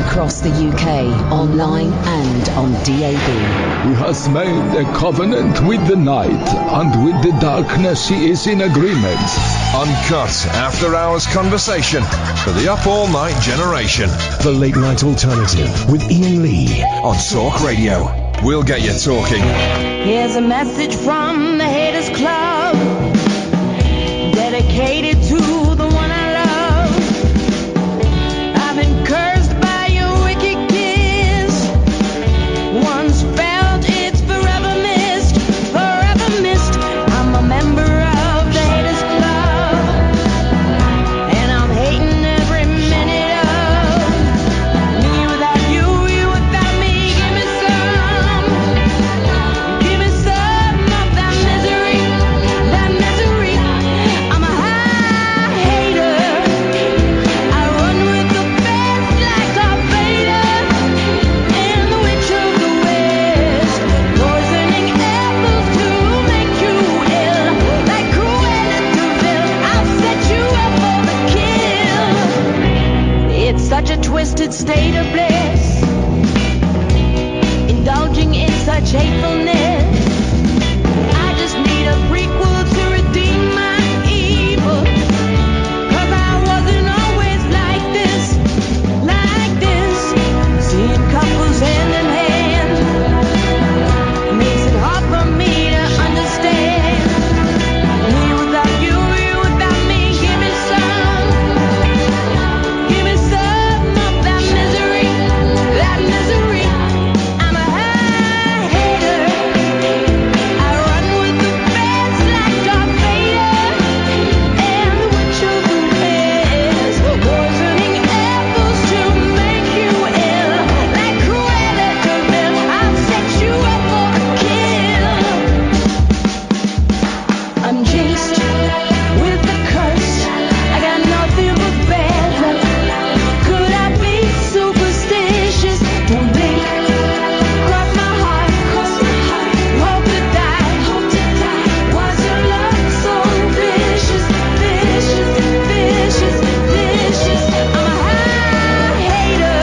across the UK, online and on DAB. He has made a covenant with the night, and with the darkness he is in agreement. Uncut after-hours conversation for the up-all-night generation. The Late Night Alternative with Ian Lee on Talk Radio. We'll get you talking. Here's a message from the Haters Club, dedicated to the one I love. I've been cursed by your wicked kiss. Once felt it's forever missed, forever missed. I'm a member of the Haters Club, and I'm hating every minute of me without you, you without me. Give me some of that misery, that misery. I'm a high hater. I run with the best like Darth Vader and the Witch of the West, poisoning apples to make you ill, like Cruella de Vil. I'll set you up for the kill. It's such a twisted state of bliss, indulging in such hatefulness. I just need a prequel to redeem my evil, 'cause I wasn't always like this, like this. Seeing couples hand in hand makes it hard for me to understand. Me without you, you without me. Give me some of that misery, that misery. I'm a high hater. I run with the best like Darth Vader and the Witch of the West, poisoning apples to make you ill, like Cruella de Vil. I'll set you up for the kill. I'm chased with the curse. I got nothing but bad luck. Could I be superstitious? Don't think, cross my heart, hope to die. Why's your love so vicious, vicious, vicious, vicious? I'm a high hater.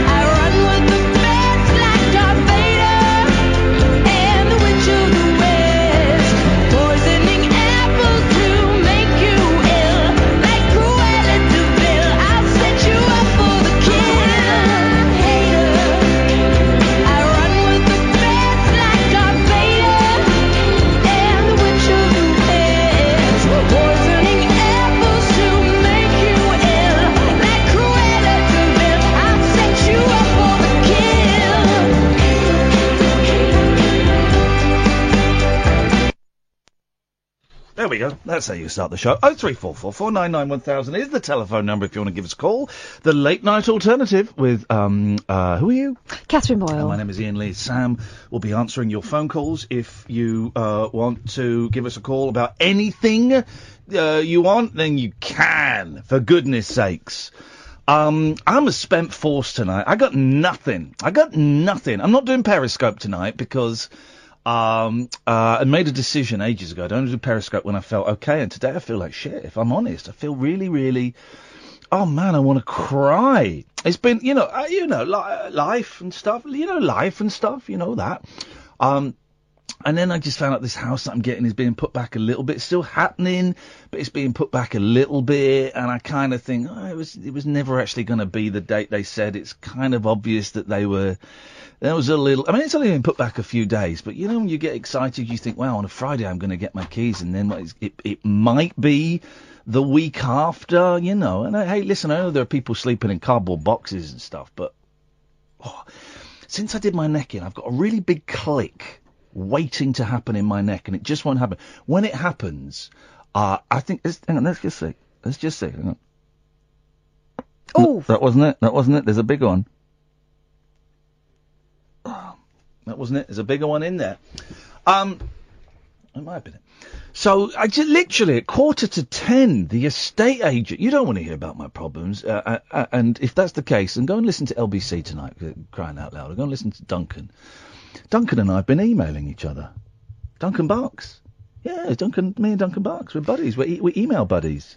I run with the best like Darth Vader and the Witch of the West, poisoning apples to make you ill, like Cruella de Vil. I'll set you up for the kill. Hater. I run with the best like Darth Vader and the Witch of the West, poisoning apples to make you ill, like Cruella de Vil. I'll set you up for the kill. There we go. That's how you start the show. 0344 499 1000 is the telephone number if you want to give us a call. The Late Night Alternative with, who are you? Catherine And Boyle. my name is Ian Lee. Sam will be answering your phone calls if you want to give us a call about anything you want, then you can, for goodness sakes. I'm a spent force tonight. I got nothing. I'm not doing Periscope tonight because I made a decision ages ago. I don't do Periscope when I felt okay, and today I feel like shit, if I'm honest. I feel really, really... Oh, man, I want to cry. It's been, life and stuff. Life and stuff, that. And then I just found out this house that I'm getting is being put back a little bit. It's still happening, but it's being put back a little bit. And I kind of think, it was never actually going to be the date they said. It's kind of obvious that there was a little... I mean, it's only been put back a few days, but, when you get excited, you think, wow, on a Friday I'm going to get my keys, and then it might be the week after, And, hey, listen, I know there are people sleeping in cardboard boxes and stuff, but since I did my neck in, I've got a really big click waiting to happen in my neck, and it just won't happen. When it happens, I think... Hang on, let's just see. Hang on. Oh, that wasn't it. There's a bigger one. That wasn't it. There's a bigger one in there. It might have been it. So I just literally at 9:45, the estate agent. You don't want to hear about my problems, and if that's the case, then go and listen to LBC tonight. Crying out loud, go and listen to Duncan. Duncan and I have been emailing each other. Duncan Barks. Yeah, me and Duncan Barks. We're buddies. We're email buddies.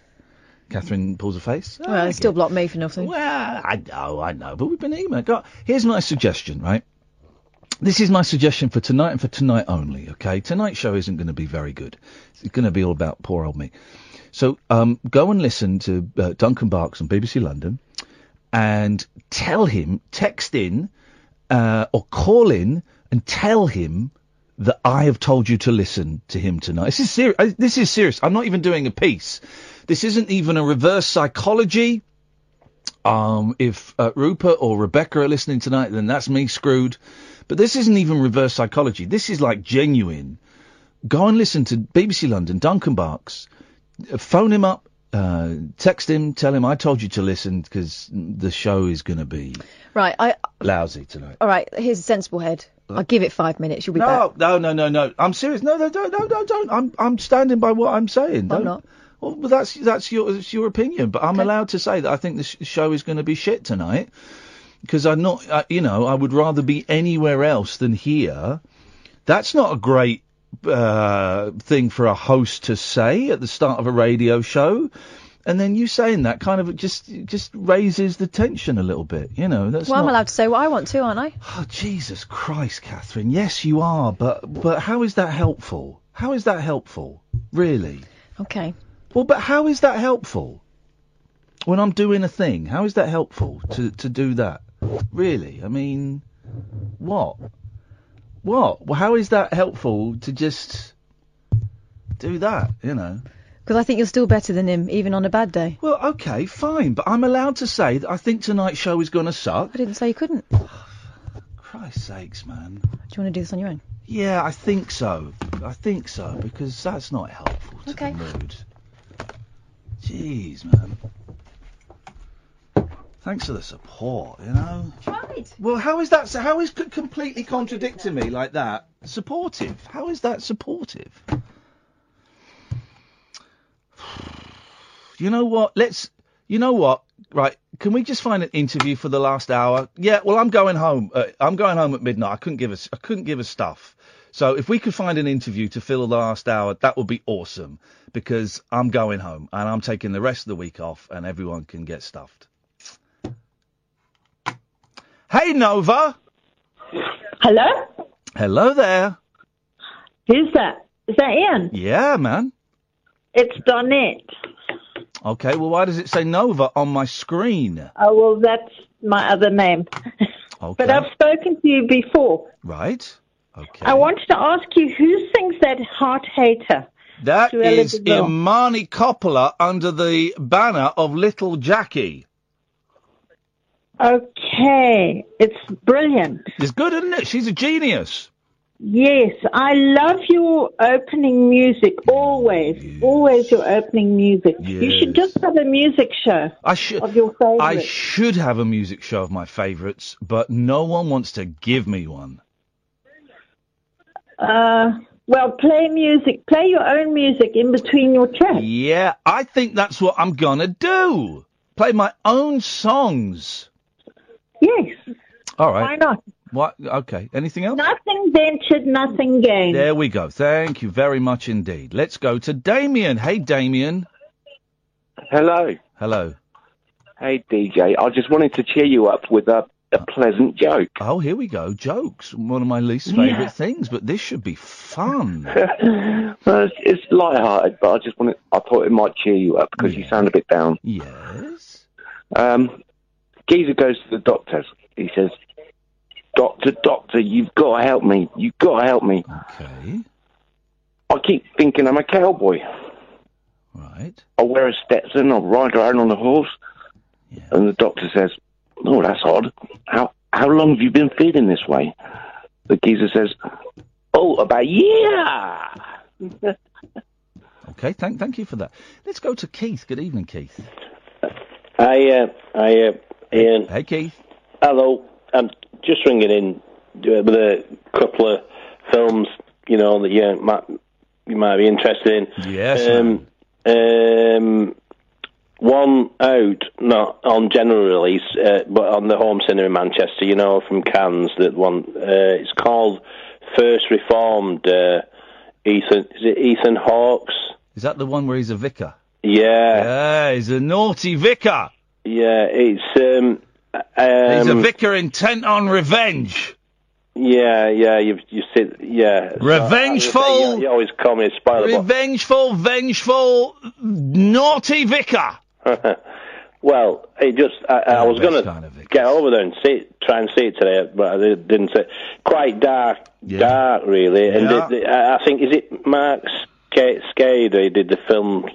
Catherine pulls a face. Well, they still block me for nothing. Well, I know, but we've been emailing. Here's my suggestion, right? This is my suggestion for tonight and for tonight only, okay? Tonight's show isn't going to be very good. It's going to be all about poor old me. So go and listen to Duncan Barks on BBC London and tell him, text in or call in and tell him that I have told you to listen to him tonight. This is serious. I'm not even doing a piece. This isn't even a reverse psychology. If Rupert or Rebecca are listening tonight, then that's me screwed. But this isn't even reverse psychology. This is like genuine. Go and listen to BBC London, Duncan Barks. Phone him up, text him, tell him I told you to listen because the show is going to be lousy tonight. All right, here's a sensible head. I'll give it 5 minutes. You'll be back. No. I'm serious. No, don't. I'm standing by what I'm saying. I'm not. Well, but that's your opinion. But I'm allowed to say that I think the show is going to be shit tonight because I'm not. I would rather be anywhere else than here. That's not a great thing for a host to say at the start of a radio show. And then you saying that kind of just raises the tension a little bit, That's I'm allowed to say what I want to, aren't I? Oh, Jesus Christ, Catherine. Yes, you are. But how is that helpful? How is that helpful? Really? Okay. Well, but how is that helpful? When I'm doing a thing, how is that helpful to do that? Really? I mean, what? Well, how is that helpful to just do that, Because I think you're still better than him, even on a bad day. Well, okay, fine, but I'm allowed to say that I think tonight's show is going to suck. I didn't say you couldn't. Christ's sakes, man. Do you want to do this on your own? Yeah, I think so, because that's not helpful to the mood. Jeez, man. Thanks for the support, Tried. Well, how is that? How is completely contradicting me like that supportive? How is that supportive? You know what? Right, can we just find an interview for the last hour? Yeah, well, I'm going home. I'm going home at midnight. I couldn't give a stuff. So if we could find an interview to fill the last hour, that would be awesome. Because I'm going home and I'm taking the rest of the week off, and everyone can get stuffed. Hey, Nova. Hello? Hello there. Who's that? Is that Ian? Yeah, man. It's Donette. Okay, well, why does it say Nova on my screen? Oh, well, that's my other name. Okay. But I've spoken to you before. Right. Okay. I wanted to ask you, who sings that Heart Hater? That Cruella is de Vil. Imani Coppola under the banner of Little Jackie. Okay. It's brilliant. It's good, isn't it? She's a genius. Yes, I love your opening music, always. Always your opening music. You should just have a music show of your favourites. I should have a music show of my favourites, but no one wants to give me one. Well, play music. Play your own music in between your chats. Yeah, I think that's what I'm gonna do. Play my own songs. Yes. All right. Why not? What? Okay. Anything else? Nothing ventured, nothing gained. There we go. Thank you very much indeed. Let's go to Damien. Hey, Damien. Hello. Hello. Hey, DJ. I just wanted to cheer you up with a pleasant joke. Oh, here we go. Jokes. One of my least favourite things, but this should be fun. Well, it's light-hearted, but I thought it might cheer you up because you sound a bit down. Yes. Geezer goes to the doctor. He says, Doctor, you've got to help me. You've got to help me. Okay. I keep thinking I'm a cowboy. Right. I wear a Stetson. I ride around on a horse. Yeah. And the doctor says, oh, that's odd. How long have you been feeling this way? The geezer says, oh, about a year. Okay, thank you for that. Let's go to Keith. Good evening, Keith. Hi, Ian. Hey, Keith. Hello. I'm just ringing in with a couple of films, that you might be interested in. Yes. One out, not on general release, but on the home cinema in Manchester, from Cannes. That one. It's called First Reformed. Ethan Hawke's. Is that the one where he's a vicar? Yeah. Yeah, he's a naughty vicar. Yeah, it's He's a vicar intent on revenge. Yeah, you see, yeah. Revengeful. So, you always call me a spoiler. Revengeful, vengeful, naughty vicar. Well, it just I was going to get over there and try and see it today, but I didn't see it. Quite dark, really. And I think, is it Mark Skader? He did the film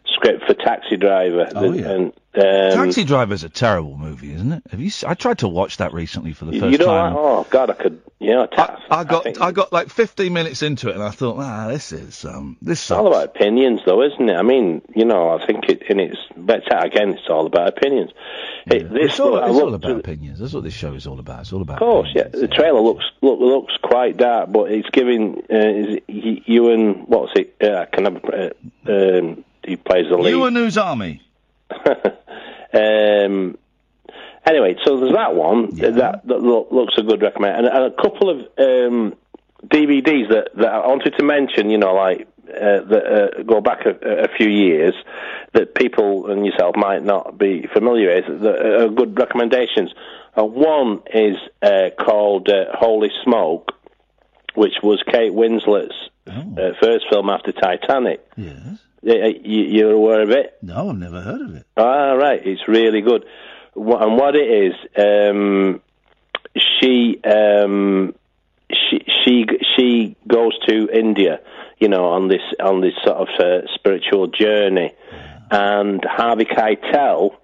script for Taxi Driver. Oh, yeah. And, Taxi Driver's a terrible movie, isn't it? Have you? I tried to watch that recently for the first time. Oh God, I could. I got like 15 minutes into it, and I thought, this It's all about opinions, though, isn't it? I mean, I think it's all about opinions. It's all about opinions. That's what this show is all about. It's all about. Of course, opinions. yeah. The trailer looks quite dark, but it's giving Ewan, what's it? He plays the lead. Ewan News Army. Anyway, so there's that one that looks a good recommend, and a couple of DVDs that I wanted to mention. That go back a few years that people and yourself might not be familiar with. That are good recommendations. One is called Holy Smoke, which was Kate Winslet's first film after Titanic. Yes. You're aware of it? No, I've never heard of it. Ah, right. It's really good. And what it is, she goes to India, on this sort of spiritual journey, and Harvey Keitel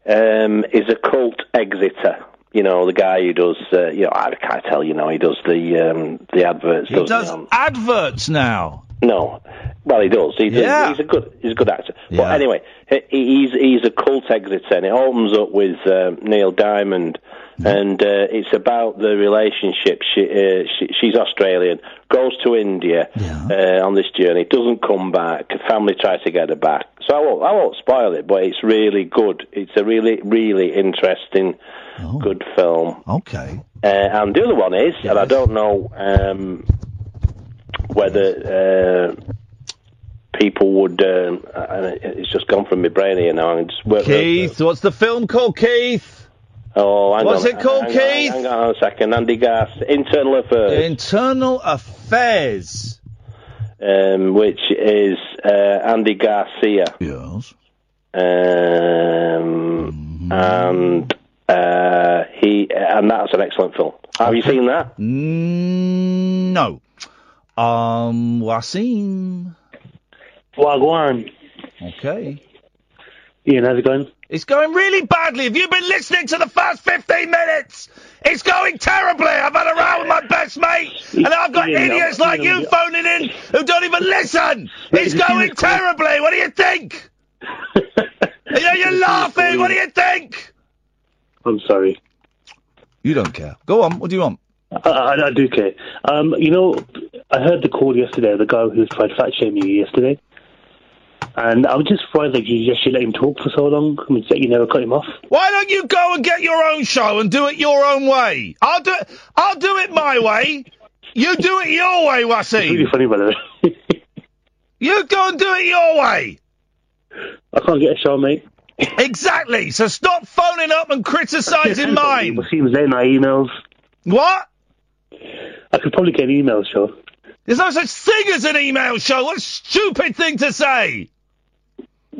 is a cult exiter. The guy who does, Harvey Keitel. He does the adverts. He does adverts now. No, well, he does. He's a good actor. Yeah. But anyway, he's a cult exiter, and it opens up with Neil Diamond, and it's about the relationship. She's Australian, goes to India on this journey, doesn't come back. Family tries to get her back. So I won't spoil it, but it's really good. It's a really, really interesting, good film. Okay. And the other one is, and I don't know whether people would. It's just gone from my brain here now. Keith, what's the film called, Keith? Oh, what's it called, Keith? Hang on a second. Andy Garcia, Internal Affairs. Internal Affairs. Which is Andy Garcia. Yes. And that's an excellent film. Have you seen that? No. Wasim. Wagwan. Okay. Ian, how's it going? It's going really badly. Have you been listening to the first 15 minutes? It's going terribly. I've had a row with my best mate, and I've got idiots like you phoning in who don't even listen. It's going terribly. What do you think? You're laughing. What do you think? I'm sorry. You don't care. Go on. What do you want? I do care. I heard the call yesterday of the guy who tried fat shaming you yesterday. And I was just surprised that you actually let him talk for so long. I mean, you never cut him off. Why don't you go and get your own show and do it your own way? I'll do it my way. You do it your way, Wasim. It's really funny, by the way. You go and do it your way. I can't get a show, mate. Exactly. So stop phoning up and criticising mine. Wasim's late night emails. What? I could probably get an email show. There's no such thing as an email show. What a stupid thing to say.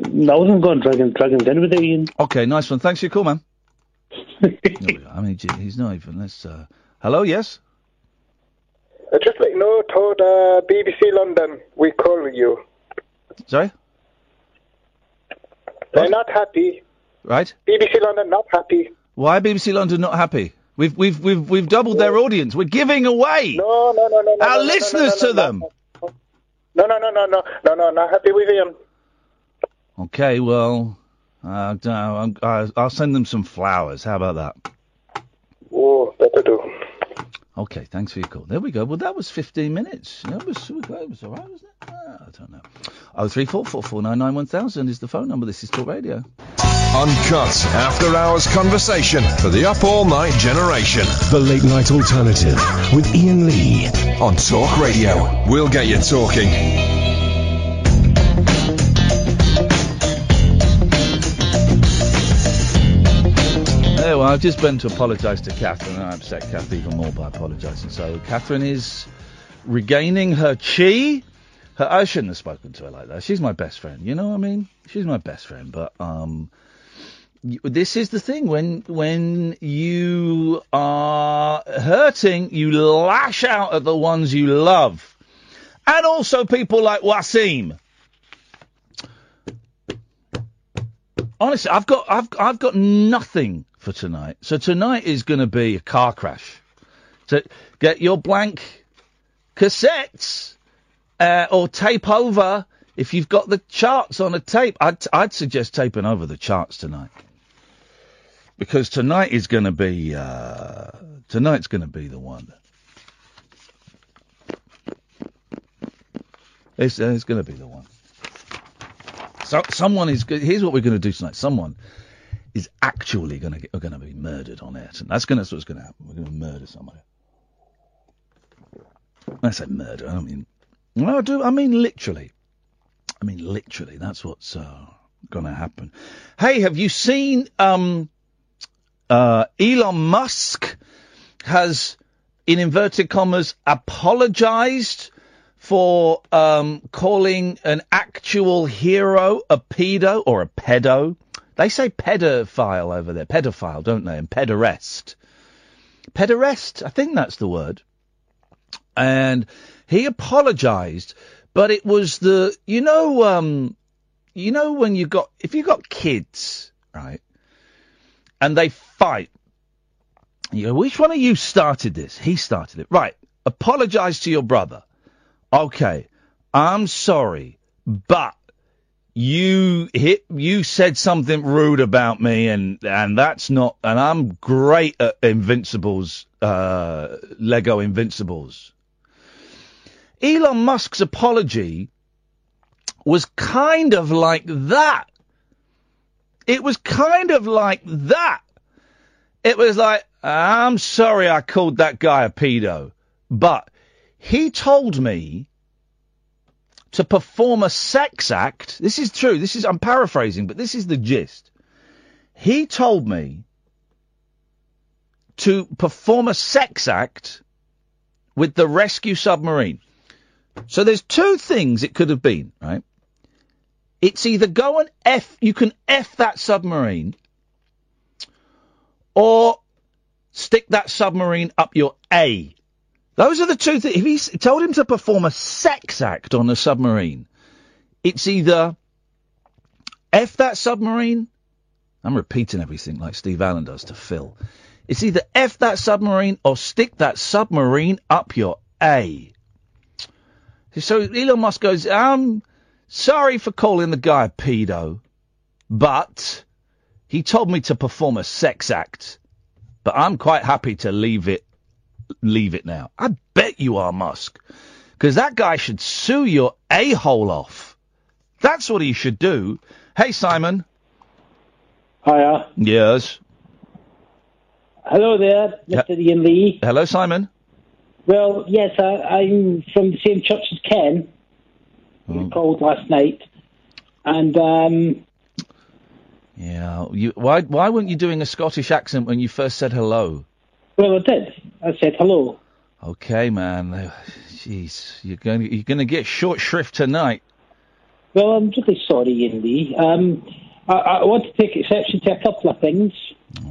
No, I wasn't going Dragon's Den with it, Ian. Okay, nice one. Thanks for your call, man. I mean, he's not even. Let's. Hello, yes. Just let you know, told BBC London we call you. Sorry. They're not happy. Right. BBC London not happy. Why BBC London not happy? We've doubled their audience. We're giving away our listeners to them. No, not happy with him. Okay, well, I'll send them some flowers. How about that? Oh, better do. Okay, thanks for your call. There we go. Well, that was 15 minutes. That was super close. It was all right, wasn't it? I don't know. 03444991000 is the phone number. This is Talk Radio. Uncut after-hours conversation for the up-all-night generation. The Late Night Alternative with Ian Lee on Talk Radio. We'll get you talking. well, I've just been to apologise to Catherine, and I upset Kath even more by apologising. So Catherine is regaining her chi. I shouldn't have spoken to her like that. She's my best friend. You know what I mean? She's my best friend. But this is the thing. When you are hurting, you lash out at the ones you love. And also people like Wasim. Honestly, I've got nothing for tonight. So tonight is going to be a car crash. So get your blank cassettes or tape over if you've got the charts on a tape. I'd suggest taping over the charts tonight, because tonight is going to be tonight's going to be the one. It's going to be the one. So someone is. Here's what we're going to do tonight. Someone is actually going to be murdered on air. That's what's going to happen. We're going to murder somebody. When I say murder, I don't mean. Well, I do. I mean literally. That's what's going to happen. Hey, have you seen? Elon Musk has, in inverted commas, apologised for calling an actual hero a pedo or a pedo. They say pedophile over there. Pedophile, don't they? And pederast. Pederast, I think that's the word. And he apologised, but it was the... You know when if you've got kids, right, and they fight, you go, which one of you started this? He started it. Right, apologise to your brother. Okay, I'm sorry, but you said something rude about me, and that's not, and I'm great at Invincibles, Lego Invincibles. Elon Musk's apology was kind of like that. It was kind of like that. It was like, I'm sorry I called that guy a pedo, but he told me to perform a sex act. This is true. I'm paraphrasing, but this is the gist. He told me to perform a sex act with the rescue submarine. So there's two things it could have been, right? It's either go and you can F that submarine, or stick that submarine up your A. Those are the two things. If he told him to perform a sex act on a submarine, it's either F that submarine. I'm repeating everything like Steve Allen does to Phil. It's either F that submarine or stick that submarine up your A. So Elon Musk goes, I'm sorry for calling the guy a pedo, but he told me to perform a sex act, but I'm quite happy to leave it now. I bet you are, Musk, because that guy should sue your a-hole off. That's what he should do. Hey, Simon. Hiya. Yes. Hello there, Mr. Ian Lee. Hello, Simon. Well, yes, I'm from the same church as Ken. He called last night, and yeah. Why weren't you doing a Scottish accent when you first said hello? Well, I did. I said hello. Okay, man. Jeez, you're going to get short shrift tonight. Well, I'm really sorry, Ian Lee. I want to take exception to a couple of things.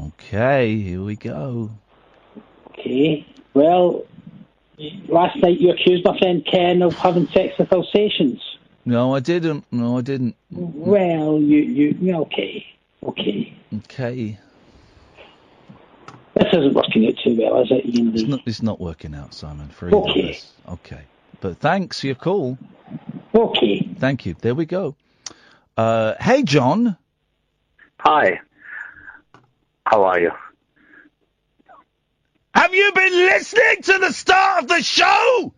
Okay, here we go. Okay. Well, last night you accused my friend Ken of having sex with Alsatians. No, I didn't. Well, you okay. Okay. This isn't working out too well, is it, Ian Lee? It's not working out, Simon, for either of us. Okay. But thanks for your call. Okay. Thank you. There we go. Hey, John. Hi. How are you? Have you been listening to the start of the show?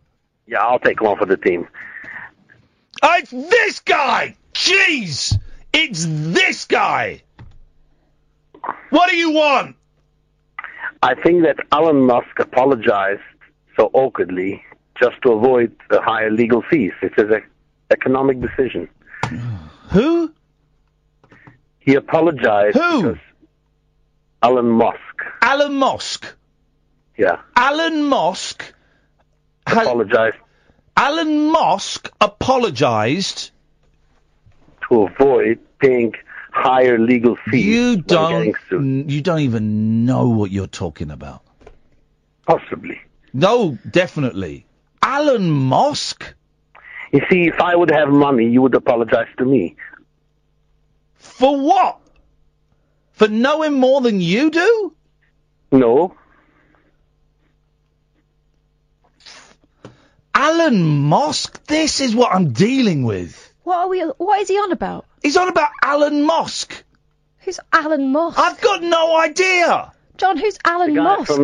Yeah, I'll take one for the team. It's this guy! Jeez! It's this guy! What do you want? I think that Elon Musk apologized so awkwardly just to avoid the higher legal fees. It's an economic decision. Who? He apologized. Who? Because Alan Musk. Alan Musk. Yeah. Alan Musk apologized. Alan Musk apologized to avoid paying higher legal fees. You don't even know what you're talking about. Possibly. No, definitely. Alan Musk? You see, if I would have money, you would apologize to me. For what? For knowing more than you do? No. Alan Musk? This is what I'm dealing with. What is he on about? He's on about Alan Musk. Who's Alan Musk? I've got no idea. John, who's Alan Musk?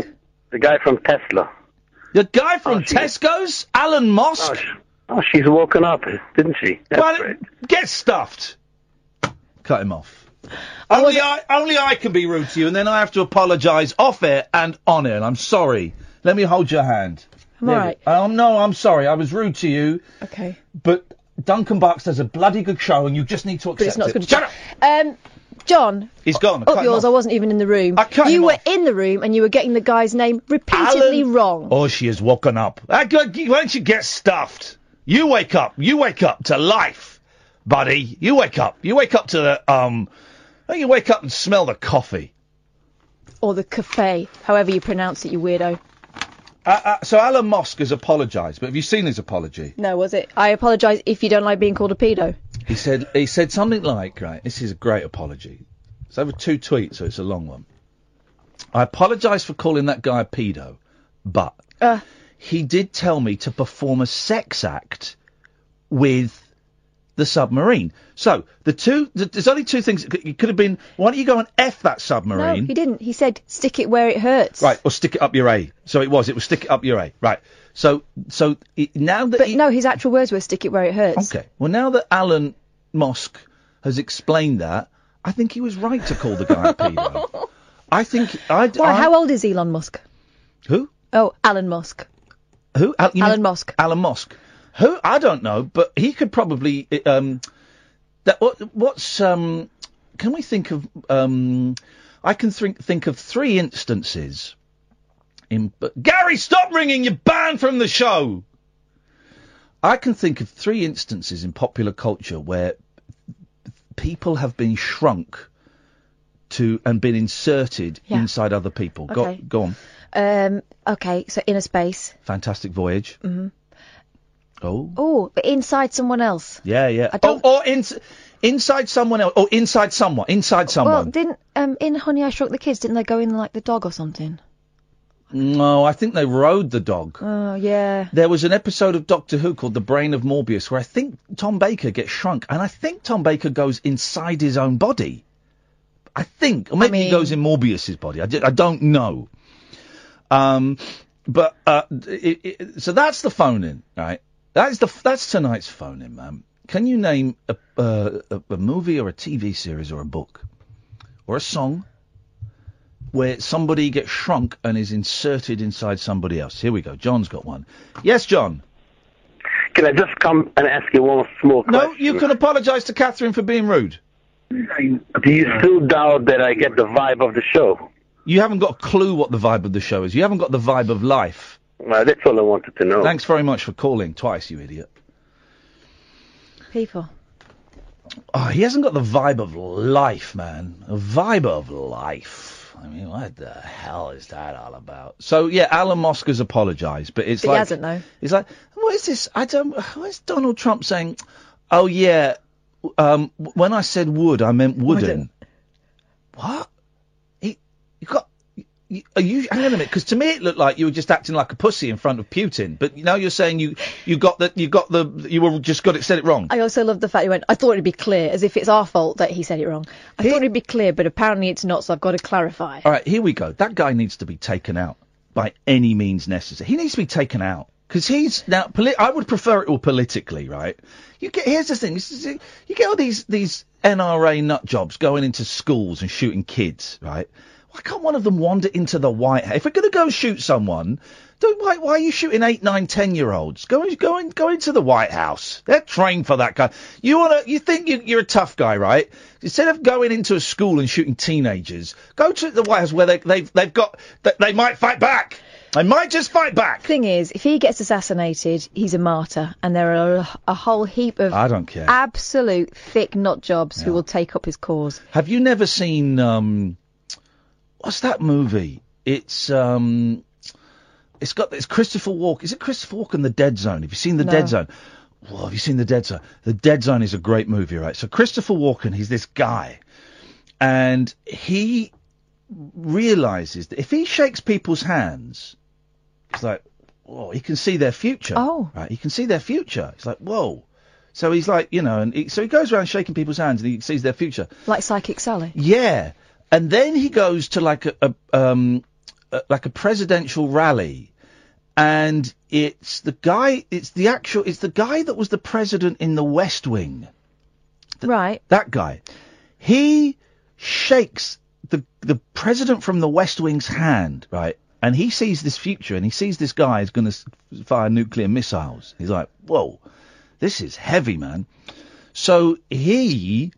The guy from Tesla. The guy from Tesco's? Alan Musk? Oh, she's woken up, didn't she? Well, get stuffed. Cut him off. Only I can be rude to you, and then I have to apologise off air and on air. And I'm sorry. Let me hold your hand. I'm all right. No, I'm sorry. I was rude to you. Okay. But Duncan Bucks does a bloody good show, and you just need to accept But it's not as good as Shut up. John. He's gone. Up yours, I wasn't even in the room. You were in the room and you were getting the guy's name repeatedly wrong. Oh, she has woken up. Why don't you get stuffed? You wake up. You wake up to life, buddy. You wake up. You wake up to the, you wake up and smell the coffee. Or the cafe, however you pronounce it, you weirdo. So Alan Musk has apologised, but have you seen his apology? No, was it? I apologise if you don't like being called a pedo. He said something like, right, this is a great apology. It's over 2 tweets, so it's a long one. I apologise for calling that guy a pedo, but he did tell me to perform a sex act with the submarine. So, there's only 2 things. It could have been, why don't you go and F that submarine? No, he didn't. He said, stick it where it hurts. Right, or stick it up your A. So it was stick it up your A. Right. So now that no, his actual words were stick it where it hurts. Okay. Well, now that Alan Musk has explained that, I think he was right to call the guy a pedo. I think How old is Elon Musk? Who? Oh, Alan Musk. Who? Alan Musk. Alan Musk. Who? I don't know, but he could probably. Can we think of? I can think of 3 instances. Gary, stop ringing! You're banned from the show. I can think of 3 instances in popular culture where people have been shrunk to and been inserted inside other people. Okay. Go on. Okay, so inner space. Fantastic Voyage. Mm-hmm. Oh, but inside someone else. Yeah. Inside someone else. Or inside someone. Inside someone. Well, didn't in Honey I Shrunk the Kids, didn't they go in like the dog or something? No, I think they rode the dog. Oh, yeah. There was an episode of Doctor Who called The Brain of Morbius where I think Tom Baker gets shrunk, and I think Tom Baker goes inside his own body. I think. Or maybe he goes in Morbius's body. I don't know. So that's the phone-in, right? That's tonight's phone-in, man. Can you name a movie or a TV series or a book or a song where somebody gets shrunk and is inserted inside somebody else? Here we go. John's got one. Yes, John. Can I just come and ask you one small question? No, you can apologise to Catherine for being rude. Do you still doubt that I get the vibe of the show? You haven't got a clue what the vibe of the show is. You haven't got the vibe of life. That's all I wanted to know. Thanks very much for calling twice, you idiot. People. Oh, he hasn't got the vibe of life, man. A vibe of life. I mean, what the hell is that all about? So, yeah, Alan Musk has apologised, but it's but like... he hasn't, though. It's like, what is this? Where's Donald Trump saying, oh, yeah, when I said wood, I meant wooden. What? Hang on a minute, because to me it looked like you were just acting like a pussy in front of Putin, but now you're saying you said it wrong. I also love the fact he went, I thought it'd be clear, as if it's our fault that he said it wrong. I thought it'd be clear, but apparently it's not, so I've got to clarify. All right, here we go. That guy needs to be taken out by any means necessary. He needs to be taken out. Because he's now. I would prefer it all politically, right? Here's the thing: you get all these NRA nut jobs going into schools and shooting kids, right? Why can't one of them wander into the White House? If we're going to go shoot someone, why are you shooting 8, 9, 10-year-olds? Go into the White House. They're trained for that kind. You think you're a tough guy, right? Instead of going into a school and shooting teenagers, go to the White House where they might fight back. They might just fight back. Thing is, if he gets assassinated, he's a martyr, and there are a whole heap of I don't care. Absolute thick nut jobs who will take up his cause. Have you never seen what's that movie? It's Christopher Walken. Is it Christopher Walken, The Dead Zone? Have you seen The Dead Zone? Well, have you seen The Dead Zone? The Dead Zone is a great movie, right? So Christopher Walken, he's this guy, and he realises that if he shakes people's hands, it's like, whoa, he can see their future. Oh. Right? He can see their future. It's like, whoa. So he's like, so he goes around shaking people's hands and he sees their future. Like Psychic Sally. Yeah. And then he goes to like a presidential rally, and it's the guy that was the president in the West Wing. Right. That guy. He shakes the president from the West Wing's hand, right? And he sees this future, and he sees this guy is going to fire nuclear missiles. He's like, whoa, this is heavy, man. So he,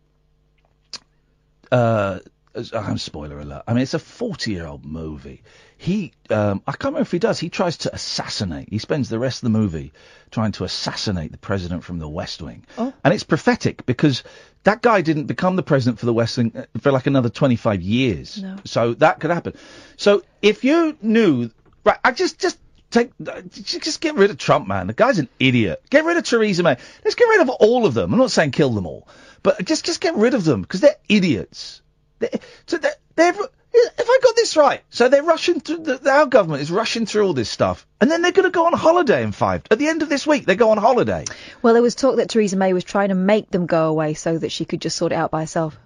spoiler alert. I mean, it's a 40-year-old movie. I can't remember if he does. He tries to assassinate. He spends the rest of the movie trying to assassinate the president from the West Wing. Oh. And it's prophetic because that guy didn't become the president for the West Wing for like another 25 years. No. So that could happen. So if you knew, right, just get rid of Trump, man. The guy's an idiot. Get rid of Theresa May. Let's get rid of all of them. I'm not saying kill them all, but just get rid of them because they're idiots. If I got this right, so they're rushing through, our government is rushing through all this stuff, and then they're going to go on holiday at the end of this week, they go on holiday. Well, there was talk that Theresa May was trying to make them go away so that she could just sort it out by herself.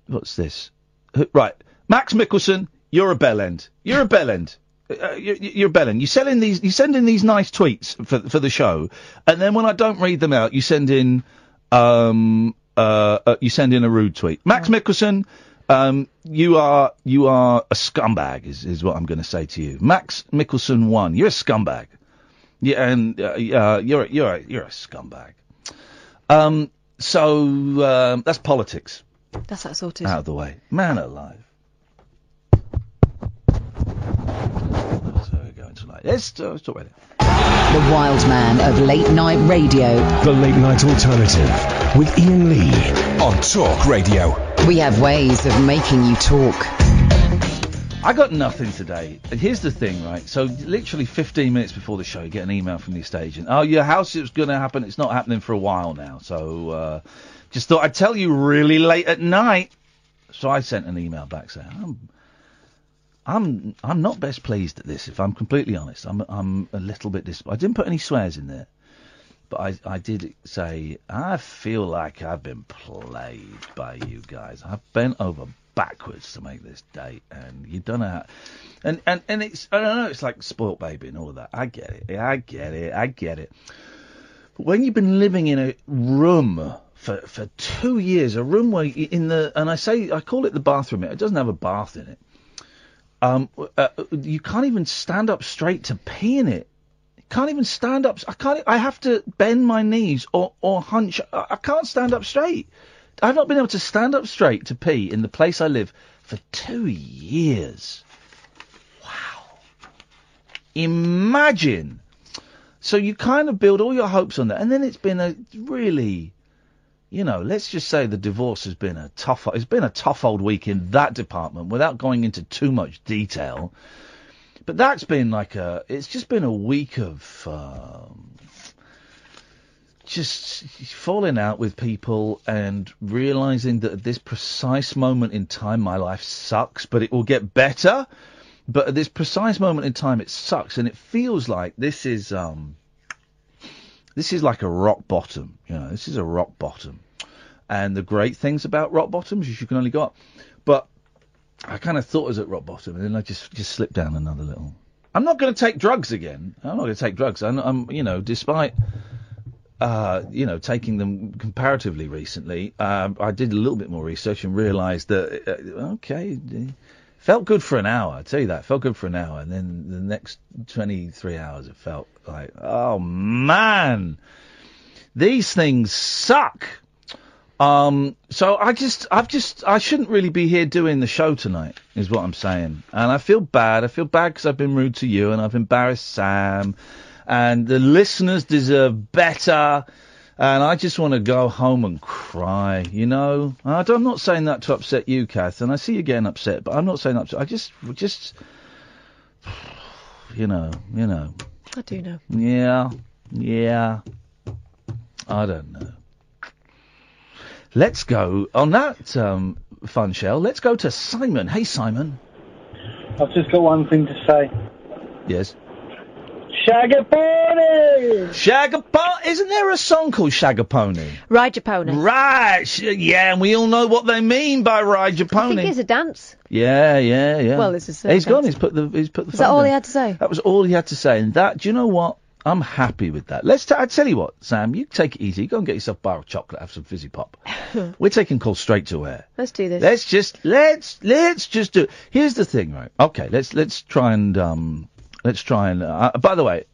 What's this? Right, Max Mickelson, you're a bellend. You're a bellend. You're a bellend. You send in these nice tweets for the show, and then when I don't read them out, you send in a rude tweet. Max Mickelson, you are a scumbag, is what I'm going to say to you. Max Mickelson 1, you're a scumbag. Yeah, and you're a scumbag. So that's politics. That's that sorted. Out of the way. Man alive. So we're going tonight. Let's talk about it. The wild man of late night radio. The Late Night Alternative with Ian Lee. On Talk Radio. We have ways of making you talk. I got nothing today. And here's the thing, right? So literally 15 minutes before the show, you get an email from the estate agent. Oh, your house is going to happen. It's not happening for a while now. So just thought I'd tell you really late at night. So I sent an email back saying, I'm not best pleased at this, if I'm completely honest. I'm a little bit disappointed. I didn't put any swears in there, but I did say, I feel like I've been played by you guys. I've bent over backwards to make this date, and you don't know how. And it's, I don't know, it's like spoilt baby and all of that. I get it. But when you've been living in a room for 2 years, a room where I call it the bathroom, it doesn't have a bath in it. You can't even stand up straight to pee in it. You can't even stand up. I have to bend my knees or hunch. I can't stand up straight. I've not been able to stand up straight to pee in the place I live for 2 years. Wow. Imagine. So you kind of build all your hopes on that. And then it's been a really, let's just say the divorce has been a tough old week in that department without going into too much detail. But that's been it's just been a week of just falling out with people and realizing that at this precise moment in time, my life sucks, but it will get better. But at this precise moment in time, it sucks. And it feels like this is like a rock bottom. This is a rock bottom. And the great things about rock bottoms is you can only go up. But I kind of thought I was at rock bottom, and then I just slipped down another little. I'm not going to take drugs again. I'm not going to take drugs. I'm despite, taking them comparatively recently, I did a little bit more research and realised that, felt good for an hour. I tell you that, felt good for an hour, and then the next 23 hours it felt like, oh man, these things suck. So I shouldn't really be here doing the show tonight, is what I'm saying. And I feel bad. I feel bad because I've been rude to you and I've embarrassed Sam, and the listeners deserve better. And I just want to go home and cry, you know. I'm not saying that to upset you, Kath, and I see you getting upset, but I'm not saying upset. I just, you know. I do know. Yeah. I don't know. Let's go on that fun shell. Let's go to Simon. Hey, Simon. I've just got one thing to say. Yes. Shagapony! Shagapony! Isn't there a song called Shagapony? Ride your pony. Right. Yeah, and we all know what they mean by ride your pony. I think it's a dance. Yeah. Well, it's a He's dance. gone. He's put the. Is that all he had to say? That was all he had to say. And that, do you know what? I'm happy with that. I tell you what, Sam, you take it easy. Go and get yourself a bar of chocolate, have some fizzy pop. We're taking calls straight to air. Let's do this. Let's just do it. Here's the thing, right? Okay, let's try and by the way,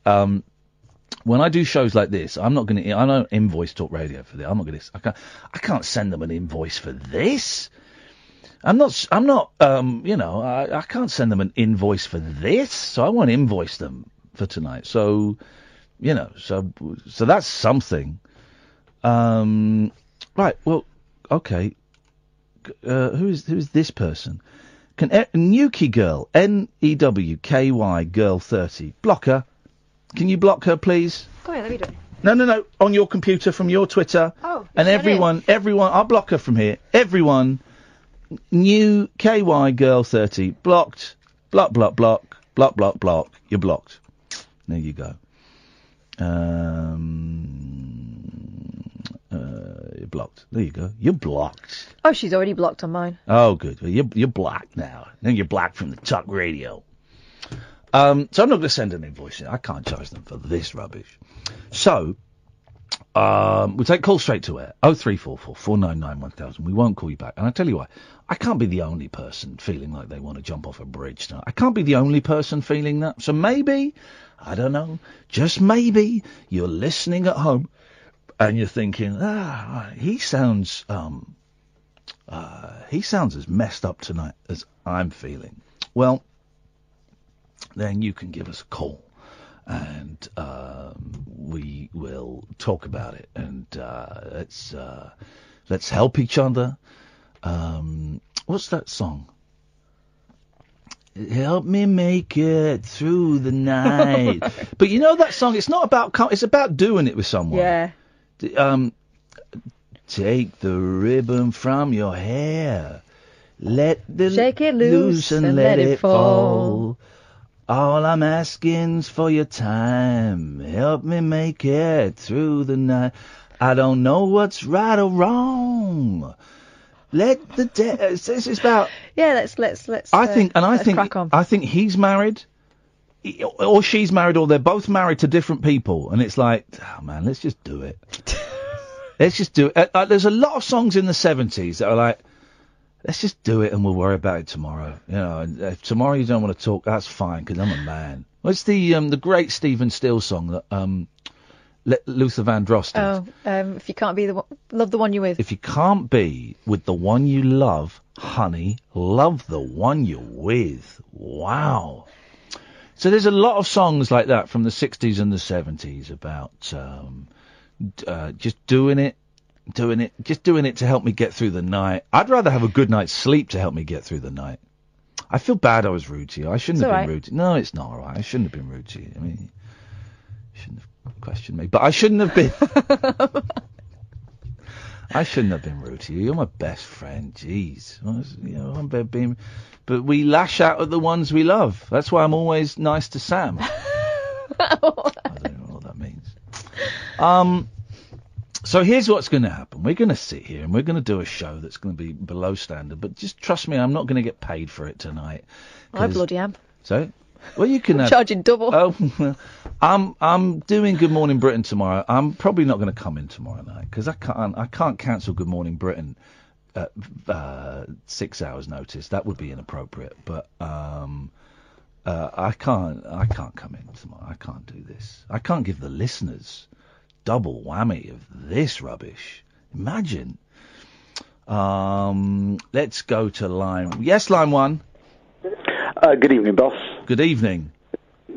when I do shows like this, I don't invoice Talk Radio for this. I'm not going to, I can't send them an invoice for this. I can't send them an invoice for this, so I won't invoice them for tonight. So, so that's something. Right, well, okay. Who's this person? Can Nuki Girl, Newky Girl 30, block her? Can you block her, please? Go ahead, let me do it. No, on your computer from your Twitter. Oh, and everyone, I'll block her from here. Everyone, new KY Girl 30, blocked, block, you're blocked. There you go. You're blocked. There you go. You're blocked. Oh, she's already blocked on mine. Oh, good. Well, you're blocked now. Then you're blocked from the Talk Radio. So I'm not going to send an invoice. I can't charge them for this rubbish. So we'll take calls straight to air. 0344 499 1000. We won't call you back. And I tell you what, I can't be the only person feeling like they want to jump off a bridge tonight. I can't be the only person feeling that. So maybe, I don't know, just maybe you're listening at home and you're thinking, he sounds as messed up tonight as I'm feeling. Well, then you can give us a call and we will talk about it, and let's help each other. What's that song? Help me make it through the night. But you know that song, it's not about, it's about doing it with someone. Yeah. Take the ribbon from your hair. Shake it loose and let it fall. All I'm asking's for your time. Help me make it through the night. I don't know what's right or wrong. Let the it's about. Yeah, let's. I think crack on. I think he's married, or she's married, or they're both married to different people, and it's like, oh man, let's just do it. Let's just do it. There's a lot of songs in the 70s that are like, let's just do it and we'll worry about it tomorrow. You know, and if tomorrow you don't want to talk, that's fine, because I'm a man. What's the great Stephen Stills song that Luther Vandross did? If you can't be love the one you're with. If you can't be with the one you love, honey, love the one you're with. Wow. So there's a lot of songs like that from the 60s and the 70s about just doing it to help me get through the night. I'd rather have a good night's sleep to help me get through the night. I feel bad I was rude to you. I shouldn't have been rude to you. No, it's not all right. I shouldn't have been rude to you. I mean, you shouldn't have questioned me. But I shouldn't have been. I shouldn't have been rude to you. You're my best friend. Jeez. I'm being... But we lash out at the ones we love. That's why I'm always nice to Sam. I don't know what that means. So here's what's going to happen. We're going to sit here and we're going to do a show that's going to be below standard. But just trust me, I'm not going to get paid for it tonight. I bloody am. So, well, you can have... Charging double. Oh, I'm doing Good Morning Britain tomorrow. I'm probably not going to come in tomorrow night because I can't cancel Good Morning Britain at 6 hours notice. That would be inappropriate. But I can't come in tomorrow. I can't do this. I can't give the listeners double whammy of this rubbish. Imagine. Let's go to line. Yes, line 1. Good evening, boss. Good evening.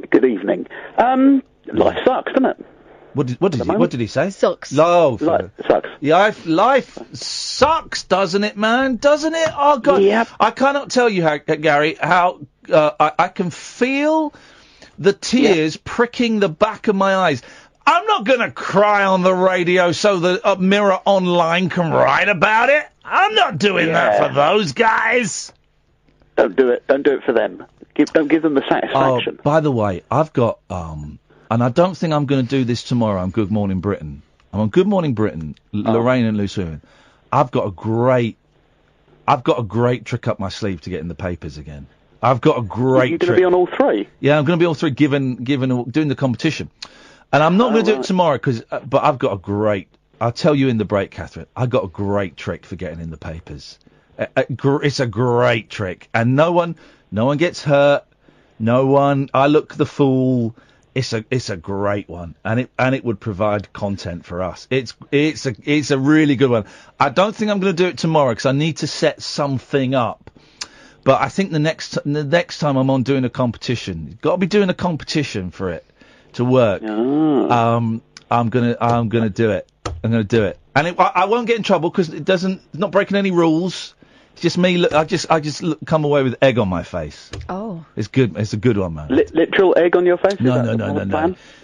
Good evening. Life sucks, doesn't it? What did he say? Sucks. Life sucks. Yeah, life sucks, doesn't it, man? Doesn't it? Oh God. Yep. I cannot tell you, Gary, how I can feel the tears pricking the back of my eyes. I'm not going to cry on the radio so the Mirror Online can write about it. I'm not doing that for those guys. Don't do it. Don't do it for them. Don't give them the satisfaction. Oh, by the way, I've got, and I don't think I'm going to do this tomorrow on Good Morning Britain. I'm on Good Morning Britain, Lorraine and Lucerne. I've got a great trick up my sleeve to get in the papers again. I've got a great You're trick. going to be on all three? Yeah, I'm going to be all three, doing the competition. And I'm not going to do it tomorrow, but I've got a great, I'll tell you in the break, Catherine, I've got a great trick for getting in the papers. It's a great trick. And no one gets hurt. I look the fool. It's a great one. And it would provide content for us. It's a really good one. I don't think I'm going to do it tomorrow because I need to set something up. But I think the next time I'm on doing a competition, you've got to be doing a competition for it to work. I'm gonna do it. I'm gonna do it, and I won't get in trouble because it's not breaking any rules. It's just me. I just come away with egg on my face. Oh, it's good. It's a good one, man. Literal egg on your face? No.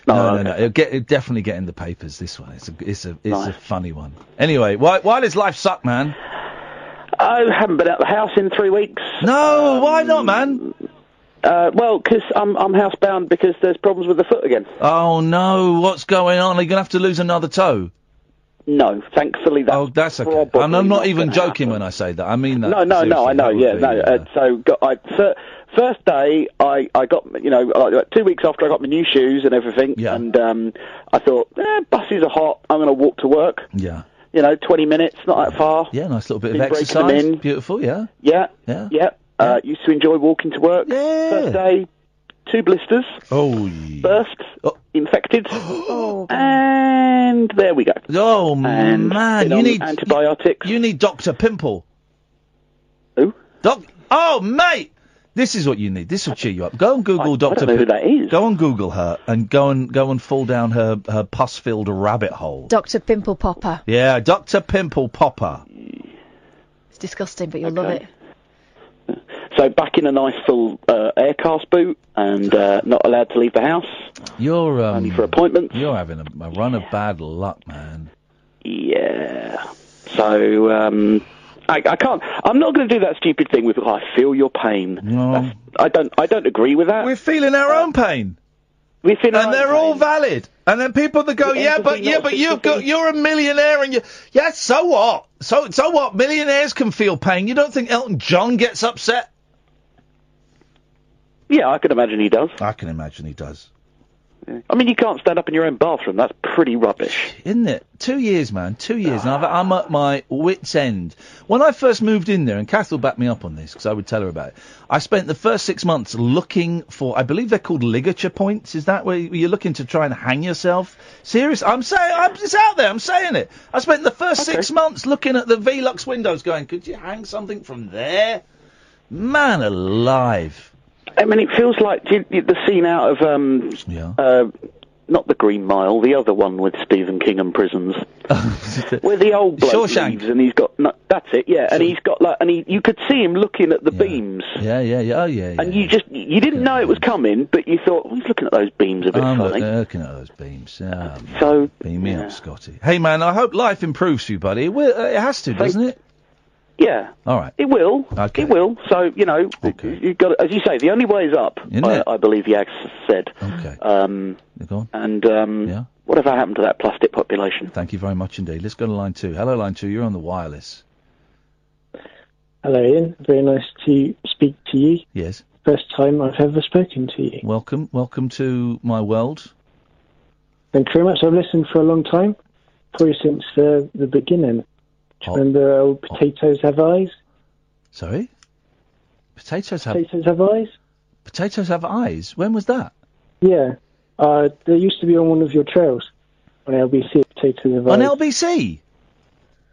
Okay. It'll definitely get in the papers. This one. It's a funny one. Anyway, why does life suck, man? I haven't been out of the house in 3 weeks. No, why not, man? Well, because I'm housebound because there's problems with the foot again. Oh no, what's going on? Are you gonna have to lose another toe? No, thankfully that's. Oh, that's okay. I'm not even joking when I say that. I mean that. No, I know. Yeah, first day I got 2 weeks after I got my new shoes and everything, and I thought buses are hot. I'm going to walk to work. Yeah. 20 minutes, not that far. Yeah, nice little bit Been of breaking exercise. them in. Beautiful, yeah. Yeah. Used to enjoy walking to work. Yeah. First day, 2 blisters. Oh. Burst. Infected. And there we go. Oh, and man. You need antibiotics. You need Dr. Pimple. Who? Oh, mate. This is what you need. This will cheer you up. Go and Google Dr. I don't know who that is. Go and Google her and go and fall down her pus-filled rabbit hole. Dr. Pimple Popper. Yeah, Dr. Pimple Popper. It's disgusting, but you'll love it. So back in a nice full air cast boot and not allowed to leave the house. You're only for appointments. You're having a run of bad luck, man. Yeah. So I can't. I'm not going to do that stupid thing with. I feel your pain. No. I don't agree with that. We're feeling our own pain. We feel and they're all valid. And then people that go, but you're a millionaire and so what? So what? Millionaires can feel pain. You don't think Elton John gets upset? Yeah, I can imagine he does. I can imagine he does. Yeah. I mean, you can't stand up in your own bathroom. That's pretty rubbish. Isn't it? 2 years, man. 2 years. And I'm at my wit's end. When I first moved in there, and Kath will back me up on this, because I would tell her about it, I spent the first 6 months looking for, I believe they're called ligature points. Is that where you're looking to try and hang yourself? Serious? It's out there. I'm saying it. I spent the first 6 months looking at the Velux windows going, could you hang something from there? Man alive. I mean, it feels like the scene out of not the Green Mile, the other one with Stephen King and prisons, where the old bloke leaves and he's got that's it, yeah, and he's got you could see him looking at the beams. Yeah, and you didn't know it was coming, but you thought he's looking at those beams a bit funny. Looking at those beams. So beam me up, Scotty. Hey man, I hope life improves for you, buddy. It has to, doesn't it? Yeah. All right. It will. Okay. It will. So, you know, you've got, as you say, the only way is up, I believe Yags said. Okay. And, whatever happened to that plastic population? Thank you very much indeed. Let's go to line 2. Hello, line 2. You're on the wireless. Hello, Ian. Very nice to speak to you. Yes. First time I've ever spoken to you. Welcome. Welcome to my world. Thank you very much. I've listened for a long time, probably since the beginning. Do you remember old Potatoes Have Eyes? Sorry? Potatoes Have Eyes? Potatoes Have Eyes? When was that? Yeah. They used to be on one of your trails on LBC, Potatoes Have Eyes. On LBC?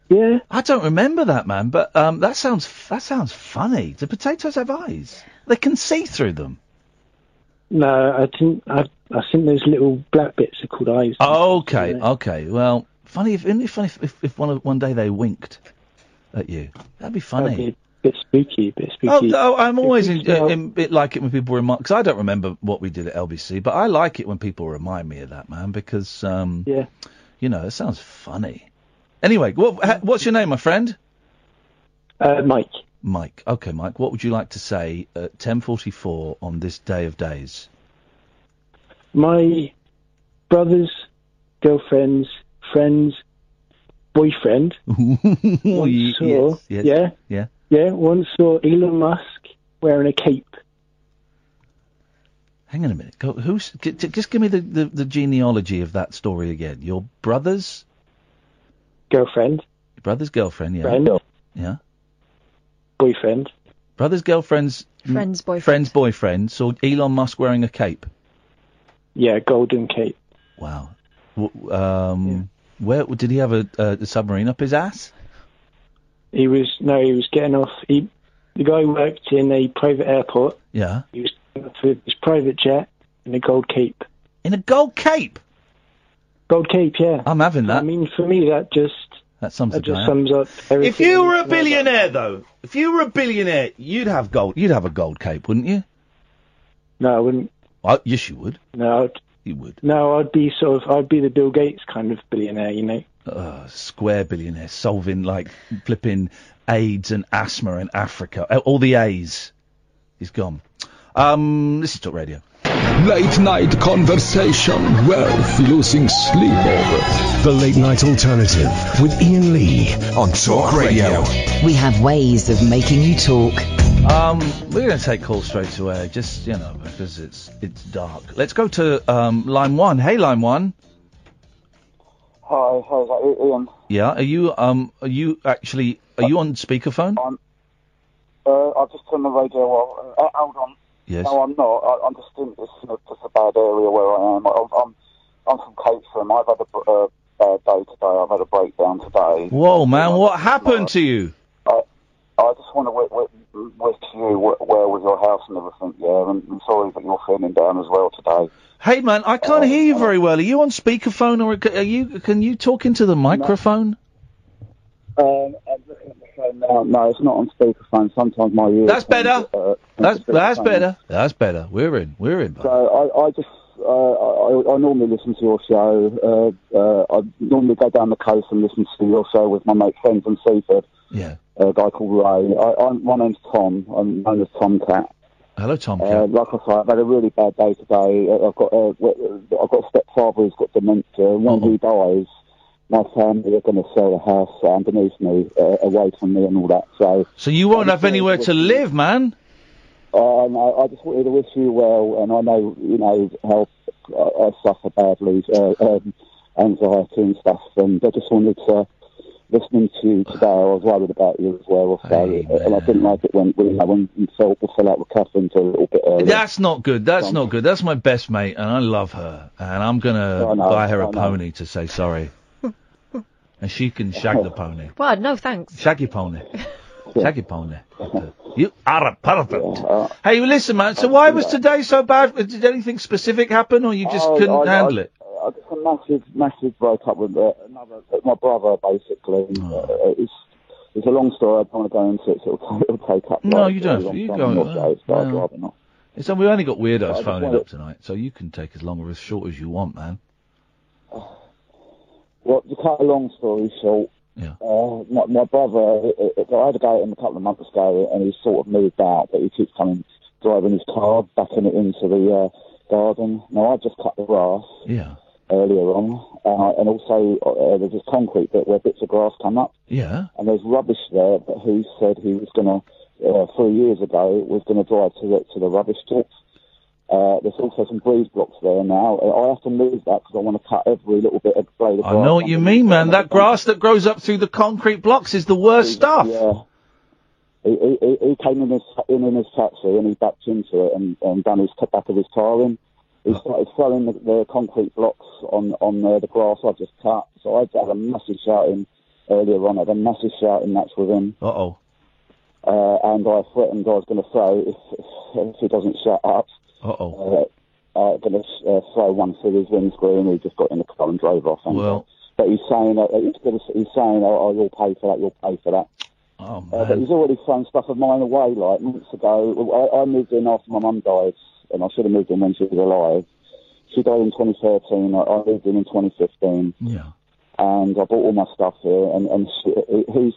Yeah. I don't remember that, man, but that sounds funny. Do potatoes have eyes? They can see through them. No, I didn't. I think those little black bits are called eyes. Oh, okay, okay. Well, funny if one day they winked at you. That'd be funny. That'd be a bit spooky, Oh, I'm always like it when people remind, because I don't remember what we did at LBC, but I like it when people remind me of that, man, because you know, it sounds funny. Anyway, what's your name, my friend? Mike. Mike. Okay, Mike. What would you like to say at 10:44 on this day of days? My brother's girlfriend's friend's boyfriend once saw, once saw Elon Musk wearing a cape. Hang on a minute. Just give me the genealogy of that story again. Your brother's girlfriend. Your brother's girlfriend, yeah. Friend. Yeah. Boyfriend. Brother's girlfriend's friend's boyfriend. Friend's boyfriend saw Elon Musk wearing a cape. Yeah, golden cape. Wow. Where did he have a submarine up his ass? He was getting off. The guy worked in a private airport. Yeah. He was getting off with his private jet in a gold cape. In a gold cape? Gold cape, yeah. I'm having that. I mean, for me, that sums up everything. If you were a billionaire, though, you'd have gold. You'd have a gold cape, wouldn't you? No, I wouldn't. Yes, you would. No, you would. No, I'd be the Bill Gates kind of billionaire, you know. Square billionaire, solving like flipping AIDS and asthma in Africa. All the A's. He's gone. This is Talk Radio. Late night conversation, wealth, losing sleep over. The Late Night Alternative with Ian Lee on Talk Radio. We have ways of making you talk. We're going to take calls straight away, just, you know, because it's dark. Let's go to line 1. Hey, line 1. Hi, is that Ian? Yeah, are you on speakerphone? I've just turned the radio on. Hold on. Yes. No, I'm not. I'm just in just a bad area where I am. I'm from Catesby. I've had a bad day today. I've had a breakdown today. Whoa, man, what happened to you? I just want to wish you well with your house and everything, yeah, and I'm sorry that you're feeling down as well today. Hey, man, I can't hear you very well. Are you on speakerphone, or can you talk into the microphone? I'm looking at the phone now. No, it's not on speakerphone. Sometimes my ears... That's better. That's better. That's better. We're in. So I normally listen to your show. I normally go down the coast and listen to your show with my mate friends in Seaford. Yeah. A guy called Ray. My name's Tom. I'm known as Tomcat. Hello, Tomcat. Like I say, I've had a really bad day today. I've got a stepfather who's got dementia. When he dies, my family are going to sell the house underneath me, away from me and all that. So you won't have anywhere to live, man. I just wanted to wish you well, and I know, you know, how I suffer badly, anxiety and stuff, and I just wanted to, listening to you today, I was worried about you as well, and I didn't like it when you fell out with Catherine a little bit early. That's not good, not good. That's my best mate, and I love her, and I'm going to buy her a pony to say sorry. And she can shag the pony. Well, no thanks. Shaggy pony. Shaggy pony. You are perfect. Hey, listen, man, so why was today so bad? Did anything specific happen, or you just couldn't handle it? I just a massive broke up with my brother, basically. It's a long story. I don't want to go into it, so it'll take up. No, you don't. You go. So we only got weirdos phoning up tonight, so you can take as long or as short as you want, man. Well, to cut a long story short, my brother, I had a go at him a couple of months ago, and he's sort of moved out, but he keeps coming, driving his car back into the garden. Now, I just cut the grass earlier on, and also there's this concrete bit where bits of grass come up. Yeah. And there's rubbish there, but he said he was going to, 3 years ago, was going to drive to the rubbish tip. There's also some breeze blocks there now. I have to move that because I want to cut every little bit of blade of grass. I know what you mean, man. That grass that grows up through the concrete blocks is the worst stuff. Yeah. He came in his taxi and he backed into it and done his back of his car in. He started throwing the concrete blocks on the grass I just cut. So I had a massive shouting earlier on. I had a massive shouting match with him. Uh-oh. And I threatened I was going to throw if he doesn't shut up. Uh-oh. Going to throw one through his windscreen. He just got in the car and drove off. But he's saying, oh, you'll pay for that, you'll pay for that. Oh, man. But he's already thrown stuff of mine away, like, months ago. I moved in after my mum died, and I should have moved in when she was alive. She died in 2013. I moved in 2015. Yeah. And I bought all my stuff here, and he's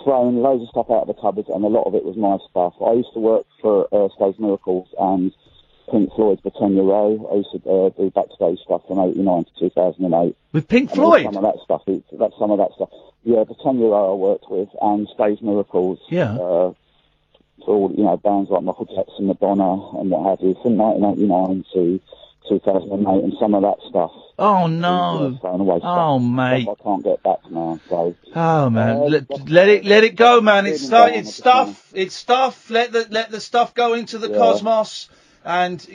thrown loads of stuff out of the cupboards, and a lot of it was my stuff. I used to work for Stage Miracles and Pink Floyd for 10 years. I used to do backstage stuff from 89 to 2008. With Pink Floyd? Some of that stuff. Some of that stuff. Yeah, the 10 year I worked with, and Stage Miracles. Yeah. For all, bands like Michael Jackson, Madonna, and what have you, from 1989 to 2008, and some of that stuff. Oh, no. Oh, mate. I can't get back now, so. Oh, man. Let it go, man. It's stuff. It's stuff. Let the stuff go into the cosmos. And,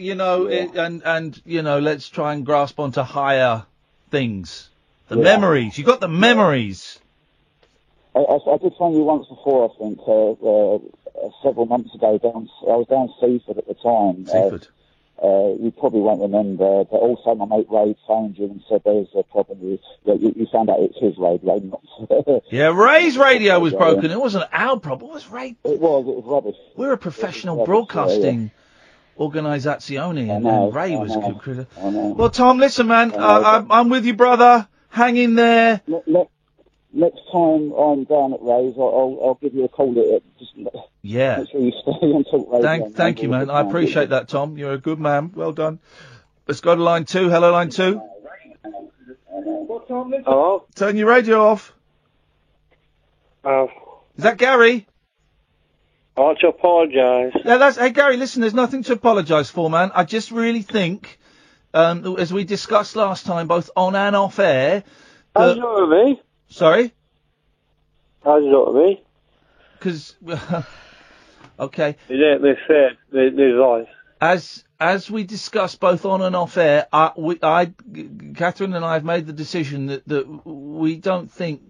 let's try and grasp onto higher things. The memories. You got the memories. I did find you once before, I think, several months ago. I was down Seaford at the time. Seaford. You probably won't remember, but also my mate Ray phoned you and said there's a problem with you found out it's his radio, not Yeah, Ray's radio was broken. It wasn't our problem. It was Ray. It was rubbish. We're a professional broadcasting organisazione, and Ray was good. Well, Tom, listen, man, I'm with you, brother. Hang in there. Next time I'm down at Ray's, I'll give you a call. Yeah. Make sure you stay and talk radio. Thank you, man. I appreciate that, Tom. You're a good man. Well done. Let's go to line 2. Hello, line 2. Hello? Turn your radio off. Is that Gary? I want to apologise. Yeah, hey, Gary, listen, there's nothing to apologise for, man. I just really think, as we discussed last time, both on and off air... How's it with me? Sorry? How's it with me? Because... okay. You didn't miss it, the voice. As we discussed both on and off air, Catherine and I have made the decision that we don't think...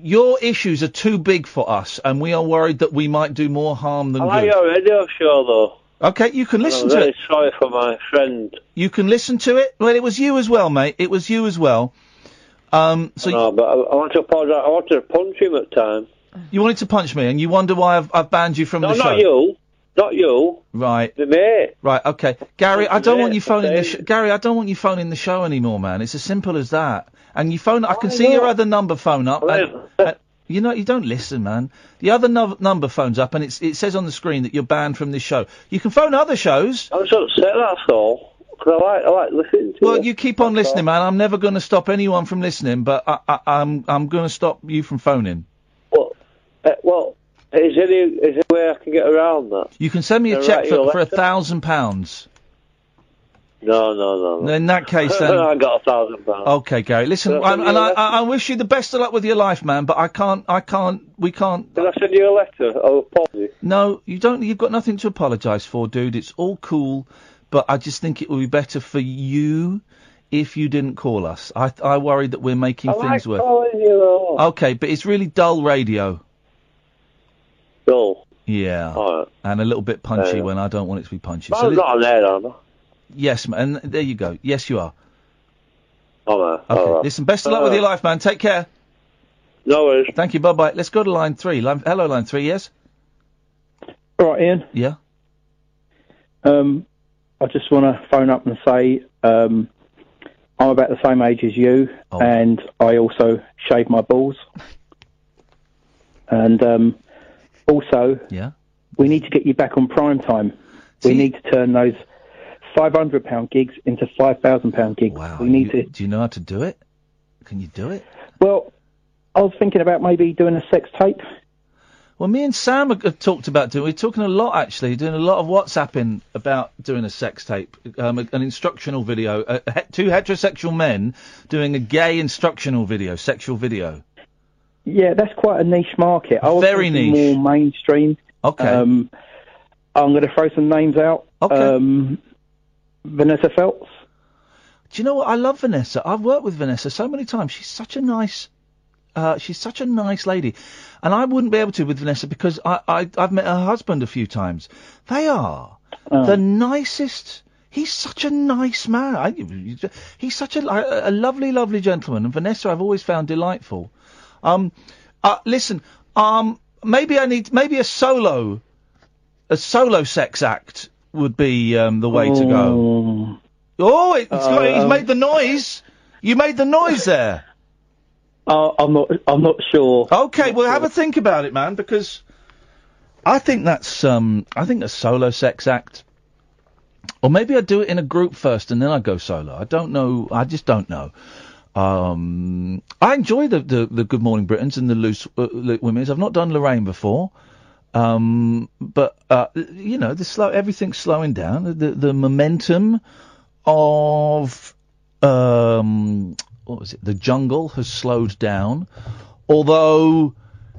Your issues are too big for us, and we are worried that we might do more harm than good. I like your radio show, though. Okay, you can listen to I'm it. very sorry for my friend. You can listen to it. Well, it was you as well, mate. It was you as well. But I want to apologise. I wanted to punch him at times. You wanted to punch me, and you wonder why I've banned you from the show. Not you. Not you. Right. The mate. Right. Okay, Gary. I don't want you phoning the Gary. I don't want you phoning the show anymore, man. It's as simple as that. And you phone. I can see your other number phone up. And, you don't listen, man. The other number phones up, and it says on the screen that you're banned from this show. You can phone other shows. I'm just upset. That's all. Because I like listening to Well, you keep on listening, man. I'm never going to stop anyone from listening, but I'm going to stop you from phoning. Well, is there a way I can get around that? You can send me a cheque for £1,000. No. In that case, then I got £1,000. Okay, Gary. Listen, I wish you the best of luck with your life, man. But we can't. Can I send you a letter of apology? No, you don't. You've got nothing to apologise for, dude. It's all cool. But I just think it would be better for you if you didn't call us. I worry that we're making things worse. Calling you. Okay, but it's really dull radio. Dull. Yeah. All right. And a little bit punchy when I don't want it to be punchy. I'm not on there, am I? Yes, man. And there you go. Yes, you are. Okay. Right. Listen, best of luck with your life, man. Take care. No worries. Thank you. Bye-bye. Let's go to line 3. Hello, line 3, yes? All right, Ian. Yeah? I just want to phone up and say I'm about the same age as you, and I also shave my balls. And also, we need to get you back on prime time. We need to turn those £500 gigs into £5,000 gigs. Wow. We need to. Do you know how to do it? Can you do it? Well, I was thinking about maybe doing a sex tape. Well, me and Sam have talked about doing. We're talking a lot, actually, doing a lot of WhatsApping about doing a sex tape, an instructional video. Two heterosexual men doing a gay instructional video, sexual video. Yeah, that's quite a niche market. I was Very thinking niche. more mainstream. Okay. I'm going to throw some names out. Okay. Vanessa Feltz. Do you know what? I love Vanessa. I've worked with Vanessa so many times. She's such a nice lady, and I wouldn't be able to with Vanessa because I've met her husband a few times. They are the nicest. He's such a nice man. He's such a lovely, lovely gentleman. And Vanessa, I've always found delightful. Listen. Maybe a solo sex act would be the way to go. Oh, he's made the noise. You made the noise there. I'm not sure. Okay, well, have a think about it, man, because I think that's a solo sex act. Or maybe I'd do it in a group first and then I'd go solo. I don't know. I just don't know. I enjoy the Good Morning Britons and the Loose Women's. I've not done Lorraine before. But everything's slowing down. The momentum of, what was it? The Jungle has slowed down. Although,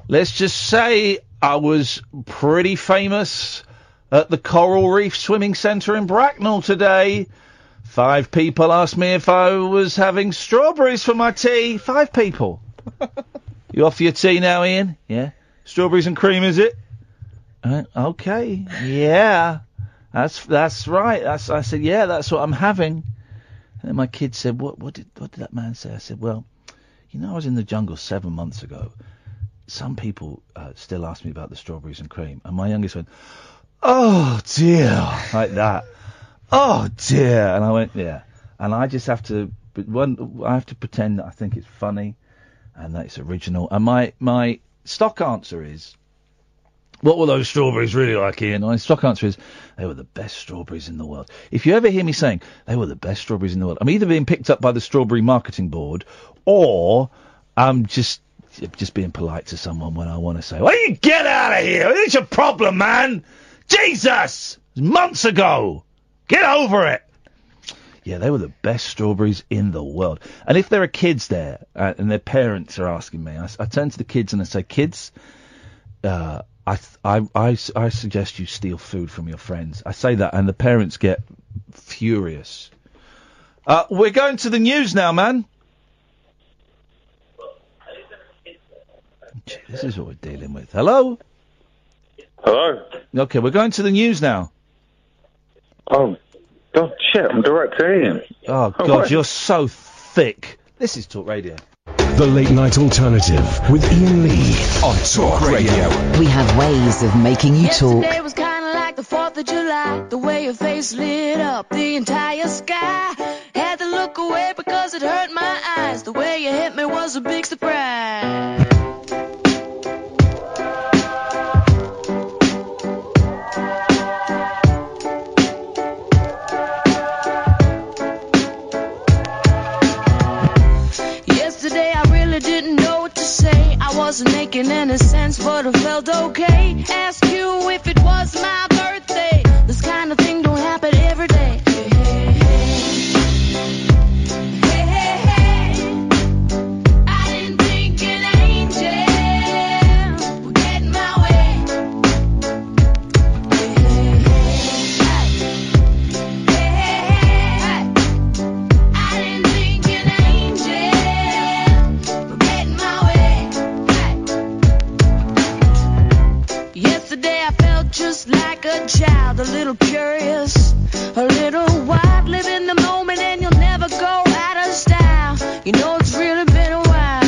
let's just say I was pretty famous at the Coral Reef Swimming Centre in Bracknell today. 5 people asked me if I was having strawberries for my tea. 5 people. You off your tea now, Ian? Yeah. Strawberries and cream, is it? Okay. Yeah. That's right. I said, yeah, that's what I'm having. And then my kid said, what did that man say? I said, well, I was in the Jungle 7 months ago. Some people still ask me about the strawberries and cream. And my youngest went, oh dear, like that. Oh dear. And I went, yeah. And I just have to, I have to pretend that I think it's funny and that it's original. And my stock answer is, what were those strawberries really like, Ian? My stock answer is, they were the best strawberries in the world. If you ever hear me saying, they were the best strawberries in the world, I'm either being picked up by the Strawberry Marketing Board, or I'm just being polite to someone when I want to say, well, you get out of here! What's your problem, man? Jesus! It was months ago! Get over it! Yeah, they were the best strawberries in the world. And if there are kids there, and their parents are asking me, I turn to the kids and I say, kids, I suggest you steal food from your friends. I say that, and the parents get furious. We're going to the news now, man. Gee, this is what we're dealing with. Hello? Hello? Okay, we're going to the news now. Oh, God, shit, I'm Director Ian. Oh, God, you're so thick. This is Talk Radio. The Late Night Alternative with Ian Lee on Talk Radio. We have ways of making you talk. Yesterday was kind of like the 4th of July. The way your face lit up the entire sky. Had to look away because it hurt my eyes. The way you hit me was a big surprise. Yesterday I really didn't know what to say. I wasn't making any sense, but I felt okay. Ask you if it was my birthday. This kind of thing don't happen every day. Just like a child, a little curious, a little wild, live in the moment and you'll never go out of style. You know it's really been a while.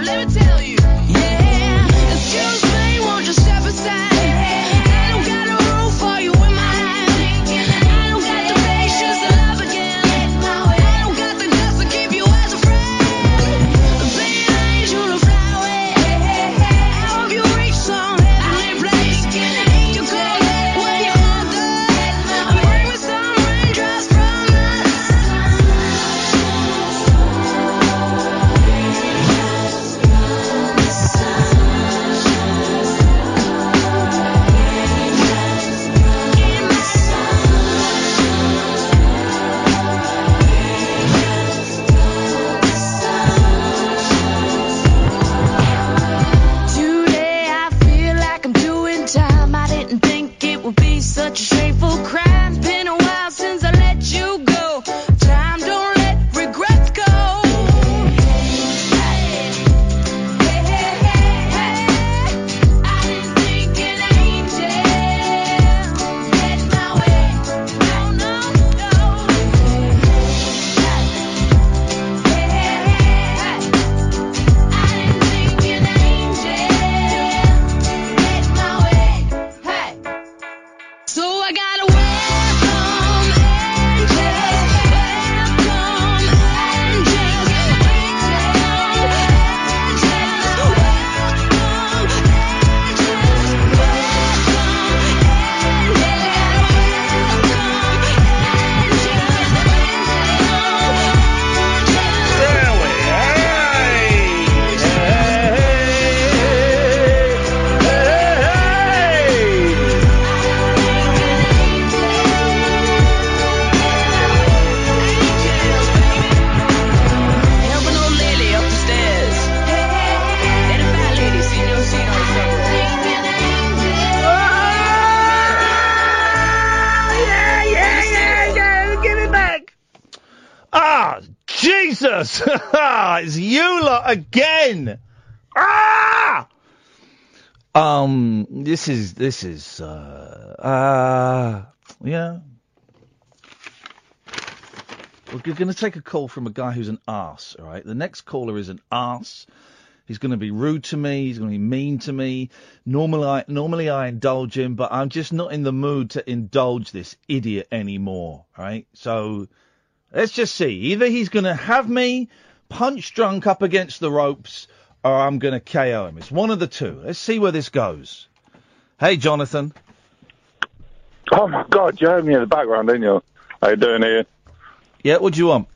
Let me tell you, yeah. Excuse me, won't you step aside? Jesus! It's you lot again! Ah! This is, yeah. We're going to take a call from a guy who's an arse, all right? The next caller is an arse. He's going to be rude to me. He's going to be mean to me. Normally I indulge him, but I'm just not in the mood to indulge this idiot anymore, all right? So let's just see. Either he's going to have me punch drunk up against the ropes, or I'm going to KO him. It's one of the two. Let's see where this goes. Hey, Jonathan. Oh, my God, you heard me in the background, didn't you? How you doing here? Yeah, what do you want?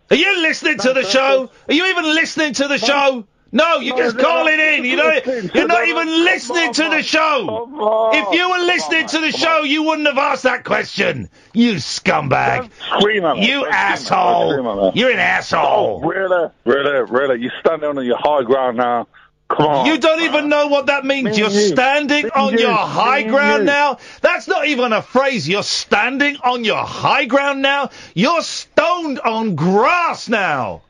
Are you listening to the show? Are you even listening to the show? No, you're just calling in. You're not even listening to the show. If you were listening to the show, you wouldn't have asked that question. You scumbag. You asshole. You're an asshole. Oh, really? You're standing on your high ground now. Come on. You don't even know what that means. You're standing on your high ground now? That's not even a phrase. You're standing on your high ground now? You're stoned on grass now.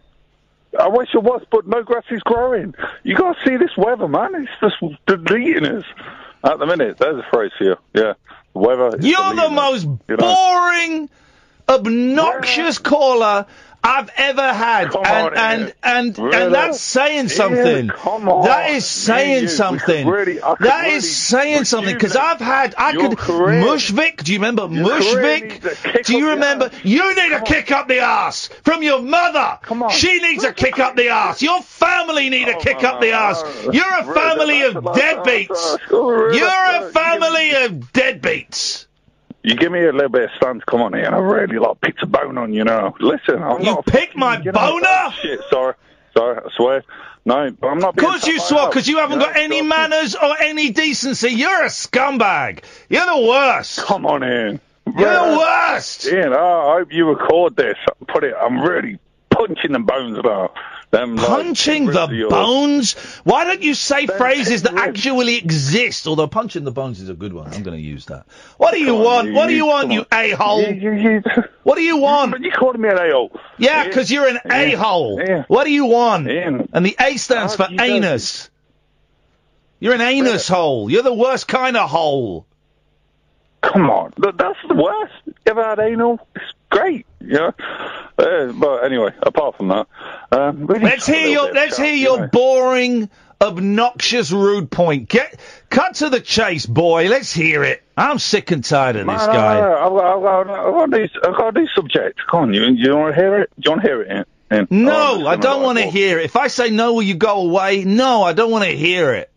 I wish it was, but no grass is growing. You got to see this weather, man. It's just deleting us. At the minute, there's a phrase for you. Yeah. The weather is You're the most boring, obnoxious caller I've ever had, and that's saying something. That is saying something. That is saying something, because I could Mushvik. Do you remember Mushvik? Do you remember? You need a kick up the arse from your mother. She needs a kick up the arse. Your family need a kick up the arse. You're a family of deadbeats. You're a family of deadbeats. You give me a little bit of sun to come on here, and I really picked a bone on you now. Listen, I'm you not... picked my boner? Shit, sorry, I swear. No, but I'm not being... Of course you swore, because you haven't got any manners or any decency. You're a scumbag. You're the worst. Come on, Ian. You're the worst. Ian, I hope you record this. I'm really punching the bones about them. Punching the bones? Why don't you say phrases that actually exist? Although punching the bones is a good one. I'm going to use that. What do you want? What do you want, you a-hole? What do you want? But you called me an a-hole. Yeah, because you're an a-hole. Yeah. What do you want? And the A stands for anus. You're an anus hole. You're the worst kind of hole. Come on. That's the worst. You ever had anal? It's great. Yeah. But anyway, apart from that, really let's hear your boring, obnoxious, rude point. Cut to the chase, boy. Let's hear it. I'm sick and tired of this guy. I've got this subject. Come on, you want to hear it? Do you want to hear it? Ian? No, I don't want to hear it. If I say no, will you go away? No, I don't want to hear it.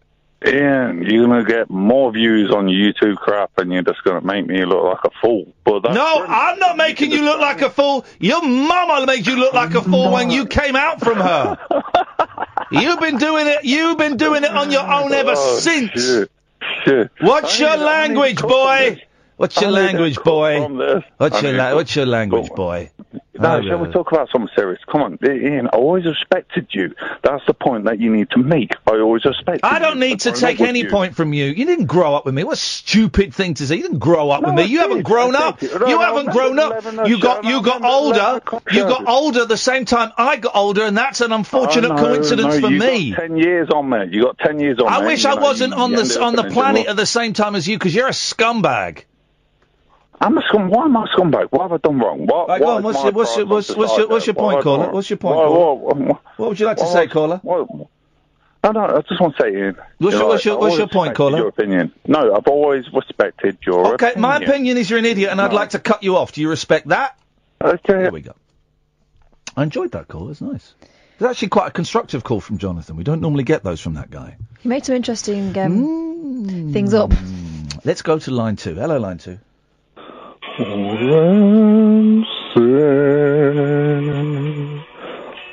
Ian, you're going to get more views on your YouTube crap, and you're just going to make me look like a fool. But that's I'm not making you look like a fool. Your mama made you look like a fool when you came out from her. You've been doing it on your own ever since. Shit. What's your language, boy? What's your language, boy? What's your language, boy? No, shall we talk about something serious? Come on, Ian, I always respected you. That's the point that you need to make. I always respected you. I don't need to take any point from you. You didn't grow up with me. What a stupid thing to say. You didn't grow up with me. You haven't grown up. You haven't grown up. You got older. You got older the same time I got older, and that's an unfortunate coincidence for me. You got 10 years on me. You got 10 years on me. I wish I wasn't on the planet at the same time as you, because you're a scumbag. I'm a scumbag. Why am I a scumbag? What have I done wrong? Right, go on. What's your point, caller? What's your point, caller? What would you like to say, caller? I just want to say, Ian. What's your point, caller? Your opinion. No, I've always respected your opinion. Okay, my opinion is you're an idiot, and I'd like to cut you off. Do you respect that? Okay. There we go. I enjoyed that call. It's nice. It's actually quite a constructive call from Jonathan. We don't normally get those from that guy. He made some interesting things up. Let's go to line 2. Hello, line 2.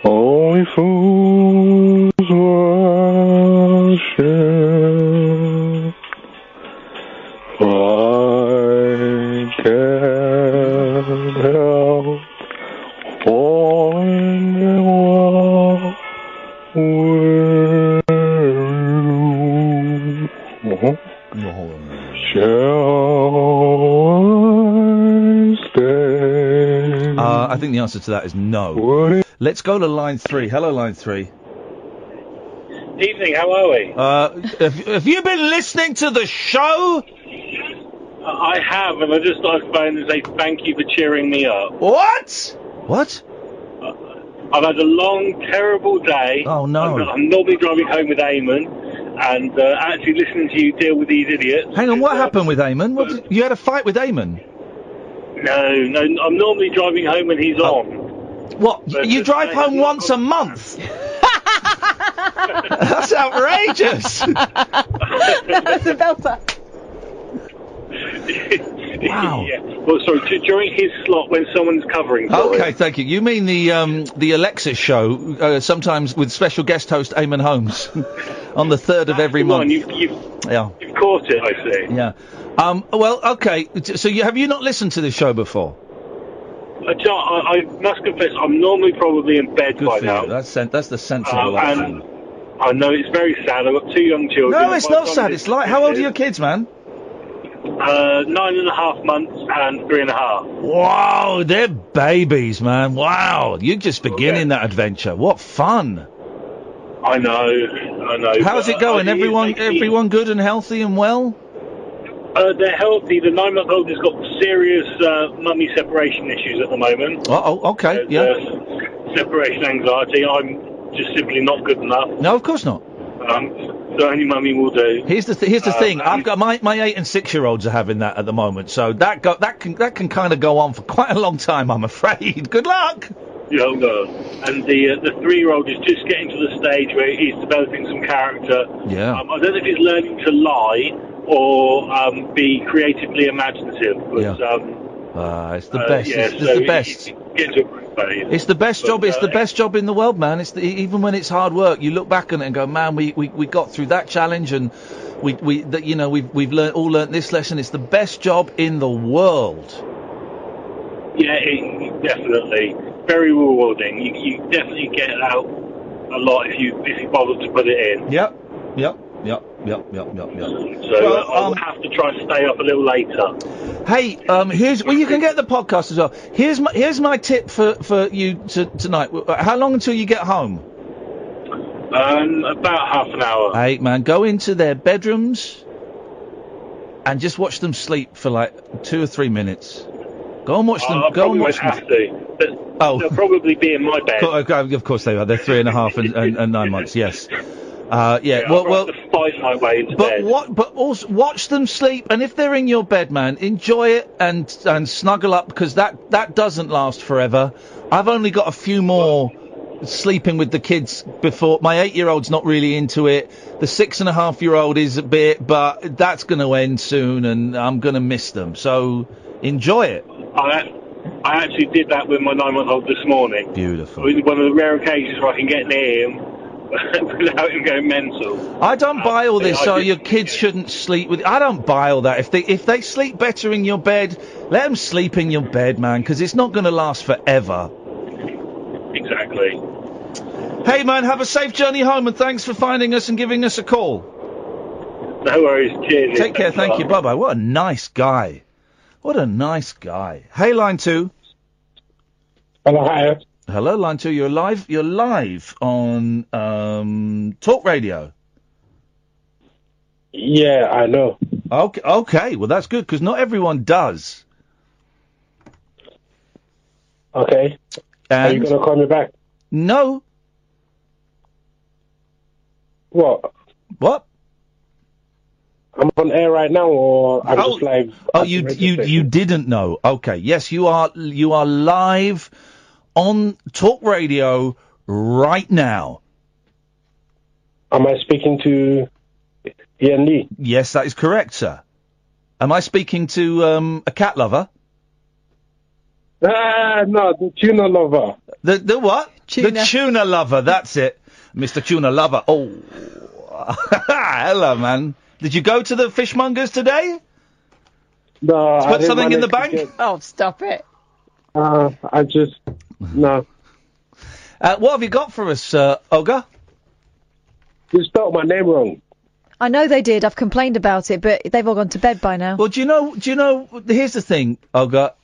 Only fools worship. I can't help falling in love with you. Shall I think the answer to that is no. Let's go to line 3. Hello, line 3. Evening, how are we? Have you been listening to the show? I have, and I just thought I'd phone and say thank you for cheering me up. What? What? I've had a long, terrible day. Oh, no. I'm normally driving home with Eamon, and actually listening to you deal with these idiots. Hang on, what happened with Eamon? You had a fight with Eamon? No, I'm normally driving home when he's on. What? But You drive home once a month? That's outrageous. That's a belter. Wow. Yeah. Well, sorry, during his slot when someone's covering for Okay, it. thank you. You mean the Alexis show, sometimes with special guest host Eamon Holmes, on the 3rd of every month. You've caught it, I see. Yeah. Well, okay. So have you not listened to this show before? I must confess, I'm normally probably in bed by now. That's the sensible and action. I know it's very sad. I've got 2 young children. No, it's not sad. It's like, how old are your kids, man? 9.5 months and 3.5. Wow, they're babies, man. Wow, you're just beginning that adventure. What fun! I know. How's it going? Everyone good and healthy and well? They're healthy. The 9-month-old has got serious mummy separation issues at the moment. Okay, yeah. Separation anxiety. I'm just simply not good enough. No, of course not. So only mummy will do. Here's the thing. I've got my 8 and 6-year-olds are having that at the moment, so that can kind of go on for quite a long time, I'm afraid. Good luck. Yeah, no. And the 3-year-old is just getting to the stage where he's developing some character. Yeah. I don't know if he's learning to lie or be creatively imaginative. But, it's the best. Yeah, it's the best. He gets to a great phase. It's the best job. It's the best job in the world, man. Even when it's hard work, you look back on it and go, man, we got through that challenge, and we've learned this lesson. It's the best job in the world. Yeah, definitely. Very rewarding. You definitely get out a lot if you bother to put it in. Yep. So I'll have to try and stay up a little later. Hey, you can get the podcast as well. Here's my tip for you tonight. How long until you get home? About half an hour. Hey, man, go into their bedrooms and just watch them sleep for like 2 or 3 minutes. Go and watch them. Go and watch them. Have to. They'll probably be in my bed. Of course they are. They're 3.5 and 9 months. Yes. Yeah. I'll have to fight my way into bed. But also watch them sleep, and if they're in your bed, man, enjoy it and snuggle up, because that doesn't last forever. I've only got a few more sleeping with the kids before. My 8-year-old's not really into it. The 6.5-year-old is a bit, but that's going to end soon, and I'm going to miss them. So enjoy it. I actually did that with my 9-month-old this morning. Beautiful. It was one of the rare occasions where I can get near him without him going mental. I don't buy all this. So your kids shouldn't sleep with. I don't buy all that. If they sleep better in your bed, let them sleep in your bed, man, because it's not going to last forever. Exactly. Hey, man, have a safe journey home, and thanks for finding us and giving us a call. No worries. Cheers. Take care. Thank you. Bye bye. What a nice guy. What a nice guy. Hey, line 2. Hello, hi. Hello, line 2. You're live on Talk Radio. Yeah, I know. Okay. Well, that's good, because not everyone does. Okay. Are you going to call me back? No. What? I'm on air right now, or I'm just live? Oh, you didn't know? Okay. Yes, you are live on Talk Radio right now. Am I speaking to Ian Lee? Yes, that is correct, sir. Am I speaking to a cat lover? No, the tuna lover. The what? The tuna lover, that's it. Mr. Tuna Lover. Oh. Hello, man. Did you go to the fishmongers today? No, to put something in the bank? Oh, stop it. No. What have you got for us, Olga? You spelled my name wrong. I know they did. I've complained about it, but they've all gone to bed by now. Well, do you know, here's the thing, Olga.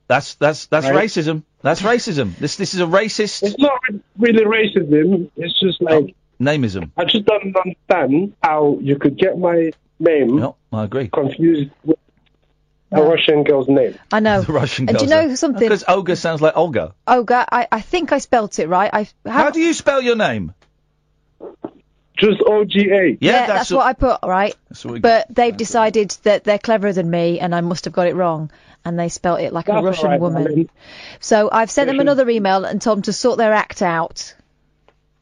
That's racism. That's racism. This is a racist. It's not really racism. It's just like nameism. I just don't understand how you could get my name. No, I agree. Confused with a Russian girl's name. I know. The Russian And do you girl's know something? Because Olga sounds like Olga. Olga, I think I spelt it right. How do you spell your name? Just OGA. Yeah, that's what I put, right? That's what we But they've decided that they're cleverer than me, and I must have got it wrong. And they spelt it like a That's Russian all right, woman. darling. So I've sent them another email and told them to sort their act out.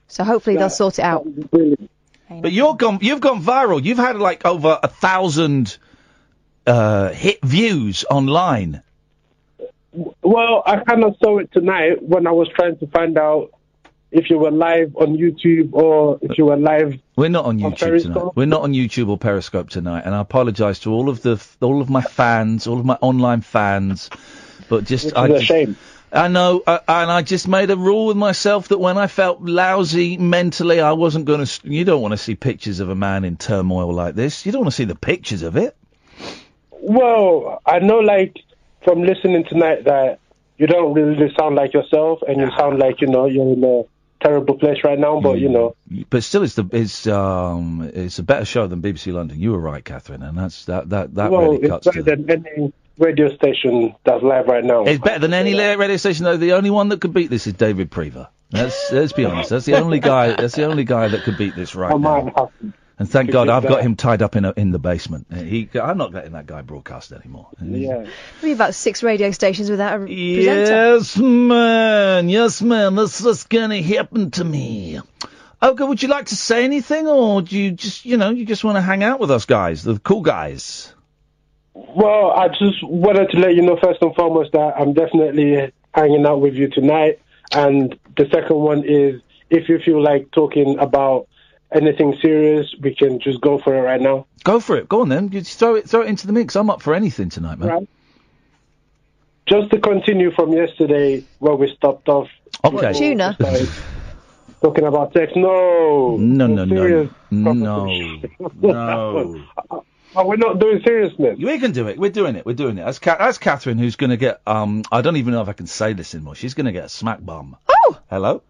So hopefully they'll sort it out. But you've gone viral. You've had like over 1,000 hit views online. Well, I kind of saw it tonight when I was trying to find out if you were live on YouTube or if you were live. We're not on YouTube Periscope? tonight. We're not on YouTube or Periscope tonight, and I apologise to all of my fans, all of my online fans. But just Which is a shame. I know, and I just made a rule with myself that when I felt lousy mentally, I wasn't going to. You don't want to see pictures of a man in turmoil like this. You don't want to see the pictures of it. Well, I know, like, from listening tonight that you don't really sound like yourself, and you sound like, you're in a terrible place right now, but, But still, it's a better show than BBC London. You were right, Catherine, and that well, really cuts it's to better than any radio station that's live right now. It's better than any radio station, though. The only one that could beat this is David Prever. Let's be honest. That's the only guy. That's the only guy that could beat this right now. And thank God I've got him tied up in the basement. I'm not letting that guy broadcast anymore. Yeah. Maybe about 6 radio stations without a presenter. Yes, man. That's what's gonna happen to me. Olga, would you like to say anything, or do you just, you just want to hang out with us guys, the cool guys? Well, I just wanted to let you know first and foremost that I'm definitely hanging out with you tonight. And the second one is, if you feel like talking about anything serious, we can just go for it right now. Go for it. Go on then. You just throw it into the mix. I'm up for anything tonight, man. Right. Just to continue from yesterday where we stopped off. Okay. Tuna. Talking about sex. No. No. Oh, we're not doing seriousness. We can do it. We're doing it. That's Catherine, who's going to get, I don't even know if I can say this anymore. She's going to get a smack bum. Oh! Hello?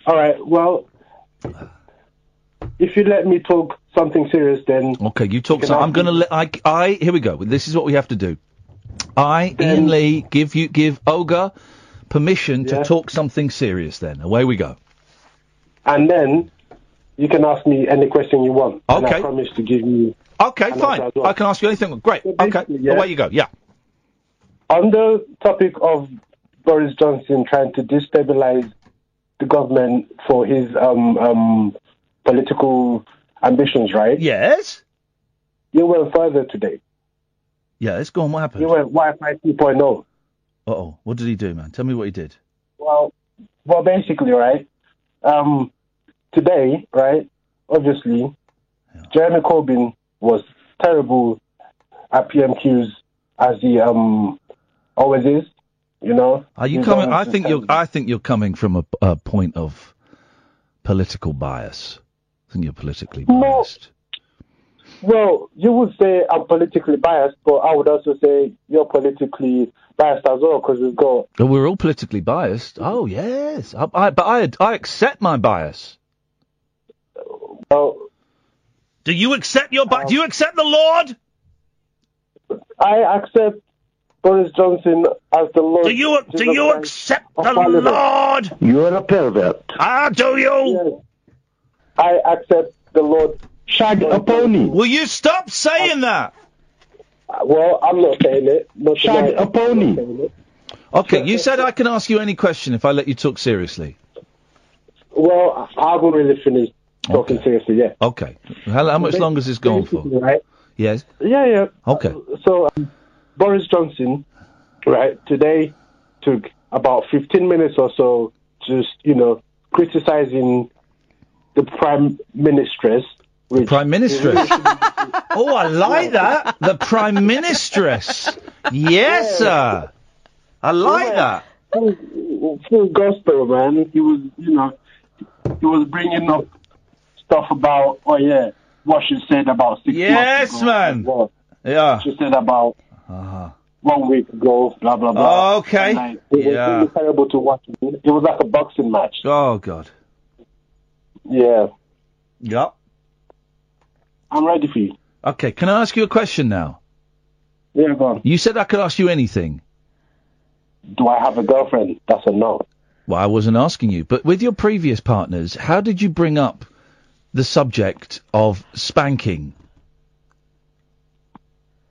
All right, well, if you let me talk something serious, then... Okay, you talk. So I'm going to let... Here we go. This is what we have to do. Ian Lee, give Olga permission to talk something serious then. Away we go. And then you can ask me any question you want. Okay. And I promise to give you... Okay, fine. I can ask you anything. Great. Okay, away you go. Yeah. On the topic of Boris Johnson trying to destabilize the government for his political ambitions, right? Yes. You went further today. Yeah, let's go on. What happened? You went Wi-Fi 2.0. Uh-oh. What did he do, man? Tell me what he did. Well, basically, right, today, right, obviously, Jeremy Corbyn was terrible at PMQs as he always is, Are you coming? I think you're coming from a point of political bias. I think you're politically biased. Well, you would say I'm politically biased, but I would also say you're politically biased as well, because we've got... Well, we're all politically biased. Oh, yes. But I accept my bias. Well... Do you accept your bias? Do you accept the Lord? I accept Boris Johnson as the Lord. Do you accept the Lord? You're a pervert. Ah, do you? Yes. I accept the Lord. Shag a pony. Will you stop saying that? Well, I'm not saying it. Shag a pony. Okay, you said I can ask you any question if I let you talk seriously. Well, I haven't really finished talking seriously yet. Okay. How much longer is this going for? Right? Yes. Yeah. Okay. So, Boris Johnson, right, today took about 15 minutes or so just, criticizing the Prime Ministress. The Prime Ministress? Oh, I like that. The Prime Ministress. Yes, sir. I like that. Full gospel, man. He was, he was bringing up stuff about, what she said about 6 months ago. Yes, man. Yeah. She said about 1 week ago, blah, blah, blah. Okay. And, like, it was really terrible to watch. It was like a boxing match. Oh, God. Yeah. Yep. I'm ready for you. Okay, can I ask you a question now? Yeah, go on. You said I could ask you anything. Do I have a girlfriend? That's a no. Well, I wasn't asking you, but with your previous partners, how did you bring up the subject of spanking?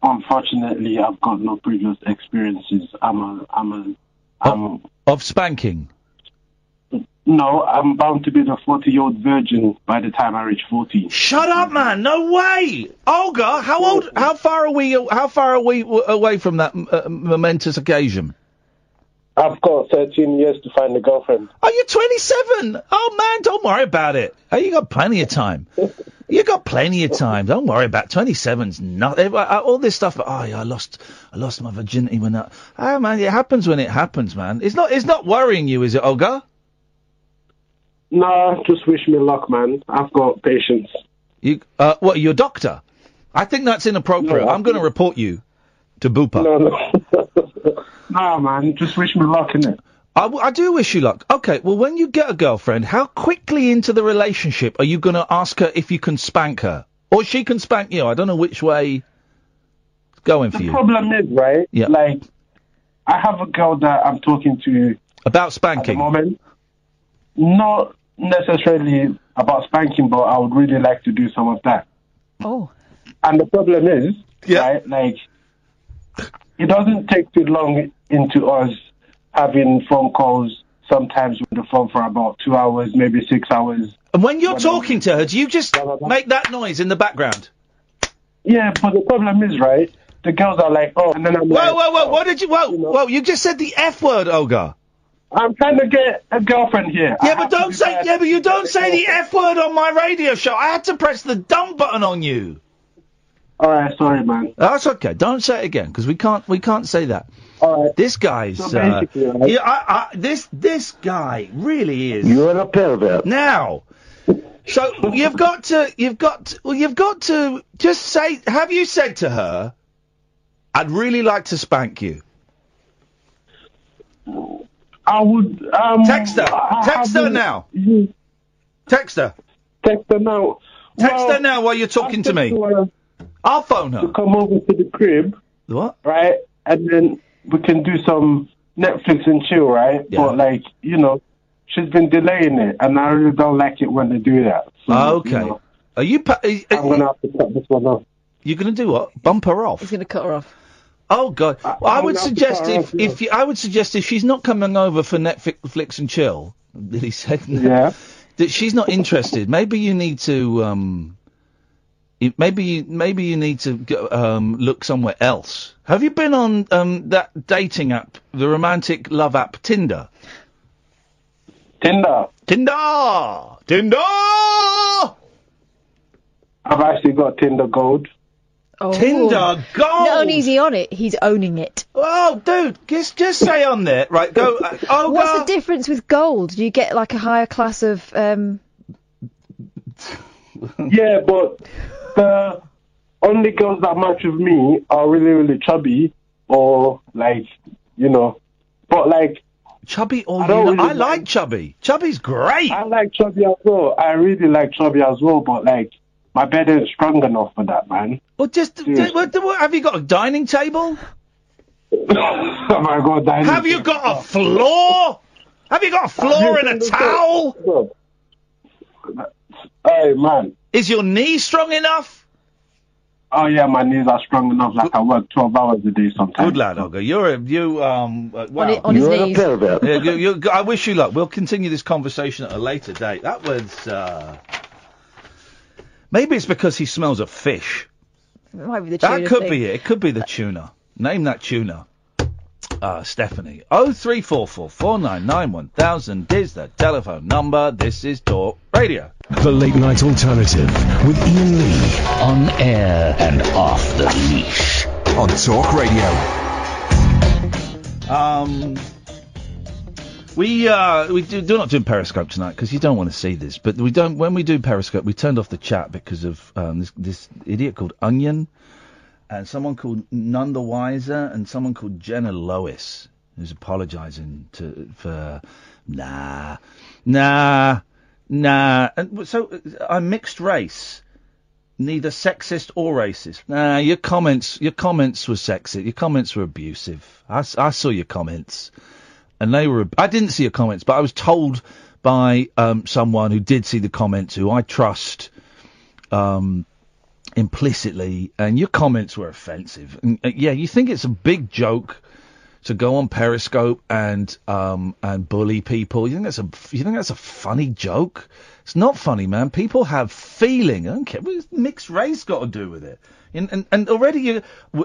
Unfortunately, I've got no previous experiences. Of spanking? No, I'm bound to be the 40-year-old virgin by the time I reach 40. Shut up, man! No way! Olga, how far are we away from that momentous occasion? I've got 13 years to find a girlfriend. Oh, you're 27! Oh, man, don't worry about it. Oh, you got plenty of time. You got plenty of time. Don't worry about it. 27's nothing. All this stuff. Oh, yeah, I lost my virginity when that. Oh, man, it happens when it happens, man. It's not worrying you, is it, Olga? No, just wish me luck, man. I've got patience. What? You're a doctor? I think that's inappropriate. I'm going to report you to Bupa. No. Nah, man, just wish me luck, innit? I do wish you luck. Okay, well, when you get a girlfriend, how quickly into the relationship are you going to ask her if you can spank her? Or she can spank you? I don't know which way it's going for you. The problem is, right, Yeah. like, I have a girl that I'm talking to... About spanking? At the moment. Not necessarily about spanking, but I would really like to do some of that. Oh. And the problem is, right, like, it doesn't take too long into us having phone calls, sometimes with the phone for about 2 hours, maybe 6 hours. And when you're talking to her, do you just make that noise in the background? Yeah, but the problem is, right, the girls are like, oh, and then I'm like... Whoa, what did you... Whoa, you just said the F word, Olga. I'm trying to get a girlfriend here. Yeah, but don't say... Yeah, but you don't say the F word on my radio show. I had to press the dumb button on you. All right, sorry, man. That's okay. Don't say it again, because we can't say that. All right. This guy's... So basically, right? yeah, this guy really is... You're a pervert. Now... So you've got to just say. Have you said to her, "I'd really like to spank you"? I would. Text her. Text her now. Text her. Text her now. Text her now while you're talking to me. I'll phone her. To come over to the crib. What? Right, and then we can do some Netflix and chill, right? Yeah. But like, you know, she's been delaying it, and I really don't like it when they do that. So, Okay. you know, Are you? I'm gonna have to cut this one off. You're gonna do what? Bump her off? He's going to cut her off. Oh God! Well, I would gonna have to suggest cut her off, I would suggest if she's not coming over for Netflix and chill, that he said, yeah, that she's not interested. Maybe you need to maybe you need to go, look somewhere else. Have you been on that dating app, the romantic love app, Tinder? Tinder. I've actually got Tinder Gold. Oh. Tinder Gold. Not only is he on it, he's owning it. Oh, dude, just say on there, right? Go. What's the difference with gold? Do you get like a higher class of? Yeah, but the only girls that match with me are really, really chubby, or like, you know, but like. Chubby or I like chubby. Chubby's great. I like chubby as well. I really like chubby as well, but like my bed ain't strong enough for that, man. Well, have you got a dining table? Have I got a dining Have you got a floor? Have you got a floor and a towel? Hey, man. Is your knee strong enough? Oh yeah, my knees are strong enough. Like I work 12 hours a day sometimes. Good lad, Olga. Wow. On his knees. Yeah, I wish you luck. We'll continue this conversation at a later date. That was. Maybe it's because he smells of fish. It might be the tuna That could thing. be it. It could be the tuna. Name that tuna. Stephanie. 0344 499 1000 is the telephone number. This is Talk Radio. The Late Night Alternative with Ian Lee. On air and off the leash. On Talk Radio. We're not doing Periscope tonight because you don't want to see this. But we don't. When we do Periscope, we turned off the chat because of this idiot called Onion, and someone called None the Wiser, and someone called Jenna Lois, who's apologising for nah. And so I'm mixed race, neither sexist or racist. Nah, your comments were sexist. Your comments were abusive. I saw your comments, and they were. I didn't see your comments, but I was told by someone who did see the comments, who I trust implicitly, and your comments were offensive. And, yeah, you think it's a big joke to go on Periscope and bully people? You think that's a funny joke? It's not funny, man. People have feeling. I don't care. What's mixed race got to do with it? And already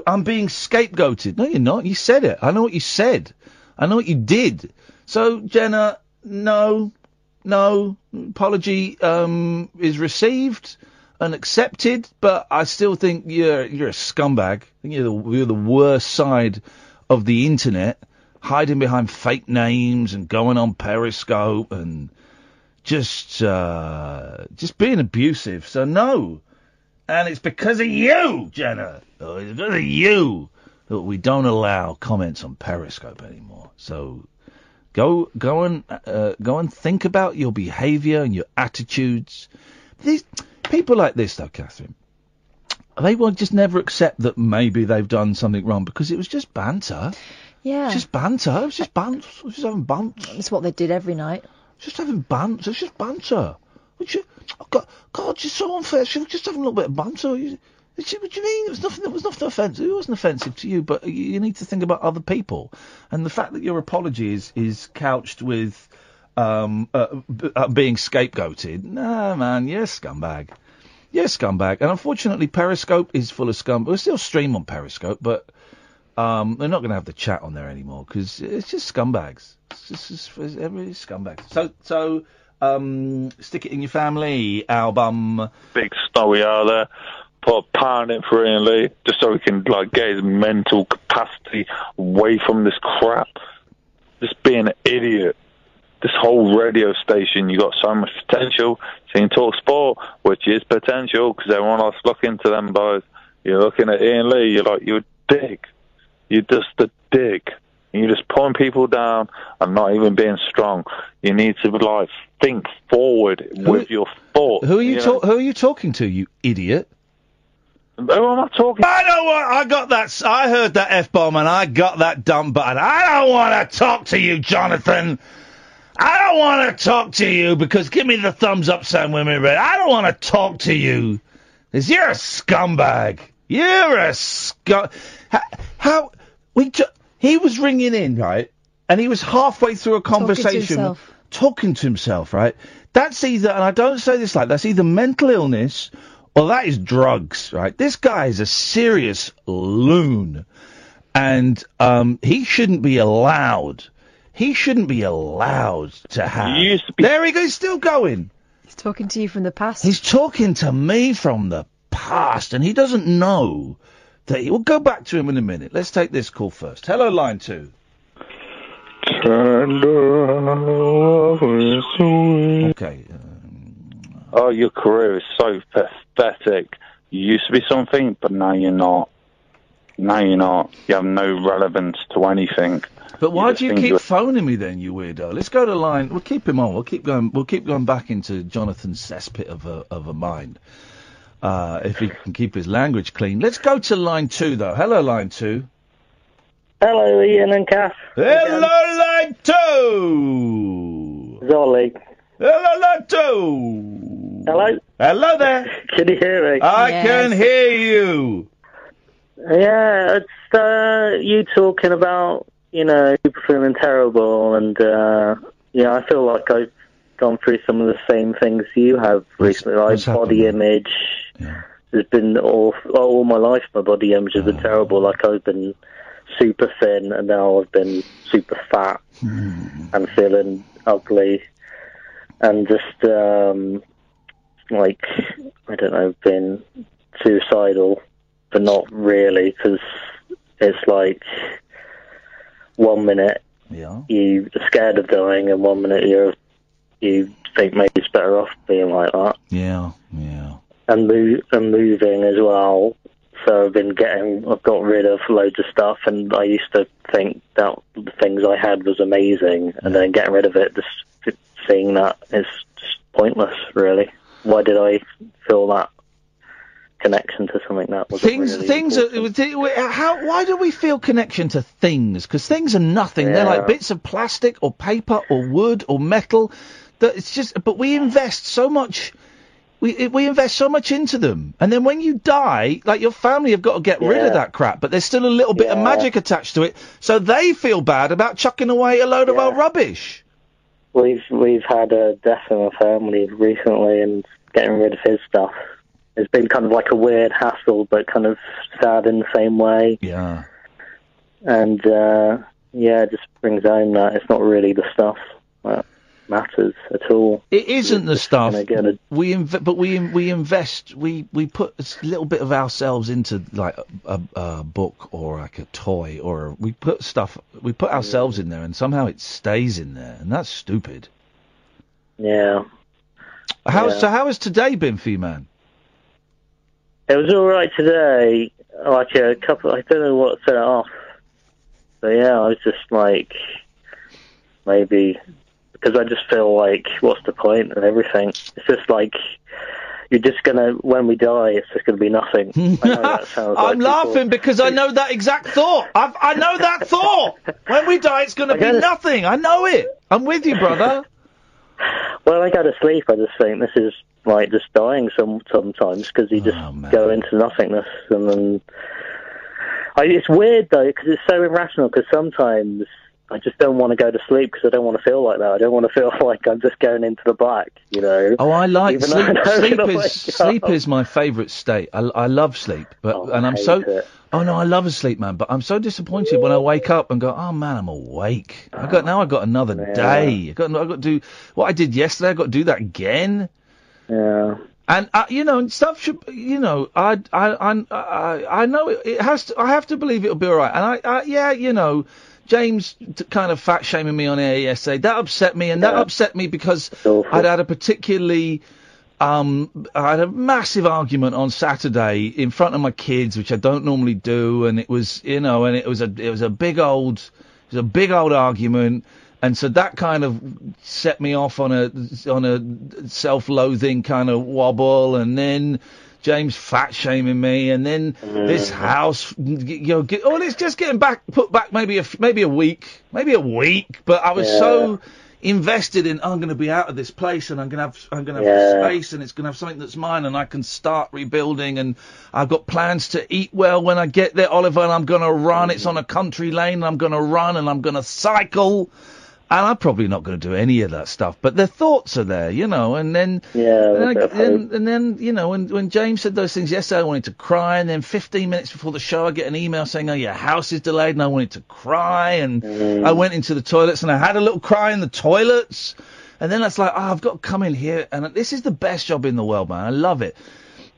I'm being scapegoated. No, you're not. You said it. I know what you said. I know what you did. So, Jenna, no. Apology is received and accepted, but I still think you're a scumbag. I think you're the worst side of the internet, hiding behind fake names and going on Periscope and just being abusive. So no, and it's because of you, Jenna. It's because of you that we don't allow comments on Periscope anymore. So go and think about your behaviour and your attitudes. These people like this, though, Catherine, they will just never accept that maybe they've done something wrong because it was just banter. Yeah. Just banter. It was just banter. It was just having banter. It's what they did every night. Just having banter. It's just banter. God, you're so unfair. Just having a little bit of banter. What do you mean? It was nothing offensive. It wasn't offensive to you, but you need to think about other people. And the fact that your apology is couched with being scapegoated. Nah, man, you're a scumbag. You're a scumbag. And unfortunately, Periscope is full of scum. We'll still stream on Periscope, but they're not going to have the chat on there anymore because it's just scumbags. It's everybody's scumbags. So Stick It in Your Family album. Big snowy out there. Put a pound in for Ian Lee, just so he can get his mental capacity away from this crap. Just being an idiot. This whole radio station, you got so much potential. So you can talk sport, which is potential, because everyone else looking to them both. You're looking at Ian Lee, you're a dick. You're just a dick. You're just pulling people down and not even being strong. You need to think forward with your thoughts. Who are you talking to, you idiot? Who am I talking to? I know what I got that. I heard that F-bomb and I got that dumb button. I don't want to talk to you, Jonathan. I don't want to talk to you because give me the thumbs up, Sam Women Red. I don't want to talk to you because you're a scumbag. You're a scum. He was ringing in, right? And he was halfway through a conversation talking to himself, right? That's either, and I don't say this that's either mental illness or that is drugs, right? This guy is a serious loon. And he shouldn't be allowed. He shouldn't be allowed to have. There he goes, he's still going. He's talking to you from the past. He's talking to me from the past, and he doesn't know that we'll go back to him in a minute. Let's take this call first. Hello, line 2. Okay. Oh, your career is so pathetic. You used to be something, but now you're not. Now you're not. You have no relevance to anything. But why do you keep phoning me then, you weirdo? Let's go to line. We'll keep him on. We'll keep going back into Jonathan's cesspit of a mind. If he can keep his language clean. Let's go to line 2, though. Hello, line 2. Hello, Ian and Kath. Hello, line 2. Zolly. Hello, line 2. Hello. Hello there. Can you hear me? I can hear you. Yeah, it's you talking about, people feeling terrible, and I feel like I've gone through some of the same things you have recently, like body image. Yeah. There's been all my life, my body image has been terrible. Like I've been super thin, and now I've been super fat and feeling ugly, and just been suicidal, but not really, because it's like 1 minute you're scared of dying, and 1 minute you think maybe it's better off being like that. Yeah. And moving as well also I've got rid of loads of stuff, and I used to think that the things I had was amazing, and then getting rid of it, just seeing that is just pointless, really. Why did I feel that connection to something that was why do we feel connection to things? Because things are nothing. They're like bits of plastic or paper or wood or metal. That it's just. But we invest so much. We invest so much into them, and then when you die, like your family have got to get rid of that crap. But there's still a little bit of magic attached to it, so they feel bad about chucking away a load of old rubbish. We've had a death in our family recently, and getting rid of his stuff. It's been kind of like a weird hassle, but kind of sad in the same way. Yeah. And, it just brings home that it's not really the stuff that matters at all. It isn't the stuff. We invest. We put a little bit of ourselves into like a book or like a toy, or we put ourselves in there, and somehow it stays in there, and that's stupid. Yeah. So how has today been for you, man? It was all right today. Like I don't know what set it off. But yeah, I was just like, maybe, because I just feel like, what's the point of everything? It's just like, you're just gonna, when we die, it's just gonna be nothing. I know that sounds I'm laughing because I know that exact thought. I know that thought. When we die, it's gonna be nothing. I know it. I'm with you, brother. When I go to sleep, I just think this is like just dying sometimes, because you just go into nothingness, and then it's weird though, because it's so irrational, because sometimes I just don't want to go to sleep because I don't want to feel like that. I don't want to feel like I'm just going into the black, you know. Oh, I like sleep. Sleep is my favourite state. I love sleep, I love a sleep, man. But I'm so disappointed when I wake up and go, oh man, I'm awake. I've got another day. I've got to do what I did yesterday. I've got to do that again. Yeah. And and stuff should, I know it has to. I have to believe it'll be all right. And James kind of fat shaming me on air yesterday. That upset me, and that upset me because I'd had a particularly, I had a massive argument on Saturday in front of my kids, which I don't normally do, and it was, and it was a big old argument. And so that kind of set me off on a self-loathing kind of wobble, and then James fat shaming me, and then this house, it's just getting put back maybe a week. But I was so invested in, I'm going to be out of this place, and I'm going to have space, and it's going to have something that's mine, and I can start rebuilding, and I've got plans to eat well when I get there, Oliver, and I'm going to run. It's on a country lane, and I'm going to run, and I'm going to cycle. And I'm probably not going to do any of that stuff, but the thoughts are there, and then, when James said those things yesterday, I wanted to cry, and then 15 minutes before the show, I get an email saying, oh, your house is delayed, and I wanted to cry, and I went into the toilets, and I had a little cry in the toilets, and then it's like, I've got to come in here, and this is the best job in the world, man, I love it.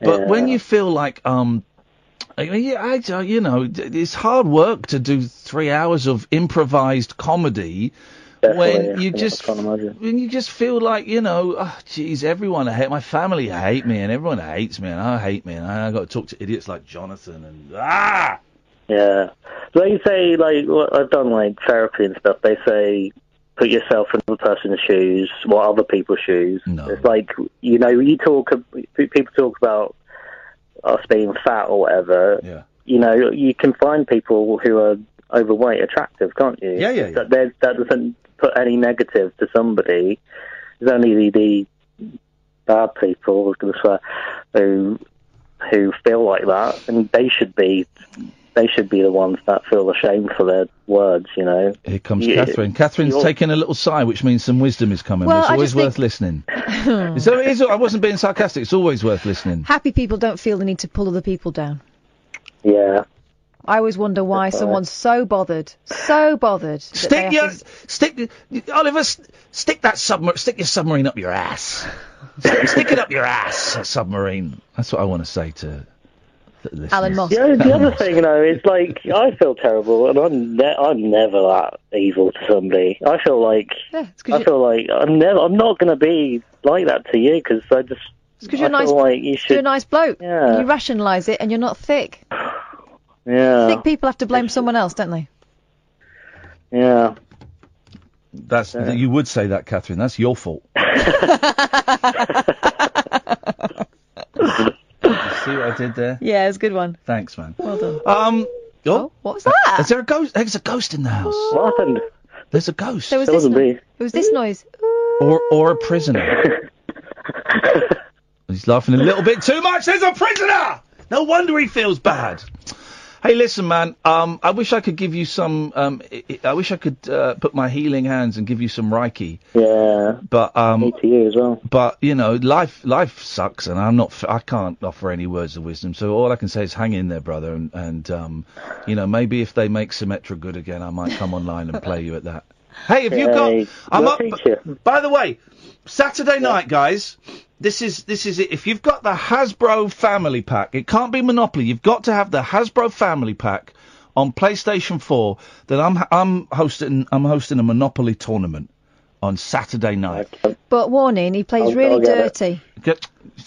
But when you feel like, it's hard work to do 3 hours of improvised comedy. When you just feel like, everyone my family hate me, and everyone hates me, and I hate me, and I got to talk to idiots like Jonathan, and Yeah. They say, like, I've done, like, therapy and stuff, they say, put yourself in another person's shoes, or other people's shoes. No. It's like, people talk about us being fat or whatever. Yeah. You can find people who are overweight attractive, can't you? Yeah. That doesn't put any negative to somebody. There's only the bad people, I was going to say, who feel like that, and they should be the ones that feel ashamed for their words, Here comes Catherine. Catherine's taking a little sigh, which means some wisdom is coming. Well, it's always worth listening. I wasn't being sarcastic. It's always worth listening. Happy people don't feel the need to pull other people down. Yeah. I always wonder why someone's so bothered. Oliver, stick your submarine up your ass. Stick it up your ass, a submarine. That's what I want to say to the listeners. Alan Moss. Yeah, the other thing, is like, I feel terrible, and I'm never that evil to somebody. I feel like I'm not going to be like that to you, because It's because you're I a nice, feel like you should. you're a nice bloke. Yeah. You rationalise it, and you're not thick. Yeah. Thick people have to blame someone else, don't they? Yeah. That's you would say that, Catherine. That's your fault. You see what I did there? Yeah, it's a good one. Thanks, man. Well done. Oh, what was that? Is there a ghost? There's a ghost in the house. What happened? There's a ghost. There was this noise. It was this noise. Or a prisoner. He's laughing a little bit too much. There's a prisoner. No wonder he feels bad. Hey, listen, man. I wish I could give you some. I wish I could put my healing hands and give you some Reiki. Yeah. But me to you as well. But you know, life sucks, and I can't offer any words of wisdom. So all I can say is hang in there, brother. And you know, maybe if they make Symmetra good again, I might come online and play you at that. Hey, have you got? I'm up. By the way, Saturday night, guys. This is it. If you've got the Hasbro Family Pack, it can't be Monopoly. You've got to have the Hasbro Family Pack on PlayStation 4. Then I'm hosting a Monopoly tournament on Saturday night. But warning, he plays really dirty.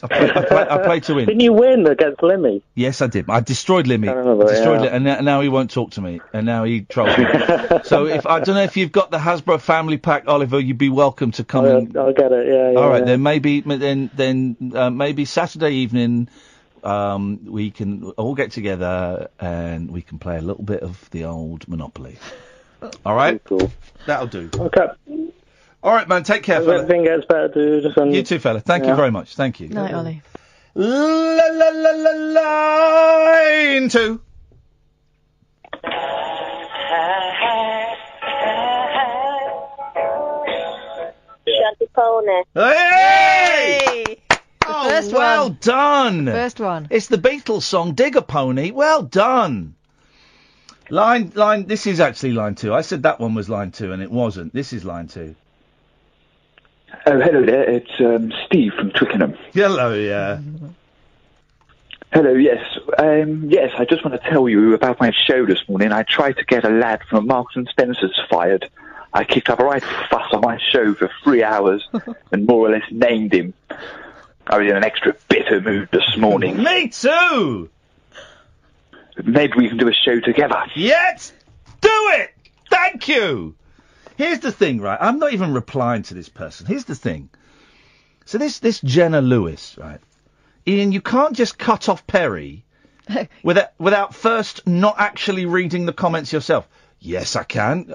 I played to win. Didn't you win against Limmy? Yes, I did. I destroyed Limmy. And now he won't talk to me. And now he trolls me. So I don't know if you've got the Hasbro Family Pack, Oliver. You'd be welcome to come. I'll get it. Yeah. All right, then maybe Saturday evening, we can all get together and we can play a little bit of the old Monopoly. All right. Cool. That'll do. Okay. All right, man. Take care, fella. Everything gets better, dude. You too, fella. Thank you very much. Thank you. Night, Ollie. Line 2. Shanty Pony. Hey! Oh, first well one. done. First one. It's the Beatles song, Dig a Pony. Well done. Line, this is actually line 2. I said that one was line 2, and it wasn't. This is line 2. Oh, hello there. It's Steve from Twickenham. Hello, yeah. Hello, yes. Yes, I just want to tell you about my show this morning. I tried to get a lad from Marks and Spencer's fired. I kicked up a right fuss on my show for 3 hours and more or less named him. I was in an extra bitter mood this morning. Me too! Maybe we can do a show together. Yes! Do it! Thank you! Here's the thing, right? I'm not even replying to this person. Here's the thing. So this Jenna Lewis, right? Ian, you can't just cut off Perry without first not actually reading the comments yourself. Yes, I can.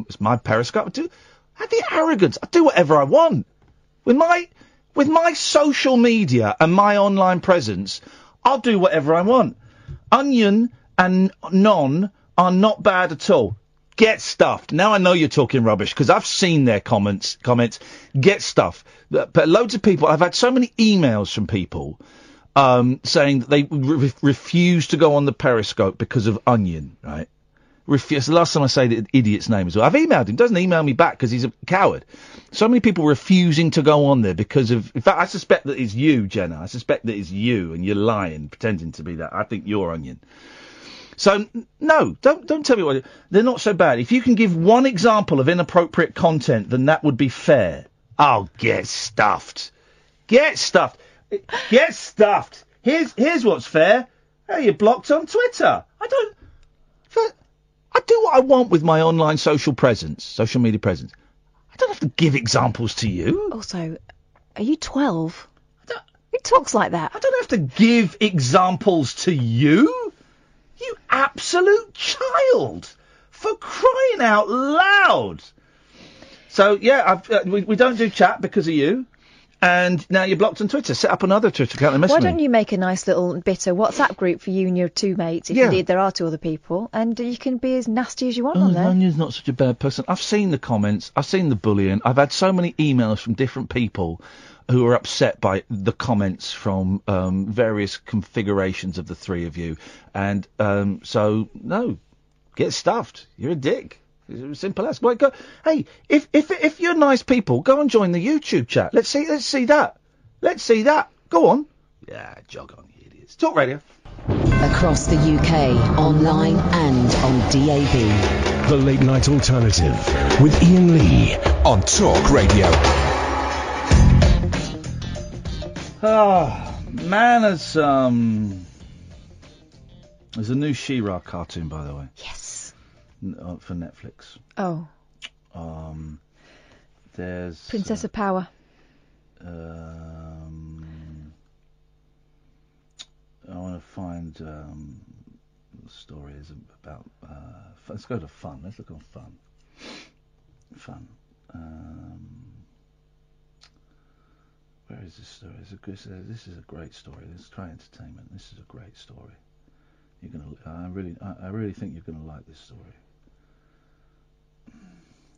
It's my Periscope. I have the arrogance. I do whatever I want. With my social media and my online presence, I'll do whatever I want. Onion and Non are not bad at all. Get stuffed. Now I know you're talking rubbish because I've seen their comments. Get stuffed. But loads of people, I've had so many emails from people saying that they refuse to go on the Periscope because of Onion, right? It's the last time I say the idiot's name as well. I've emailed him. Doesn't email me back because he's a coward. So many people refusing to go on there because of... In fact, I suspect that it's you, Jenna. I suspect that it's you and you're lying, pretending to be that. I think you're Onion. So, no, don't tell me what... They're not so bad. If you can give one example of inappropriate content, then that would be fair. Oh, get stuffed. Get stuffed. Get stuffed. Here's what's fair. Hey, you're blocked on Twitter. I do what I want with my online social media presence. I don't have to give examples to you. Also, are you 12? Who talks like that? I don't have to give examples to you. You absolute child. For crying out loud. So, yeah, we don't do chat because of you. And now you're blocked on Twitter. Set up another Twitter account and message me. Why don't you make a nice little bitter WhatsApp group for you and your two mates, if indeed there are two other people, and you can be as nasty as you want on there. Anya's not such a bad person. I've seen the comments. I've seen the bullying. I've had so many emails from different people who are upset by the comments from various configurations of the three of you. And so, no, get stuffed. You're a dick. Simple as. Well, go. Hey, if you're nice people, go and join the YouTube chat. Let's see that. Let's see that. Go on. Yeah, jog on, you idiots. Talk Radio. Across the UK, online and on DAB. The Late Night Alternative with Ian Lee on Talk Radio. Man has there's a new She-Ra cartoon, by the way. Yes. For Netflix. Oh. There's Princess of Power. I want to find the story is about. Let's go to fun. Let's look on fun. Fun. Where is this story? This is a great story. Let's try entertainment. This is a great story. You're gonna. I really think you're gonna like this story.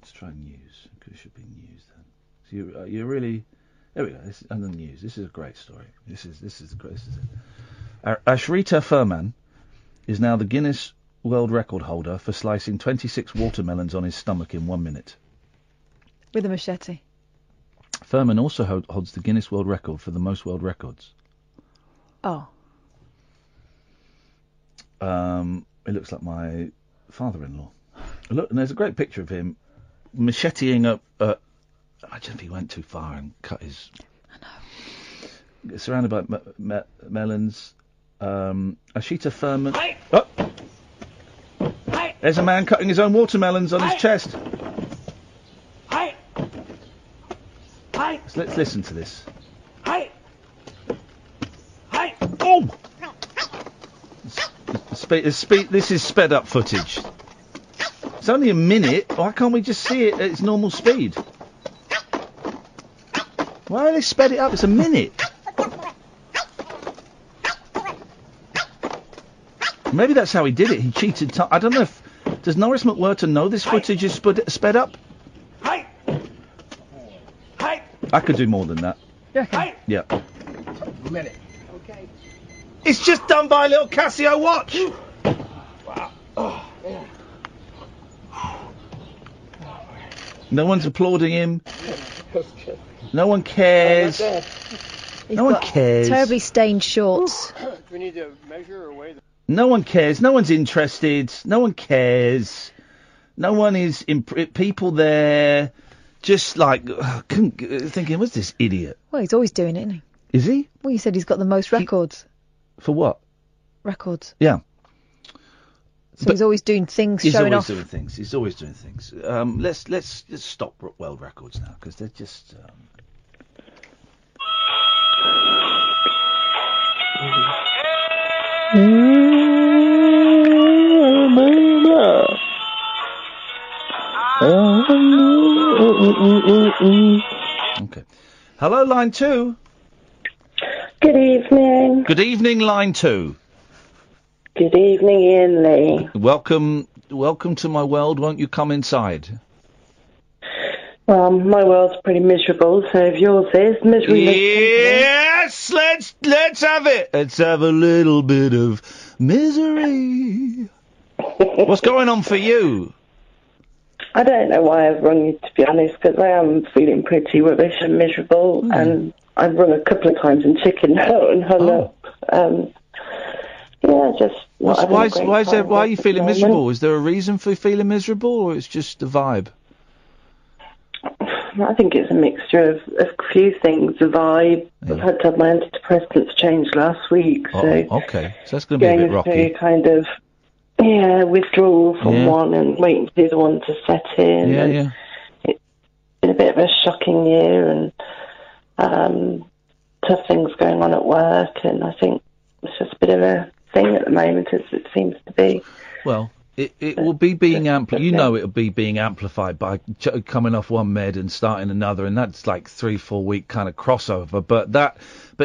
Let's try news. It should be news then. So you're really. There we go. This is under news. This is a great story. This is great. This is it. Ashrita Furman is now the Guinness World Record holder for slicing 26 watermelons on his stomach in 1 minute. With a machete. Furman also holds the Guinness World Record for the most world records. Oh. It looks like my father-in-law. Look, and there's a great picture of him macheteing up. I don't think he went too far and cut his. I know. Surrounded by melons. Ashita Furman. Hey! Oh! Hey! There's a man cutting his own watermelons on his chest. Hey! Hey! Let's listen to this. Hey! Hey! Oh! This is sped up footage. It's only a minute. Why can't we just see it at its normal speed? Why have they sped it up? It's a minute. Maybe that's how he did it. He cheated time. I don't know if... Does Norris McWhirter know this footage is sped up? Hey! Hey! I could do more than that. Hey! Yeah. A minute. Okay. It's just done by a little Casio watch. Wow. Oh, yeah. No one's applauding him. No one cares. No one cares. Terribly stained shorts. Do we need to measure or weigh them? No one cares. No one's interested. No one cares. No one is... people there just like... thinking, what's this idiot? Well, he's always doing it, isn't he? Is he? Well, you said he's got the most records. For what? Records. Yeah. So he's always doing things, showing off. He's always doing things. Let's stop world records now, because they're just... Okay. Hello, line 2. Good evening. Good evening, line 2. Good evening, Ian Lee. Welcome to my world. Won't you come inside? Well, my world's pretty miserable, so if yours is, misery. Yes, let's have it. Let's have a little bit of misery. What's going on for you? I don't know why I've rung you, to be honest, because I am feeling pretty rubbish and miserable, and I've rung a couple of times and chickened out and hung up. Yeah, just. Why are you feeling miserable? Is there a reason for feeling miserable, or it's just a vibe? I think it's a mixture of a few things. The vibe. Yeah. I've had to have my antidepressants changed last week, so. Okay. So that's going to be a bit rocky. Going through kind of. Yeah, withdrawal from one and waiting for the other one to set in. Yeah. It's been a bit of a shocking year and tough things going on at work, and I think it's just a bit of a thing at the moment, as it seems to be. Well, it will be being amplified. You know, it'll be being amplified by coming off one med and starting another, and that's like 3-4 week kind of crossover. But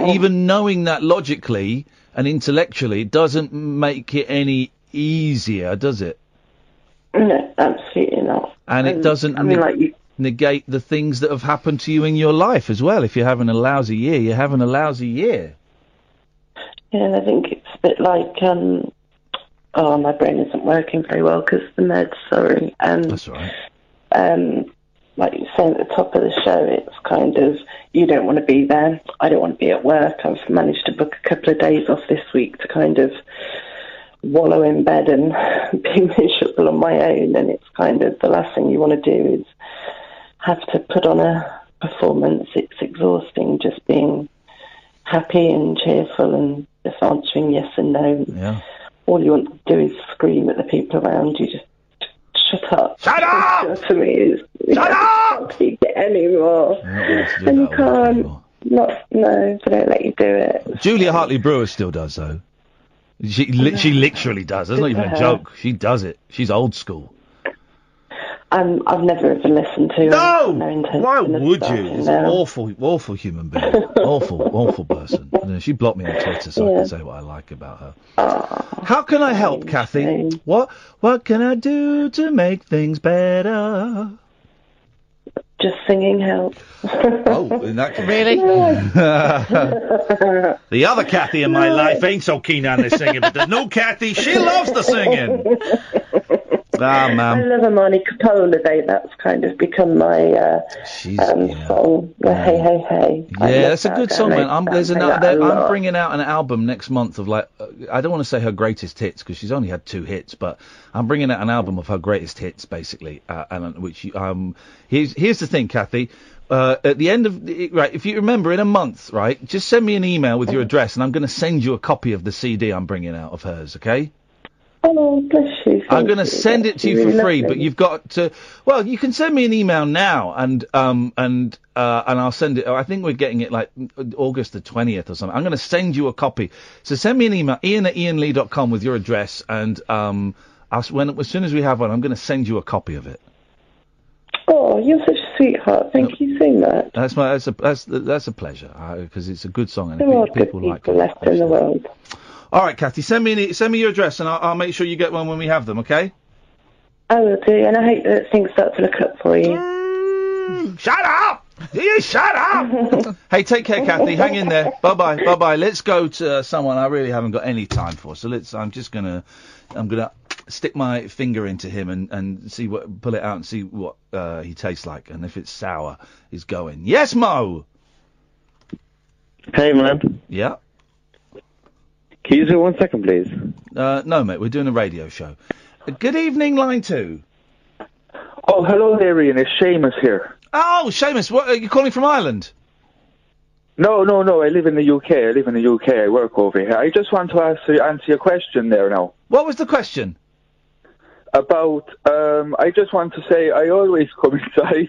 even knowing that logically and intellectually doesn't make it any easier, does it? No, absolutely not. And it doesn't negate the things that have happened to you in your life as well. If you're having a lousy year, you're having a lousy year. Yeah, and I think it's a bit like, my brain isn't working very well because the meds, sorry. That's right. Like you were saying at the top of the show, it's kind of, you don't want to be there. I don't want to be at work. I've managed to book a couple of days off this week to kind of wallow in bed and be miserable on my own, and it's kind of the last thing you want to do is have to put on a performance. It's exhausting just being happy and cheerful and just answering yes and no. Yeah. All you want to do is scream at the people around you. Just shut up. Shut up! To me is shut up! Can't take it anymore. And you can't. No, they don't let you do it. Julia Hartley-Brewer still does, though. She literally does. That's not even a joke. She does it. She's old school. I've never even listened to her. No! intention Why of would you? starting It's now. awful human being. awful person. You know, she blocked me on Twitter so I can say what I like about her. How can I help, Kathy? What can I do to make things better? Just singing helps. Oh, in that case. Really? The other Kathy in my life ain't so keen on the singing, but the new Kathy, she loves the singing. Ah, I ma'am. love Amani Capola Day. That's kind of become my song. Hey, hey, hey. Yeah, that's a good song, man. I'm bringing out an album next month of I don't want to say her greatest hits because she's only had 2 hits, but I'm bringing out an album of her greatest hits, basically. Here's the thing, Kathy. At the end of if you remember, in a month, right, just send me an email with your address, and I'm going to send you a copy of the CD I'm bringing out of hers. Okay? Oh, bless you. I'm going to send it to you for free, but you've got to. Well, you can send me an email now, and I'll send it. I think we're getting it like August the 20th or something. I'm going to send you a copy. So send me an email, ian@ianlee.com with your address, and as soon as we have one, I'm going to send you a copy of it. Oh, you're such a sweetheart. Thank you so much. That's a pleasure because it's a good song and There are people good like people it. left in the world. All right, Kathy, send me your address and I'll make sure you get one when we have them. Okay? I will do, and I hope that things start to look up for you. Shut up! You shut up! Hey, take care, Kathy. Hang in there. Bye-bye. Let's go to someone I really haven't got any time for. So I'm gonna stick my finger into him and pull it out and see what he tastes like. And if it's sour, he's going. Yes, Mo! Hey, man. Yeah? Can you do 1 second, please? No, mate. We're doing a radio show. Good evening, line 2. Oh, hello there, Ian. It's Seamus here. Oh, Seamus, what, are you calling from Ireland? No. I live in the UK. I work over here. I just want to answer your question there now. What was the question? About, I just want to say I always come inside.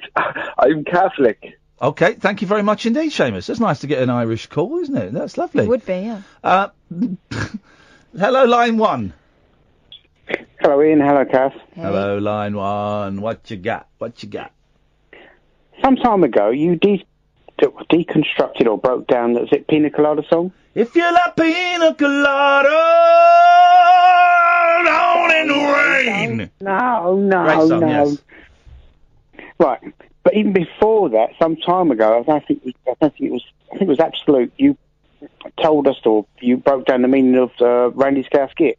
I'm Catholic. Okay, thank you very much indeed, Seamus. That's nice to get an Irish call, isn't it? That's lovely. It would be, yeah. Hello, line 1. Hello, Ian. Hello, Kath. Hey. Hello, line 1. What you got? Some time ago, you deconstructed or broke down the Pina Colada song. If you like Pina Colada down in the rain. No. Great song, yes. Right, but even before that, some time ago, I think it was Absolute. You told us, or you broke down the meaning of Randy Scouse Git.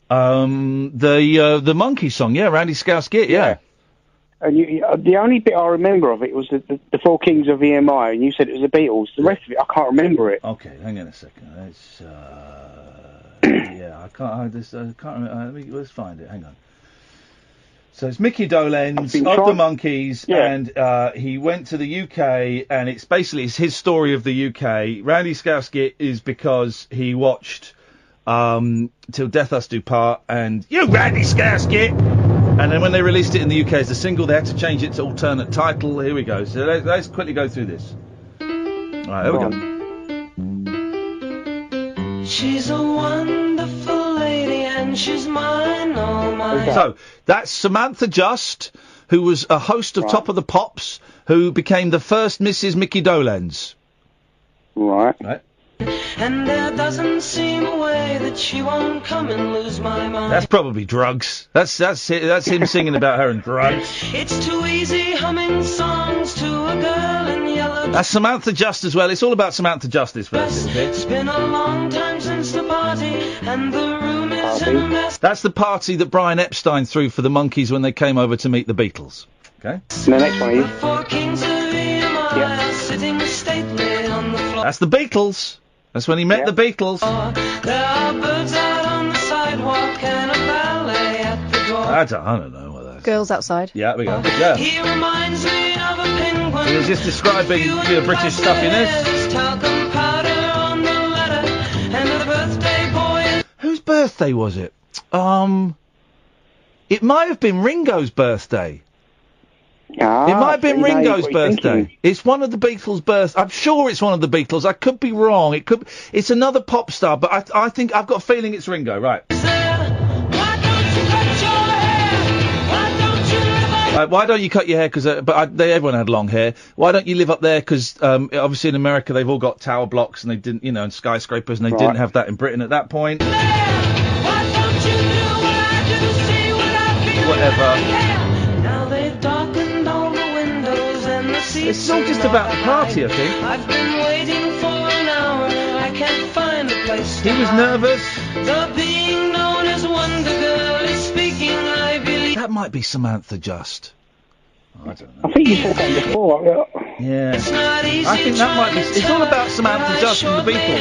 The Monkey song, yeah, Randy Scouse Git, yeah. And the only bit I remember of it was the Four Kings of EMI, and you said it was the Beatles. The rest of it, I can't remember it. Okay, hang on a second. It's yeah, I can't remember. Let's find it. Hang on. So it's Mickey Dolenz of the Monkees, and he went to the UK, and it's his story of the UK. Randy Scouse Git is because he watched Till Death Us Do Part, and you Randy Scouse Git! And then when they released it in the UK as a single, they had to change it to alternate title. Here we go. So let's quickly go through this. All right, here we go. She's a wonderful lady and she's mine, all mine. So that's Samantha Just, who was a host of Top of the Pops, who became the first Mrs. Mickey Dolenz. Right. And there doesn't seem a way that she won't come and lose my mind. That's probably drugs. That's him singing about her and drugs. It's too easy humming songs to a girl in yellow. That's Samantha Just as well. It's all about Samantha Just, this verse. It's been a long time since the party, and the room is in a mess. That's the party that Brian Epstein threw for the Monkees when they came over to meet the Beatles. Okay. And the next one is. The Four Kings of EMI are sitting stately on the floor. That's the Beatles. That's when he met the Beatles. There are birds out on the sidewalk and a ballet at the door. I don't know what that is. Girls outside. Yeah, we go. Yeah. He reminds me of a penguin. He was just describing British stuffiness. Talcum powder on birthday was it? It might have been Ringo's birthday. It might have been Ringo's birthday. It's one of the Beatles' birthdays. I'm sure it's one of the Beatles. I could be wrong. It's another pop star, but I think I've got a feeling it's Ringo. Right. Why don't you cut your hair? Everyone had long hair. Why don't you live up there? Because obviously in America they've all got tower blocks and they didn't, and skyscrapers, and they didn't have that in Britain at that point. Whatever. It's all just about the party, I think. I've been waiting for an hour, I can't find a place. He was nervous. The being known as Wonder Girl is speaking, I believe. That might be Samantha Just. I don't know. I think you said that before. Yeah. I think that might be. It's all about Samantha Just from the Beatles.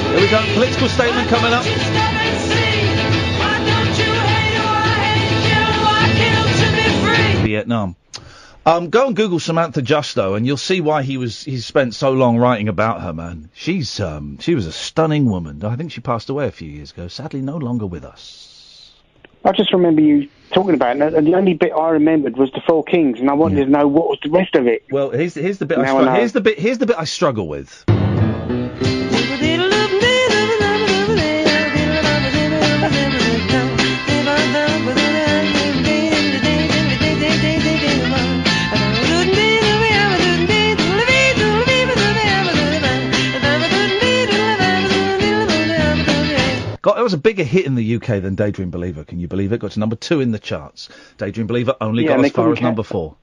Here we go. Political statement coming up. Vietnam. Go and Google Samantha Just though, and you'll see why he spent so long writing about her, man. She was a stunning woman. I think she passed away a few years ago. Sadly, no longer with us. I just remember you talking about it, and the only bit I remembered was the Four Kings, and I wanted to know what was the rest of it. Well, here's the bit. Here's the bit I struggle with. It was a bigger hit in the UK than Daydream Believer. Can you believe it? Got to number 2 in the charts. Daydream Believer only got as far as number 4.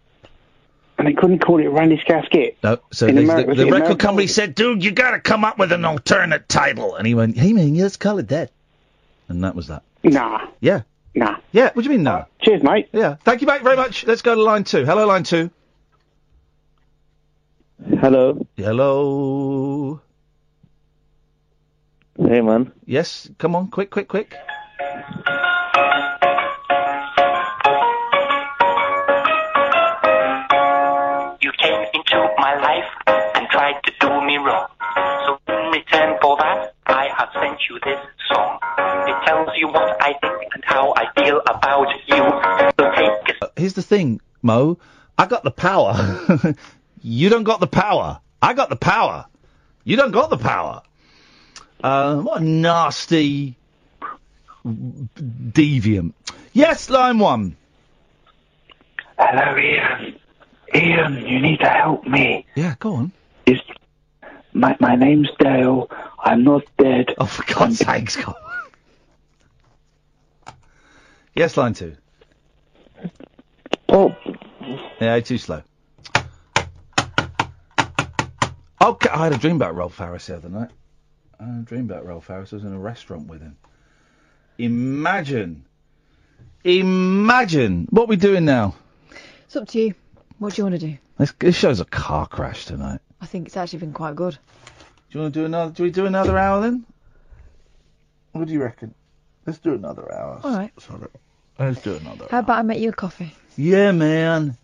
And they couldn't call it Randy's Casket. No, so the record company said, dude, you gotta come up with an alternate title. And he went, hey man, let's call it that. And that was that. Nah. Yeah. Nah. Yeah, what do you mean nah? Cheers, mate. Yeah. Thank you, mate, very much. Let's go to line 2. Hello, line 2. Hello. Hello. Hey, man. Yes, come on, quick. You came into my life and tried to do me wrong. So in return for that, I have sent you this song. It tells you what I think and how I feel about you. So take it. Here's the thing, Mo. I got the power. You don't got the power. I got the power. You don't got the power. What a nasty deviant. Yes, line 1. Hello, Ian. Ian, you need to help me. Yeah, go on. My name's Dale. I'm not dead. Oh, for God's sakes, go on. Yes, line 2. Oh. Yeah, too slow. Okay, I had a dream about Rolf Harris the other night. I dreamed about Rolf Harris. I was in a restaurant with him. Imagine. What are we doing now? It's up to you. What do you want to do? This show's a car crash tonight. I think it's actually been quite good. Do you want to do another? Do we do another hour then? What do you reckon? Let's do another hour. All right. Sorry. Let's do another. How about I make you a coffee? Yeah, man.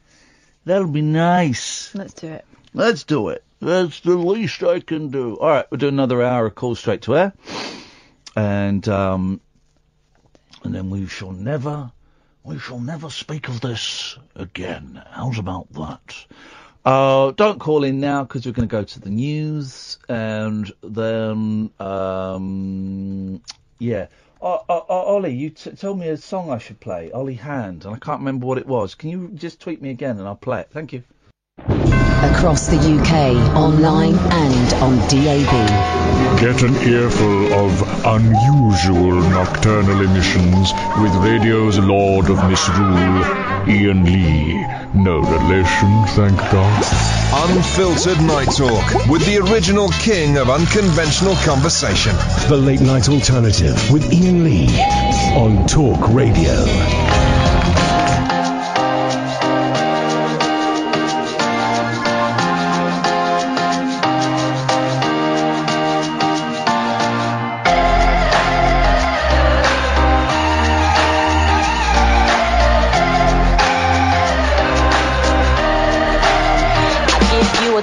That'll be nice. Let's do it. Let's do it. That's the least I can do. All right, we'll do another hour of Call Straight to Air, and then we shall never speak of this again. How's about that? Don't call in now because we're going to go to the news, and then yeah. Ollie, you told me a song I should play. Ollie Hand, and I can't remember what it was. Can you just tweet me again and I'll play it? Thank you. Across the UK, online and on DAB. Get an earful of unusual nocturnal emissions with radio's Lord of Misrule, Ian Lee. No relation, thank God. Unfiltered Night Talk with the original king of unconventional conversation. The Late Night Alternative with Ian Lee on Talk Radio.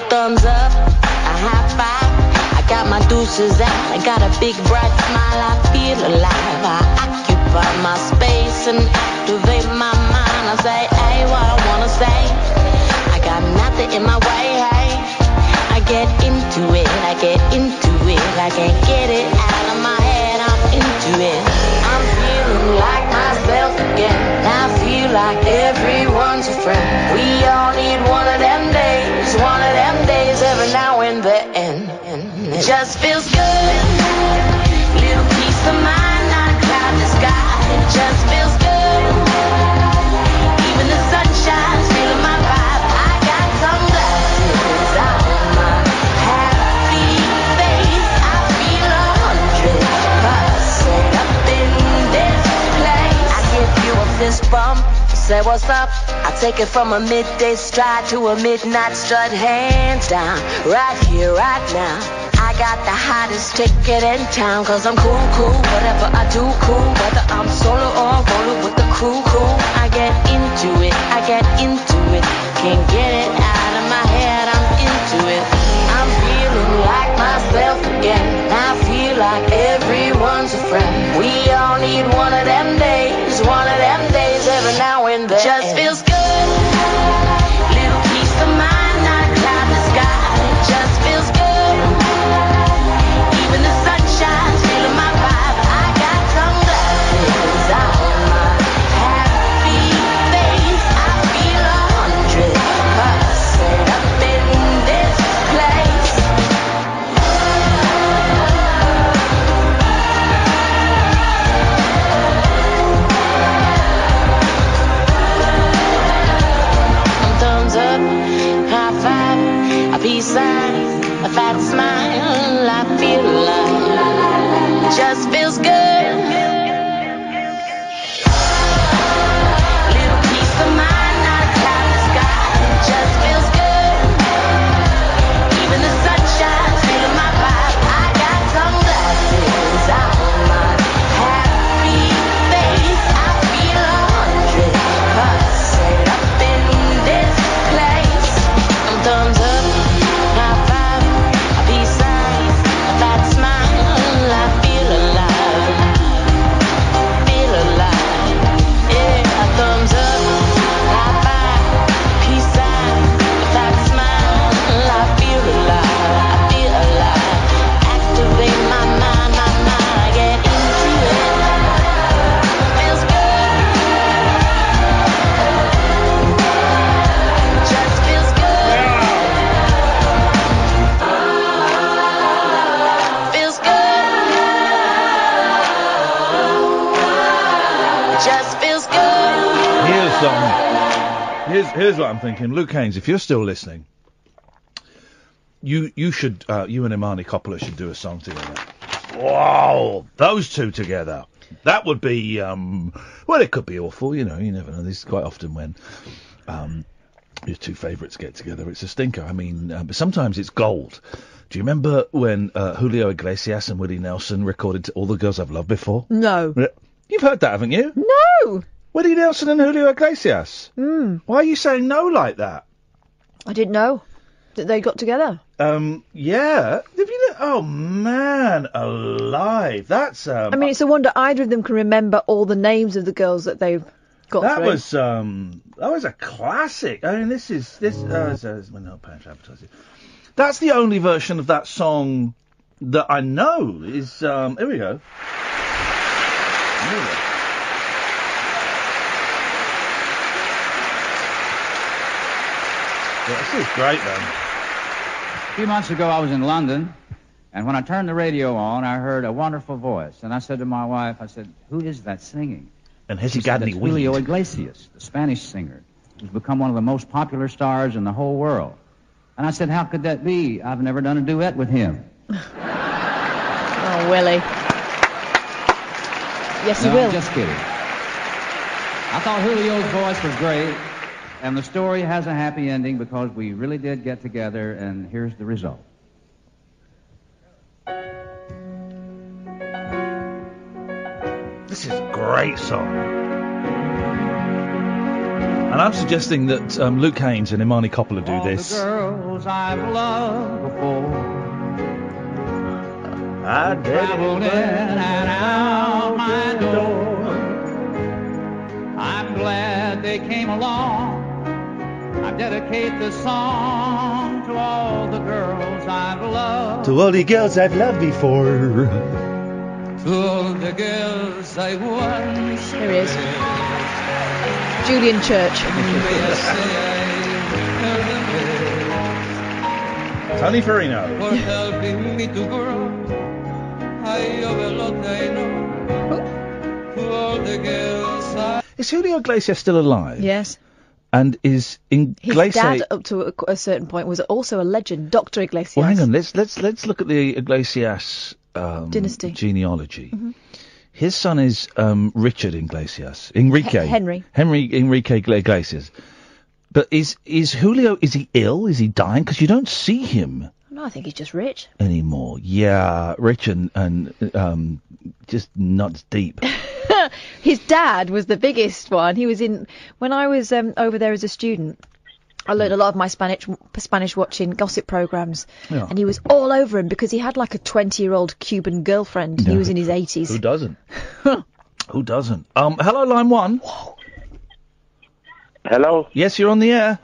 Thumbs up, a high five. I got my my deuces out. I got a big bright smile, I feel alive. I occupy my space and activate my mind. I say, hey, what I wanna say. I got nothing in my way, hey. I get into it, I get into it. I can't get it out of my head, I'm into it. I'm feeling like myself again. I feel like everyone's a friend. We all need one of them days every now and then. It just feels good. Little peace of mind, not a cloud in the sky. It just feels good. Even the sunshine's feeling my vibe. I got sunglasses on my happy face. I feel 100% up in this place. I give you a fist bump. Say what's up, I take it from a midday stride to a midnight strut, hands down, right here, right now. I got the hottest ticket in town, cause I'm cool, whatever I do, cool. Whether I'm solo or rolling with the crew, cool. I get into it, can't get it out of my head, I'm into it. I'm feeling like myself again, I feel like everyone's a friend. We all need one of them days every now and then. Just feels good. Little peace of mind, not a cloud in the sky. It just feels good. Even the sunshine's feeling my vibe. I got sunglasses on my happy face. I feel 100% up in this place. Up, high five, a peace sign, a fat smile, I feel alive. It just feels good. Little peace of mind, not a cloud in the sky. It just feels good. Even the sunshine's feeling my vibe. I got sunglasses on my happy face. I feel 100% up in this place. Thumbs up, high five, a peace sign, a fat smile, I feel alive, yeah, a thumbs up, high five, peace sign, a fat smile, I feel alive, activate my mind, get into it, feels good, just feels good. Feels good. Just feels good. Here's what I'm thinking. Luke Haynes, if you're still listening, you should you and Imani Coppola should do a song together. Wow, those two together. That would be well, it could be awful, you know. You never know. This is quite often when your two favourites get together, it's a stinker. I mean, but sometimes it's gold. Do you remember when Julio Iglesias and Willie Nelson recorded All the Girls I've Loved Before? No. You've heard that, haven't you? No. Willie Nelson and Julio Iglesias. Why are you saying no like that? I didn't know that they got together. Yeah. Have you? Oh man, alive. That's. I mean, it's a wonder either of them can remember all the names of the girls that they've got That through. was a classic. I mean, this is no paying for advertising. That's the only version of that song that I know. Is here we go. Here we go. Yeah, this is great, man. A few months ago, I was in London, and when I turned the radio on, I heard a wonderful voice. And I said to my wife, I said, who is that singing? And has She he got said, any "It's weed?" Julio Iglesias, the Spanish singer, who's become one of the most popular stars in the whole world. And I said, how could that be? I've never done a duet with him. Oh, Willie. Yes, No, he will. I'm just kidding. I thought Julio's voice was great, and the story has a happy ending because we really did get together, and here's the result. This is a great song. And I'm suggesting that Luke Haynes and Imani Coppola do this. The girls I've loved before traveled in and out my door. I'm glad they came along. I dedicate this song to all the girls I've loved. To all the girls I've loved before. To all the girls I once. Here he is. Julian Church. Tony Farino. For helping me to grow. I owe a lot, I know. To all the girls I... Is Julio Iglesias still alive? Yes. And is His Iglesias... dad, up to a certain point, was also a legend, Dr. Iglesias. Well, hang on. Let's look at the Iglesias Dynasty genealogy. Mm-hmm. His son is Richard Iglesias. Enrique. Henry Enrique Iglesias. But is Julio? Is he ill? Is he dying? Because you don't see him No, I think he's just rich. anymore. Yeah, rich and just nuts deep. His dad was the biggest one. He was in... When I was over there as a student, I learned a lot of my Spanish watching gossip programmes. Yeah. And he was all over him because he had like a 20-year-old Cuban girlfriend. And he was in his 80s. Who doesn't? Who doesn't? Hello, line one. Hello? Yes, you're on the air.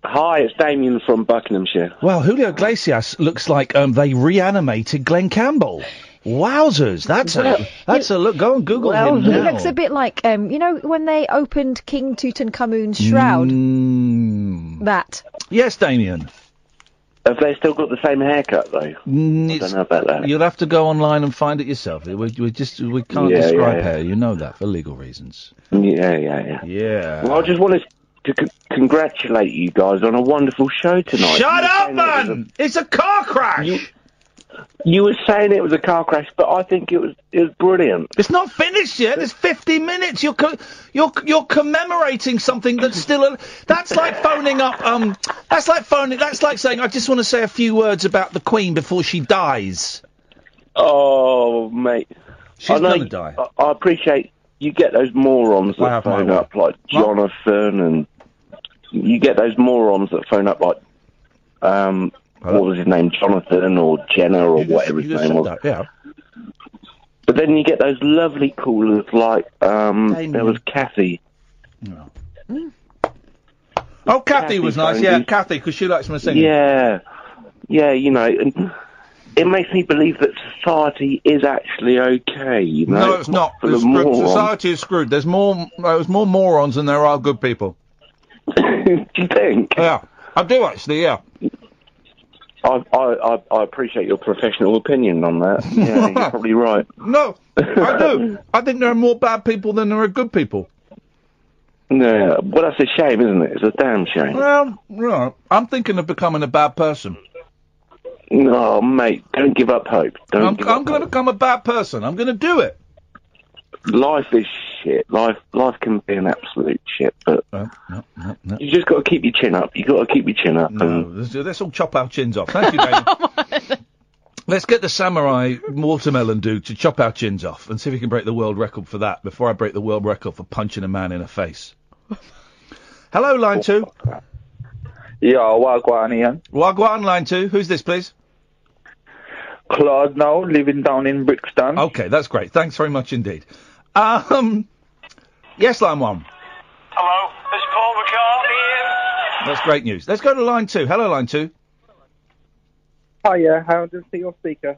Hi, it's Damien from Buckinghamshire. Well, Julio Iglesias looks like they reanimated Glenn Campbell. Wowzers, that's a look. Go on Google him He now. looks a bit like, you know, when they opened King Tutankhamun's shroud? That. Yes, Damien. Have they still got the same haircut, though? I don't know about that. You'll have to go online and find it yourself. We can't Yeah, describe yeah. hair. You know that for legal reasons. Yeah. Yeah. Well, I just wanted to congratulate you guys on a wonderful show tonight. Shut You were up, saying man! It's a car crash! You were saying it was a car crash, but I think it was brilliant. It's not finished yet. There's 50 minutes. You're commemorating something that's still. That's like phoning up. That's like saying I just want to say a few words about the Queen before she dies. Oh, mate. She's know gonna die. I appreciate you get those morons that phone up like Jonathan, and you get those morons that phone up like what was his name, Jonathan or Jenna or whatever his name was. Yeah. But then you get those lovely callers like there was Kathy. Oh, Kathy was nice. Yeah, Kathy, because she likes my singing. Yeah, you know, and it makes me believe that society is actually okay. You know? No, it's not. full of It's screwed. morons. Society is screwed. There's more morons than there are good people. Do you think? Yeah, I do actually. Yeah. I appreciate your professional opinion on that. Yeah, you're probably right. No, I do. I think there are more bad people than there are good people. Yeah, well, that's a shame, isn't it? It's a damn shame. Well, no, I'm thinking of becoming a bad person. No, mate, don't give up hope. I'm going to become a bad person. I'm going to do it. Life is shit. Life can be an absolute shit, but you just got to keep your chin up. You got to keep your chin up. No, let's all chop our chins off. Thank you, Dave. Let's get the samurai watermelon dude to chop our chins off and see if he can break the world record for that before I break the world record for punching a man in the face. Hello, line 2. Yeah, Wagwan, Ian. Wagwan, line 2. Who's this, please? Claude now, living down in Brixton. Okay, that's great. Thanks very much indeed. Yes, line 1. Hello, it's Paul McCartney. That's great news. Let's go to line 2. Hello, line 2. Hiya, how does see your speaker?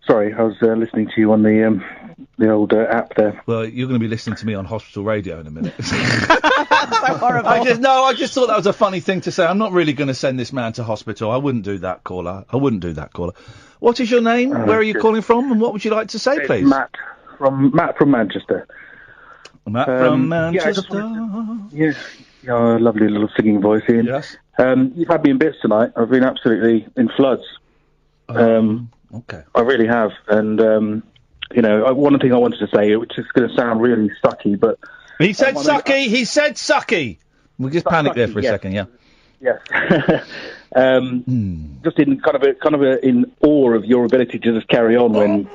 Sorry, I was listening to you on the old app there. Well, you're going to be listening to me on hospital radio in a minute. So horrible. I just thought that was a funny thing to say. I'm not really going to send this man to hospital. I wouldn't do that, caller. What is your name? Where are you calling from? And what would you like to say, It's please? Matt from Manchester. Matt from Manchester. Yeah, lovely little singing voice, Ian. Yes. You've had me in bits tonight. I've been absolutely in floods. Okay. I really have. And, one thing I wanted to say, which is going to sound really sucky, but... He said sucky! We just panicked there for a second, yeah. Yes. Just in kind of in awe of your ability to just carry on when,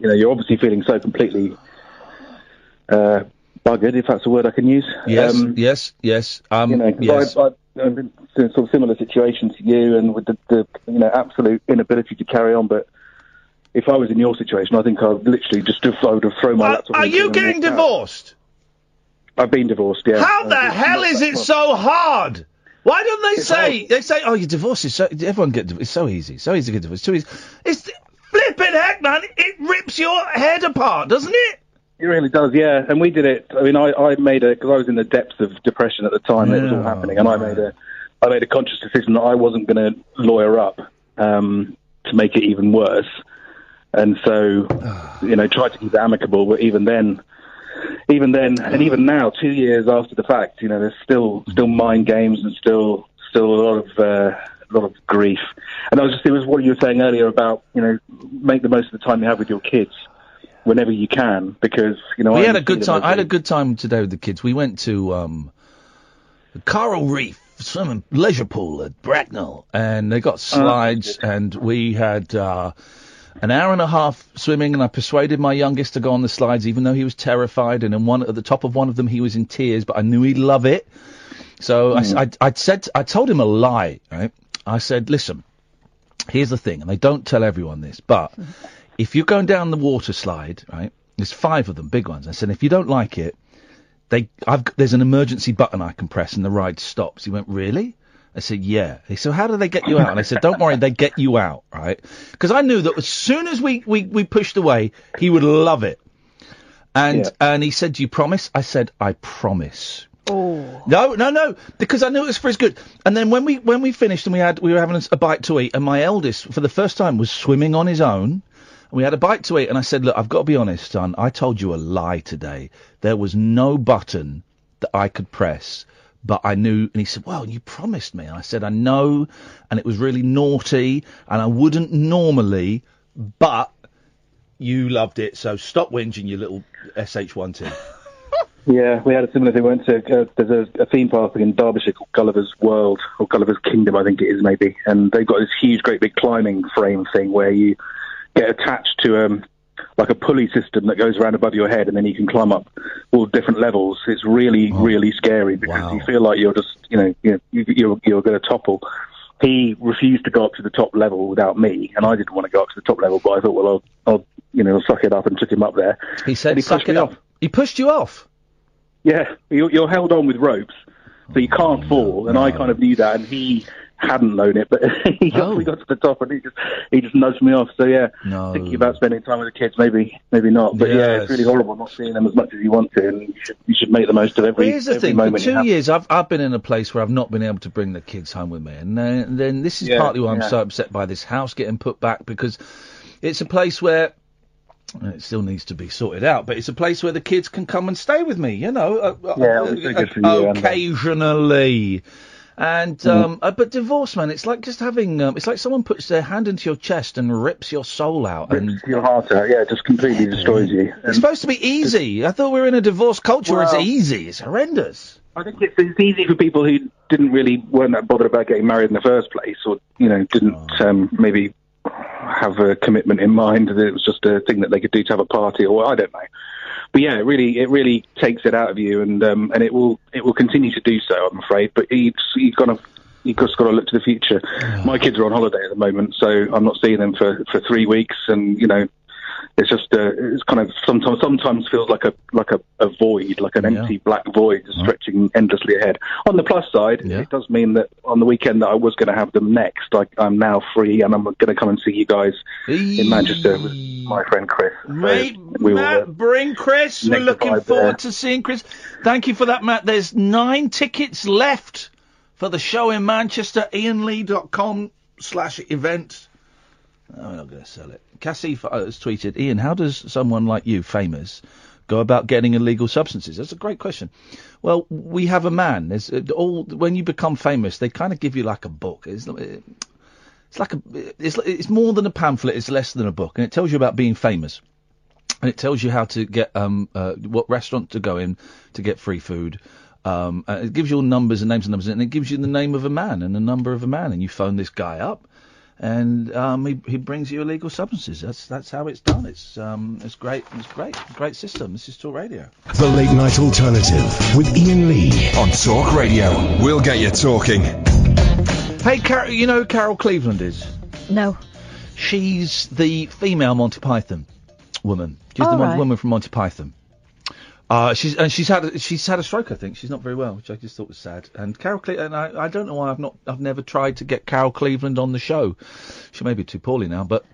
you're obviously feeling so completely buggered, if that's a word I can use. Yes. I I've been in sort of similar situation to you, and with the absolute inability to carry on. But if I was in your situation, I think I'd literally I would have thrown my laptop. Are you getting divorced? I've been divorced. Yeah. How the hell is it so hard? Why don't they say, oh, your divorce is so, everyone get divorced. It's so easy to get divorced. Too easy. It's flipping heck, man. It rips your head apart, doesn't it? It really does, yeah. And we did it. I mean, I made because I was in the depths of depression at the time that it was all happening, and I made a conscious decision that I wasn't going to lawyer up to make it even worse. And so, tried to keep it amicable, but even then, and even now, 2 years after the fact, there's still mind games and still a lot of grief. And it was what you were saying earlier about make the most of the time you have with your kids whenever you can, because we had a good time. I had a good time today with the kids. We went to the Coral Reef swimming leisure pool at Bracknell, and they got slides, and we had an hour and a half swimming, and I persuaded my youngest to go on the slides, even though he was terrified. And at the top of one of them, he was in tears, but I knew he'd love it. So I told him a lie. Right? I said, listen, here's the thing, and they don't tell everyone this, but if you're going down the water slide, right? There's 5 of them, big ones. I said, if you don't like it, there's an emergency button I can press, and the ride stops. He went, really? I said, yeah. He said, how do they get you out? And I said, don't worry, they get you out, right? Because I knew that as soon as we pushed away, he would love it. And he said, do you promise? I said, I promise. Oh. No, because I knew it was for his good. And then when we finished and we were having a bite to eat, and my eldest, for the first time, was swimming on his own, and we had a bite to eat, and I said, look, I've got to be honest, son, I told you a lie today. There was no button that I could press. But I knew, and he said, well, you promised me. And I said, I know, and it was really naughty, and I wouldn't normally, but you loved it, so stop whinging, you little SH1T. Yeah, we had a similar thing. We went to, there's a theme park in Derbyshire called Gulliver's World, or Gulliver's Kingdom, I think it is, maybe. And they've got this huge, great big climbing frame thing where you get attached to like a pulley system that goes around above your head, and then you can climb up all different levels. It's really, really scary because you feel like you're just, you're going to topple. He refused to go up to the top level without me, and I didn't want to go up to the top level, but I thought, well, I'll suck it up, and took him up there. He said, suck it up. He pushed you off? Yeah, you're held on with ropes, so you can't fall, and I kind of knew that, and he hadn't known it, but we got to the top, and he just nudged me off. So yeah, thinking about spending time with the kids, maybe not. But yeah, it's really horrible not seeing them as much as you want to, and you should make the most of every. Here's the thing: for 2 years, I've been in a place where I've not been able to bring the kids home with me, and then this is partly why I'm so upset by this house getting put back, because it's a place where. It still needs to be sorted out, but it's a place where the kids can come and stay with me, occasionally. And but divorce, man, it's like just having it's like someone puts their hand into your chest and rips your soul out, and your heart out. Yeah, it just completely destroys you. It's supposed to be easy. I thought we were in a divorce culture where it's easy. It's horrendous. I think it's easy for people who weren't that bothered about getting married in the first place, or didn't maybe have a commitment in mind, that it was just a thing that they could do to have a party, or I don't know. But yeah, it really takes it out of you, and it will continue to do so, I'm afraid. But you've just got to look to the future. My kids are on holiday at the moment, so I'm not seeing them for 3 weeks, and it's just it's kind of sometimes feels like a void, like an empty black void stretching endlessly ahead. On the plus side, it does mean that on the weekend that I was going to have them next, I'm now free, and I'm going to come and see you guys in Manchester with my friend Chris. Matt, bring Chris. We're looking forward to seeing Chris. Thank you for that, Matt. There's 9 tickets left for the show in Manchester. IanLee.com/event. No, we're not going to sell it. Cassie has tweeted, Ian, how does someone like you, famous, go about getting illegal substances? That's a great question. Well, we have a man. When you become famous, they kind of give you like a book. It's more than a pamphlet. It's less than a book, and it tells you about being famous, and it tells you how to get what restaurant to go in to get free food. It gives you all numbers and names and numbers, and it gives you the name of a man and the number of a man, and you phone this guy up. and he brings you illegal substances. That's how it's done. It's great. It's great system. This is Talk Radio. The Late Night Alternative with Ian Lee on Talk Radio. We'll get you talking. Hey, Carol, you know who Carol Cleveland is? No. She's the female Monty Python woman. She's the woman from Monty Python. She's had a stroke, I think. She's not very well, which I just thought was sad. And Carol Cleveland, I don't know why I've never tried to get Carol Cleveland on the show. She may be too poorly now, but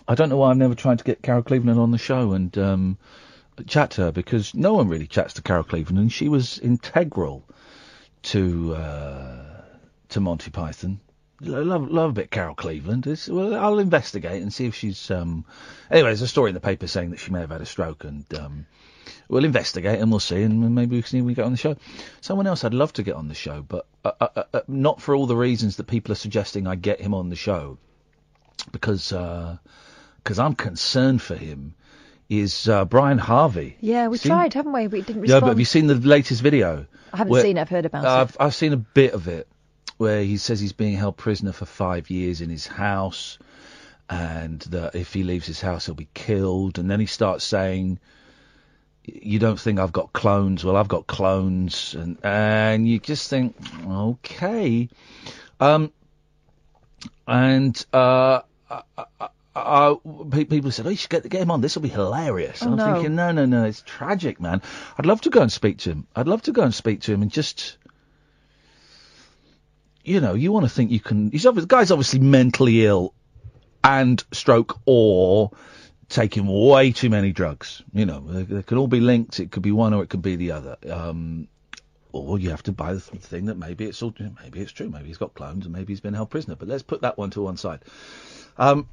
I don't know why I've never tried to get Carol Cleveland on the show and chat to her, because no one really chats to Carol Cleveland, and she was integral to Monty Python. Love a bit Carol Cleveland. I'll investigate and see if she's. Anyway, there's a story in the paper saying that she may have had a stroke, and we'll investigate and we'll see, and maybe we can see if we get on the show. Someone else I'd love to get on the show, but not for all the reasons that people are suggesting I get him on the show, because I'm concerned for him, is Brian Harvey. Yeah, we tried, haven't we? But he didn't respond. Yeah, but have you seen the latest video? I haven't seen it, I've heard about it. I've seen a bit of it, where he says he's being held prisoner for 5 years in his house, and that if he leaves his house he'll be killed, and then he starts saying, you don't think I've got clones? Well, I've got clones, and you just think, okay. People said, you should get him on, this will be hilarious. Oh, I'm thinking, no, it's tragic, man. I'd love to go and speak to him. And just, you know, you want to think you can... The guy's obviously mentally ill and stroke or taking way too many drugs. You know, they could all be linked. It could be one or it could be the other. Or you have to buy the thing that maybe it's true. Maybe he's got clones and maybe he's been held prisoner. But let's put that one to one side. But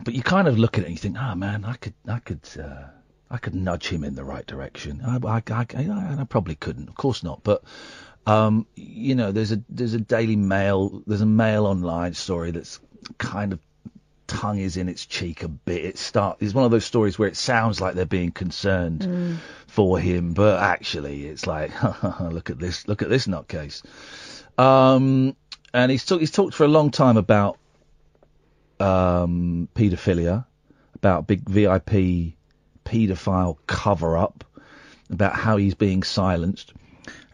you kind of look at it and you think, man, I could nudge him in the right direction. I probably couldn't. Of course not. But you know, there's a Daily Mail, there's a Mail Online story that's kind of tongue is in its cheek a bit. It's one of those stories where it sounds like they're being concerned for him, but actually it's like, look at this nutcase. And he's talked for a long time about paedophilia, about big VIP paedophile cover-up, about how he's being silenced.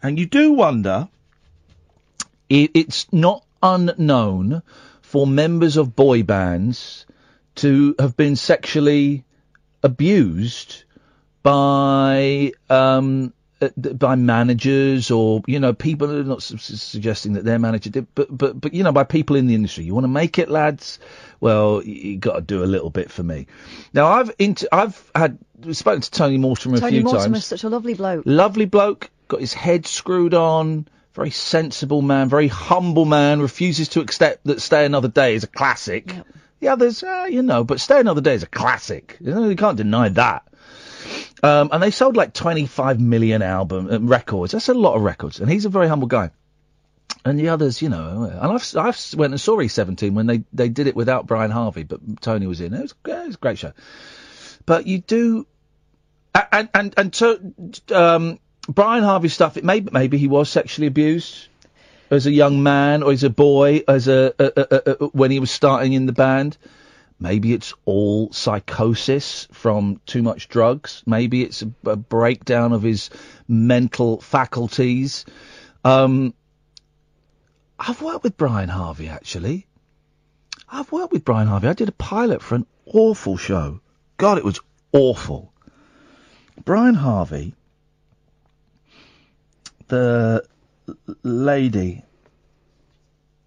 And you do wonder, it's not unknown for members of boy bands to have been sexually abused by managers, or, you know, people are not suggesting that their manager did, but you know, by people in the industry. You want to make it, lads? Well, you got to do a little bit for me. Now, I've spoken to Tony Mortimer a few times. Tony Mortimer's such a lovely bloke. Lovely bloke, got his head screwed on. Very sensible man, very humble man, refuses to accept that Stay Another Day is a classic. Yep. The others, but Stay Another Day is a classic. You can't deny that. And they sold like 25 million records. That's a lot of records. And he's a very humble guy. And the others, and I've went and saw E17 when they did it without Brian Harvey, but Tony was in. It was a great show. But you do, Brian Harvey stuff. Maybe he was sexually abused as a young man or as a boy, when he was starting in the band. Maybe it's all psychosis from too much drugs. Maybe it's a breakdown of his mental faculties. I've worked with Brian Harvey, actually. I did a pilot for an awful show. God, it was awful. Brian Harvey, the lady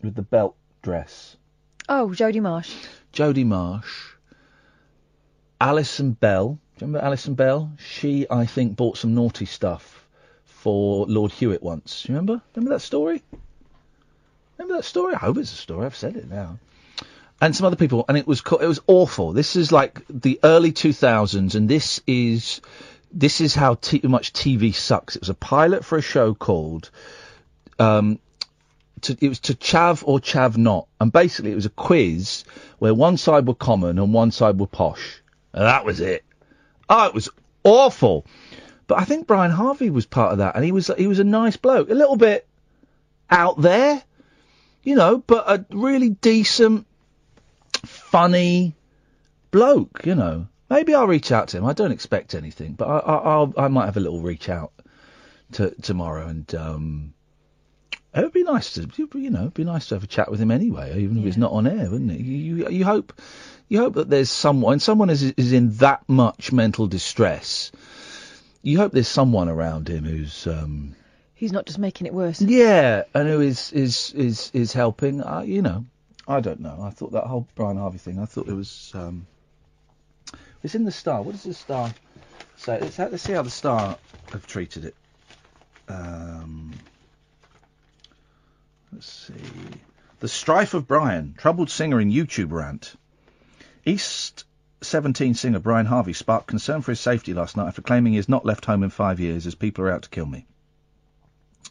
with the belt dress. Oh, Jodie Marsh. Alison Bell. Do you remember Alison Bell? She, I think, bought some naughty stuff for Lord Hewitt once. You remember? Remember that story? I hope it's a story. I've said it now. And some other people. And it was awful. This is like the early 2000s, and this is how much TV sucks. It was a pilot for a show called... it was To Chav or Chav Not. And basically it was a quiz where one side were common and one side were posh. And that was it. Oh, it was awful. But I think Brian Harvey was part of that. And he was a nice bloke. A little bit out there. You know, but a really decent, funny bloke, you know. Maybe I'll reach out to him. I don't expect anything, but I might have a little reach out tomorrow, and it would be nice to, you know, it'd be nice to have a chat with him anyway, even if it's not on air, wouldn't it? You hope that there's someone is in that much mental distress. You hope there's someone around him who's not just making it worse. Yeah, and who is helping. You know, I don't know. I thought that whole Brian Harvey thing. I thought it was. It's in the Star. What does the Star say? Let's see how the Star have treated it. Let's see. The strife of Brian. Troubled singer in YouTube rant. East 17 singer Brian Harvey sparked concern for his safety last night after claiming he has not left home in 5 years as people are out to kill me.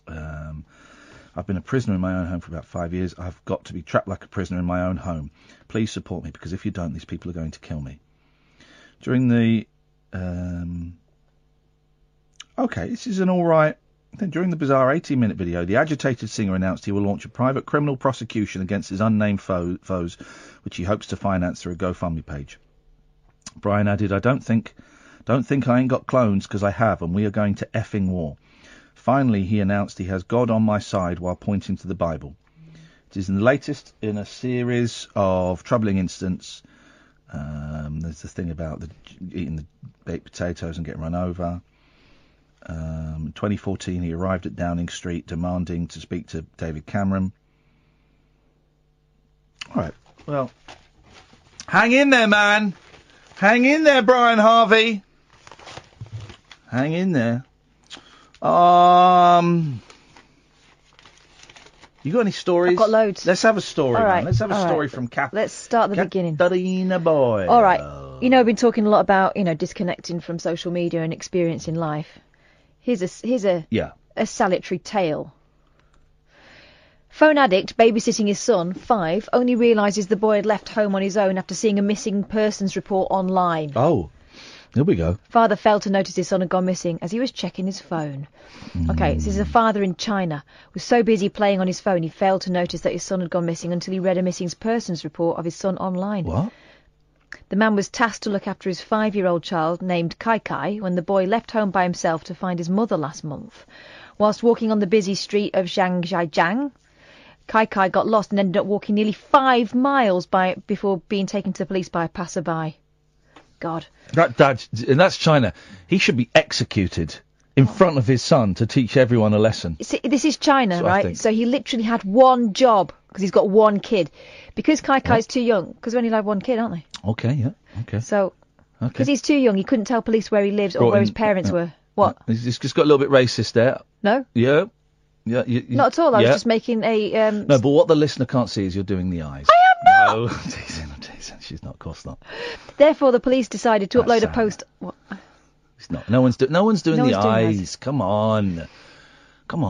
I've been a prisoner in my own home for about 5 years. I've got to be trapped like a prisoner in my own home. Please support me, because if you don't, these people are going to kill me. During the... OK, this is an all right... Then during the bizarre 18-minute video, the agitated singer announced he will launch a private criminal prosecution against his unnamed foes, which he hopes to finance through a GoFundMe page. Brian added, I don't think I ain't got clones, because I have, and we are going to effing war. Finally, he announced he has God on my side while pointing to the Bible. It is the latest in a series of troubling incidents. There's the thing about eating the baked potatoes and getting run over. 2014, he arrived at Downing Street demanding to speak to David Cameron. All right, well, hang in there, man. Hang in there, Brian Harvey. Hang in there. You got any stories? I've got loads. Let's have a story. All right. Man. Let's have a All story right. from Cap. Let's start at the beginning. Katarina Boy. All right. You know, I've been talking a lot about, you know, disconnecting from social media and experiencing life. Here's a salutary tale. Phone addict babysitting his son, 5, only realises the boy had left home on his own after seeing a missing persons report online. Oh, here we go. Father failed to notice his son had gone missing as he was checking his phone. Okay, this is a father in China. Was so busy playing on his phone he failed to notice that his son had gone missing until he read a missing persons report of his son online. What? The man was tasked to look after his 5-year-old child named Kai Kai when the boy left home by himself to find his mother last month. Whilst walking on the busy street of Zhangjiajang, Kai Kai got lost and ended up walking nearly 5 miles before being taken to the police by a passerby. God. That's China. He should be executed in front of his son to teach everyone a lesson. See, this is China, That's what I right? think. So he literally had one job because he's got one kid. Because Kai Kai's too young, because we only have one kid, aren't they? Okay, yeah, okay. So, because he's too young, he couldn't tell police where he lives or Brought where in- his parents yeah. were. What? He's just got a little bit racist there. No? Yeah. Yeah. Not at all. I was yeah. just making a... No, but what the listener can't see is you're doing the eyes. I am not! No, I'm teasing. She's not, of course not. Therefore, the police decided to upload a post... What? It's not. No one's doing the No one's doing eyes. eyes. Come on,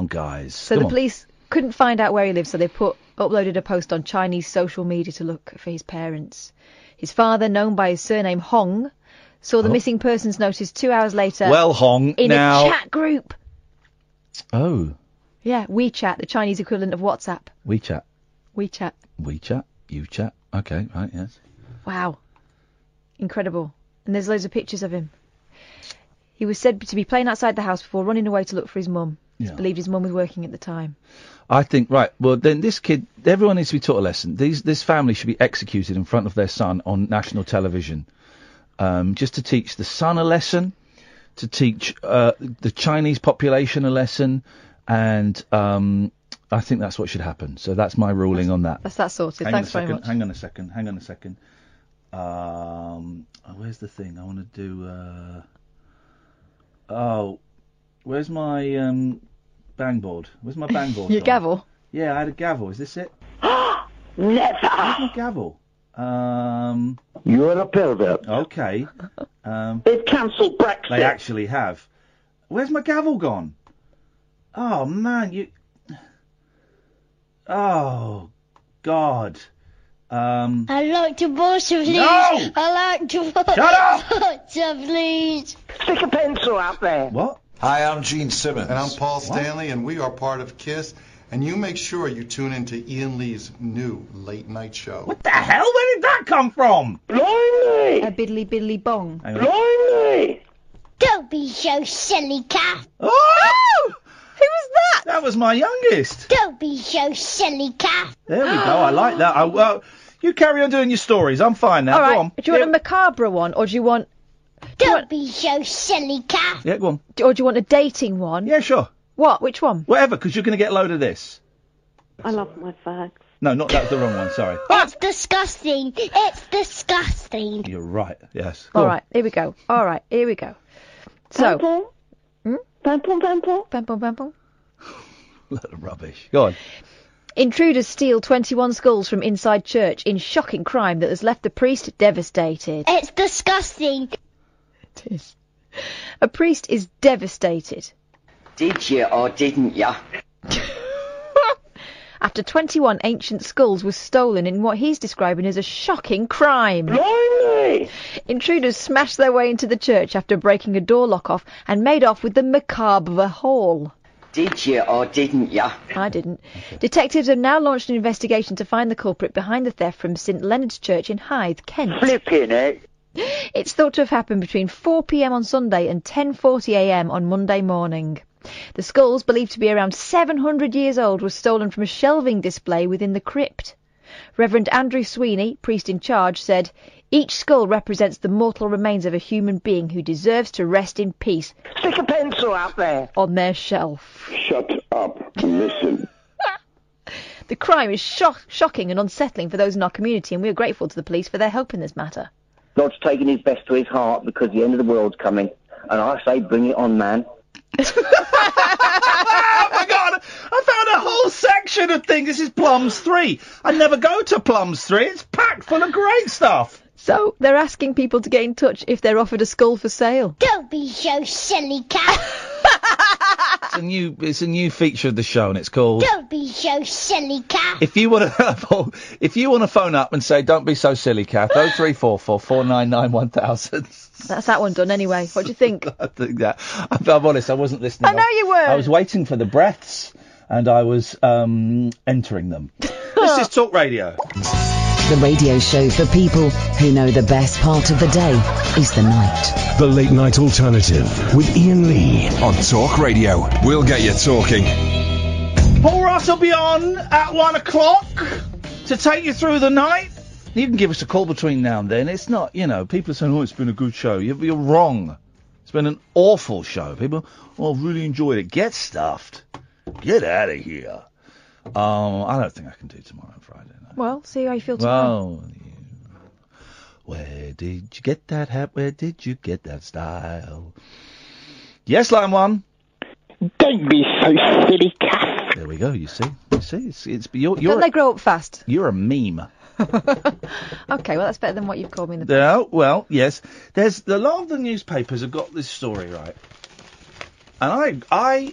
guys. So Come the on. police couldn't find out where he lived, so they uploaded a post on Chinese social media to look for his parents. His father, known by his surname Hong, saw the missing persons notice 2 hours later. Well, Hong, in now... a chat group. Oh, Yeah, WeChat, the Chinese equivalent of WhatsApp. WeChat. WeChat. WeChat. YouChat. Okay, right, yes. Wow. Incredible. And there's loads of pictures of him. He was said to be playing outside the house before running away to look for his mum. It's Yeah. believed his mum was working at the time. I think, right, well, then this kid, everyone needs to be taught a lesson. This family should be executed in front of their son on national television. Just to teach the son a lesson, to teach the Chinese population a lesson, and I think that's what should happen. So that's my ruling on that. That's that sorted. Thanks very much. Hang on a second. Where's the thing? I want to do... where's my bang board? Where's my bang board? Your gone? gavel? Yeah, I had a gavel. Is this it? Never. Where's my gavel? You're a pervert. Okay. They've cancelled Brexit. They actually have. Where's my gavel gone? Oh, man, you... Oh, God. I like to water, please. No! I like to water. Shut up! Water, please. Stick a pencil out there. What? Hi, I'm Gene Simmons. And I'm Paul Stanley, and we are part of KISS. And you make sure you tune into Ian Lee's new late night show. What the hell? Where did that come from? A biddly biddly bong. Don't be so silly, Kath. Oh! Who was that? That was my youngest. Don't be so silly, Kath. There we go. I like that. You carry on doing your stories. I'm fine now. All right. Go on. Do you want a macabre one, or do you want... Don't be so silly, Kath. Yeah, go on. Or do you want a dating one? Yeah, sure. What? Which one? Whatever, because you're going to get a load of this. I love my fags. No, that's the wrong one. Sorry. It's disgusting. It's disgusting. You're right. Yes. All right. Here we go. All right. Here we go. So... Pampon, pampon. Pampon, pampon. Load of rubbish. Go on. Intruders steal 21 skulls from inside church in shocking crime that has left the priest devastated. It's disgusting. It is. A priest is devastated. Did you or didn't you? After 21 ancient skulls were stolen in what he's describing as a shocking crime. Blimey! Intruders smashed their way into the church after breaking a door lock off and made off with the macabre haul. Did you or didn't you? I didn't. Detectives have now launched an investigation to find the culprit behind the theft from St Leonard's Church in Hythe, Kent. Flipping it. It's thought to have happened between 4 p.m. on Sunday and 10:40 a.m. on Monday morning. The skulls, believed to be around 700 years old, were stolen from a shelving display within the crypt. Reverend Andrew Sweeney, priest in charge, said, "Each skull represents the mortal remains of a human being who deserves to rest in peace." Stick a pencil out there. On their shelf. Shut up and listen. The crime is shocking and unsettling for those in our community, and we are grateful to the police for their help in this matter. God's taking his best to his heart because the end of the world's coming. And I say, bring it on, man. Oh my God! I found a whole section of things. This is Plums 3. I never go to Plums 3. It's packed full of great stuff. So they're asking people to get in touch if they're offered a skull for sale. Don't be so silly, Cat. It's a new feature of the show, and it's called. Don't be so silly, Cat. If you want to phone up and say, "Don't be so silly, Kath," 0344 499 1000. That's that one done anyway. What do you think? I think that. I'm honest. I wasn't listening. I know you were. I was waiting for the breaths, and I was entering them. This is Talk Radio. The radio show for people who know the best part of the day is the night. The Late Night Alternative with Ian Lee on Talk Radio. We'll get you talking. Paul Ross will be on at 1 o'clock to take you through the night. You can give us a call between now and then. It's not, people are saying, "Oh, it's been a good show." You're wrong. It's been an awful show. People, I've really enjoyed it. Get stuffed. Get out of here. I don't think I can do tomorrow and Friday night. Well, see how you feel tomorrow. Well, where did you get that hat? Where did you get that style? Yes, line one. Don't be so silly, Kath. There we go. You see, it's you're. Don't they grow up fast? You're a meme. Okay, well that's better than what you've called me in the past. Yeah, well, yes. There's a lot of the newspapers have got this story right, and I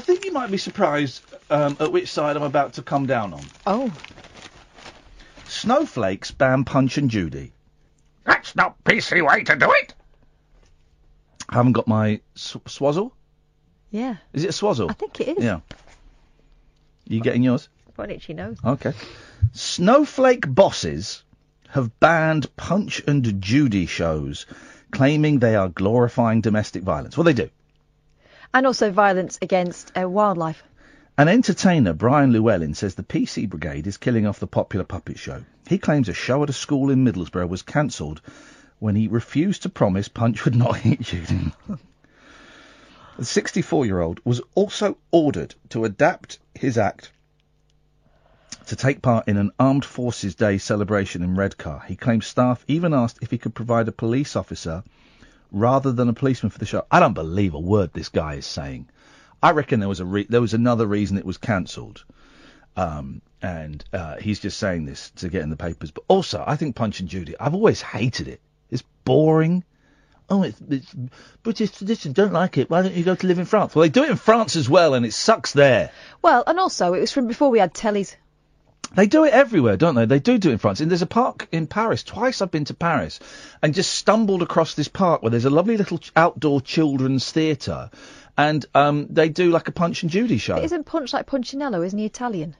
think you might be surprised at which side I'm about to come down on. Oh. Snowflakes ban Punch and Judy. That's not PC way to do it. I haven't got my swazzle. Yeah. Is it a swazzle? I think it is. Yeah. You getting yours? What itchy nose. Okay. Snowflake bosses have banned Punch and Judy shows, claiming they are glorifying domestic violence. Well, they do. And also violence against wildlife. An entertainer, Brian Llewellyn, says the PC Brigade is killing off the popular puppet show. He claims a show at a school in Middlesbrough was cancelled when he refused to promise Punch would not hit Judy. The 64-year-old was also ordered to adapt his act to take part in an Armed Forces Day celebration in Redcar. He claims staff even asked if he could provide a police officer rather than a policeman for the show. I don't believe a word this guy is saying. I reckon there was another reason it was cancelled, and he's just saying this to get in the papers. But also, I think Punch and Judy, I've always hated it. It's boring. Oh, it's British tradition, don't like it. Why don't you go to live in France? Well, they do it in France as well, and it sucks there. Well, and also, it was from before we had tellies. They do it everywhere, don't they? They do it in France. And there's a park in Paris. Twice I've been to Paris and just stumbled across this park where there's a lovely little outdoor children's theatre. And they do like a Punch and Judy show. But isn't Punch like Punchinello? Isn't he Italian?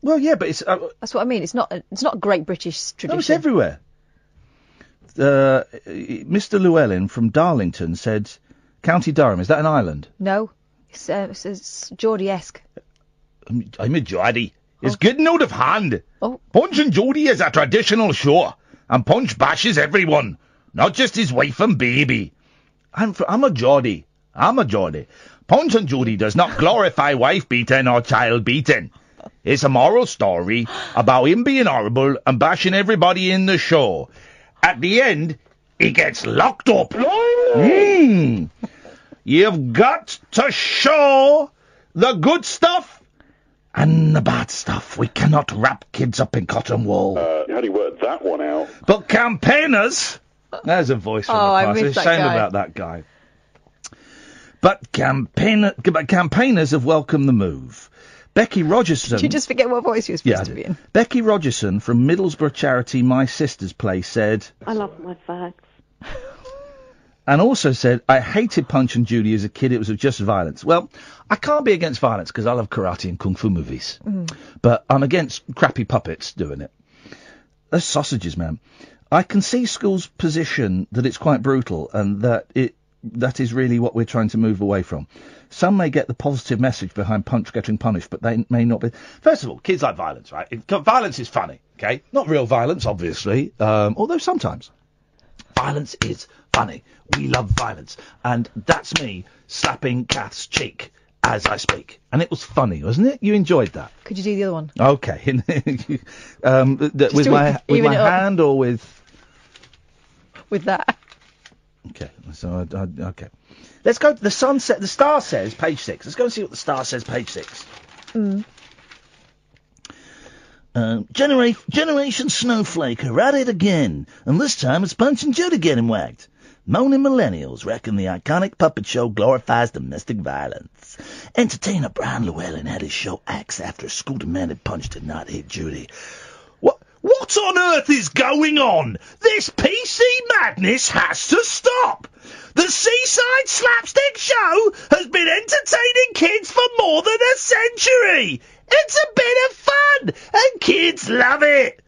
Well, yeah, but it's... That's what I mean. It's not a great British tradition. No, it's everywhere. Mr. Llewellyn from Darlington said, County Durham, is that an island? No. It's Geordie-esque. I'm a Geordie. It's getting out of hand. Punch and Judy is a traditional show, and Punch bashes everyone, not just his wife and baby. I'm a Geordie. I'm a Geordie. Punch and Judy does not glorify wife beating or child beating. It's a moral story about him being horrible and bashing everybody in the show. At the end, he gets locked up. You've got to show the good stuff and the bad stuff. We cannot wrap kids up in cotton wool. How do you work that one out? But campaigners... There's a voice from the past. I miss that Shame guy. about that guy. But campaigners have welcomed the move. Becky Rogerson... Did you just forget what voice you were supposed to be in? Becky Rogerson from Middlesbrough charity My Sister's Place said... I love my fags. And also said, I hated Punch and Judy as a kid. It was just violence. Well, I can't be against violence because I love karate and kung fu movies. But I'm against crappy puppets doing it. Those sausages, man. I can see school's position that it's quite brutal and that is really what we're trying to move away from. Some may get the positive message behind Punch getting punished, but they may not be. First of all, kids like violence, right? Violence is funny, okay? Not real violence, obviously, although sometimes. Violence is funny. We love violence. And that's me slapping Kath's cheek as I speak. And it was funny, wasn't it? You enjoyed that. Could you do the other one? Okay. With my hand or with... With that. Okay. So, okay. Let's go to the sunset. The Star says, page 6. Let's go and see what the Star says, page 6. Generation Snowflake are at it again, and this time it's Punch and Judy getting whacked. Moaning millennials reckon the iconic puppet show glorifies domestic violence. Entertainer Brian Llewellyn had his show axed after a school demanded Punch did not hit Judy. What on earth is going on? This PC madness has to stop. The Seaside Slapstick Show has been entertaining kids for more than a century. It's a bit of fun, and kids love it.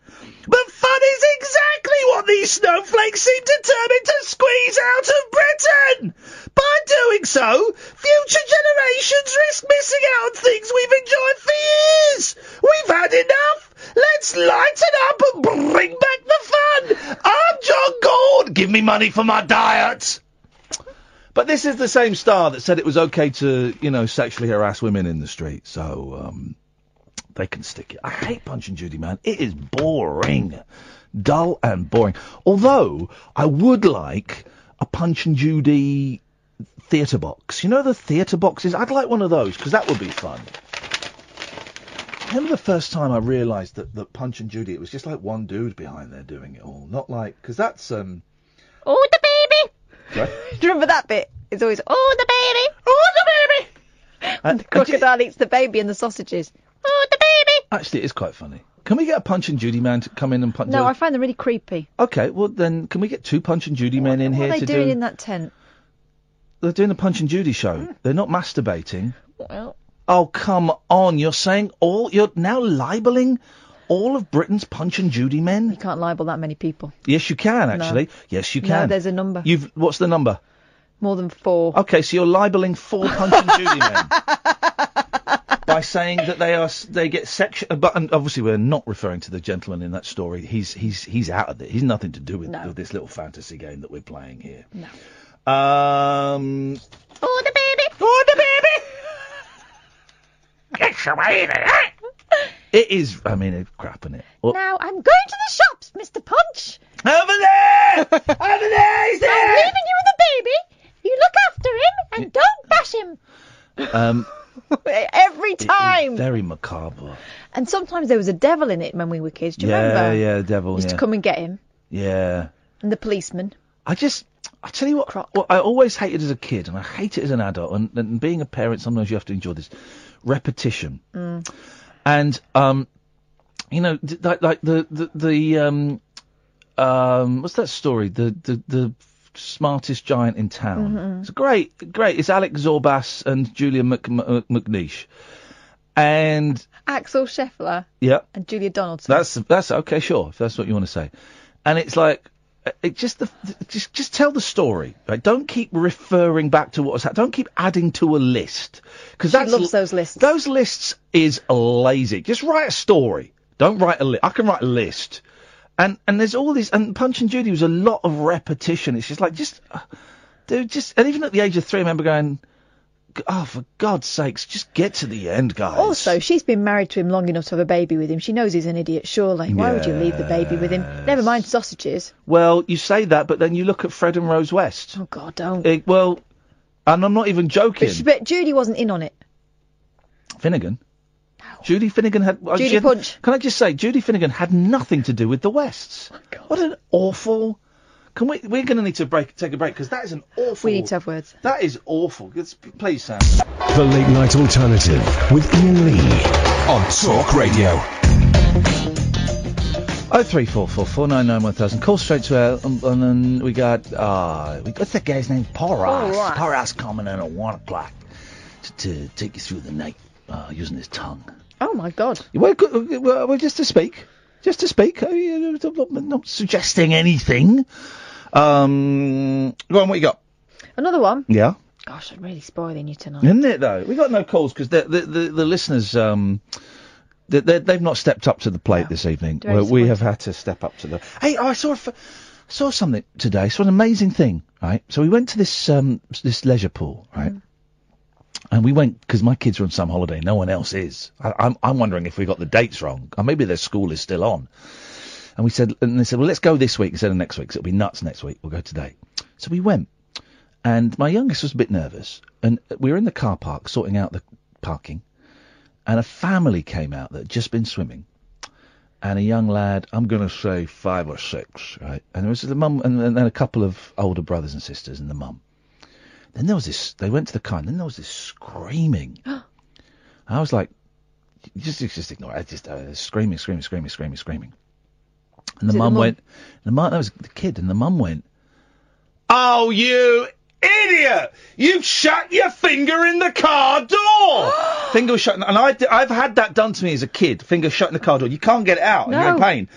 But fun is exactly what these snowflakes seem determined to squeeze out of Britain. By doing so, future generations risk missing out on things we've enjoyed for years. We've had enough. Let's lighten up and bring back the fun. I'm John Gord. Give me money for my diet. But this is the same Star that said it was okay to, sexually harass women in the street. So, they can stick it. I hate Punch and Judy, man. It is boring. Dull and boring. Although, I would like a Punch and Judy theatre box. You know the theatre boxes? I'd like one of those, because that would be fun. I remember the first time I realised that Punch and Judy, it was just like one dude behind there doing it all. Not like... Because that's, Oh, the baby! Right? Do you remember that bit? It's always, oh, the baby! Oh, the baby! And the crocodile eats the baby and the sausages. Oh, the baby! Actually, it is quite funny. Can we get a Punch and Judy man to come in and punch? No, I find them really creepy. Okay, well then, can we get two Punch and Judy men in here What are to they doing in that tent? They're doing a Punch and Judy show. They're not masturbating. Well... Oh, come on. You're now libelling all of Britain's Punch and Judy men? You can't libel that many people. Yes, you can, actually. No. Yes, you can. No, there's a number. What's the number? More than 4. Okay, so you're libelling 4 Punch and Judy men. By saying that they get sexual, but and obviously we're not referring to the gentleman in that story. He's out of it. He's nothing to do with this little fantasy game that we're playing here. No. Oh, the baby! Oh, the baby! Get away there! It is. I mean, it's crap, isn't it? Well, Now I'm going to the shops, Mr. Punch. Over there! Over there! He's there! I'm leaving you with the baby. You look after him and don't bash him. Every time. Very macabre. And sometimes there was a devil in it when we were kids. Do you remember? Yeah, the devil. Used to come and get him. Yeah. And the policeman. I tell you what I always hated as a kid, and I hate it as an adult, and being a parent, sometimes you have to endure this repetition. And, You know, like the what's that story? The smartest giant in town. Mhm. It's great. It's Alex Zorbass and Julia McNeish. And Axel Scheffler yeah, and Julia Donaldson. that's okay, sure, if that's what you want to say. And it's like, just tell the story. Right? Don't keep referring back to what was happening. Don't keep adding to a list, because She loves those lists. Those lists is lazy. Just write a story. Don't write a list. I can write a list. And there's all these, and Punch and Judy was a lot of repetition. It's just like, dude, and even at the age of 3, I remember going, oh, for God's sakes, just get to the end, guys. Also, she's been married to him long enough to have a baby with him. She knows he's an idiot, surely. Why would you leave the baby with him? Never mind sausages. Well, you say that, but then you look at Fred and Rose West. Oh, God, don't. Well, and I'm not even joking. But Judy wasn't in on it. Finnegan? Judy Finnegan had... Judy Punch. Can I just say, Judy Finnegan had nothing to do with the Wests. What an awful... We're going to need to take a break, because that is an awful... We need to have words. That is awful. Please, Sam. The Late Night Alternative with Ian Lee on Talk Radio. 03444991000. Call straight to air, and then we got what's that guy's name? Paul Ross. Ross. Paul Ross coming in at 1 o'clock to take you through the night using his tongue. Oh, my God. Well, just to speak. I'm not suggesting anything. Go on, what you got? Another one? Yeah. Gosh, I'm really spoiling you tonight. Isn't it, though? We got no calls because the listeners, they've not stepped up to the plate this evening. Well, we have had to step up to the... Hey, I saw something today. Saw an amazing thing, right? So we went to this leisure pool, right? And we went because my kids are on some holiday. No one else is. I'm wondering if we got the dates wrong. Or maybe their school is still on. And they said, well, let's go this week instead of next week. 'Cause it'll be nuts next week. We'll go today. So we went. And my youngest was a bit nervous. And we were in the car park sorting out the parking. And a family came out that had just been swimming. And a young lad, I'm going to say 5 or 6, right? And there was the mum and then a couple of older brothers and sisters and the mum. Then there was this, they went to the car, and then there was this screaming. I was like, just ignore it. Just screaming. And the mum went, that was the kid, and the mum went, oh, you idiot! You shut your finger in the car door! Finger was shut, and I've had that done to me as a kid, finger shut in the car door. You can't get it out, and you're in pain.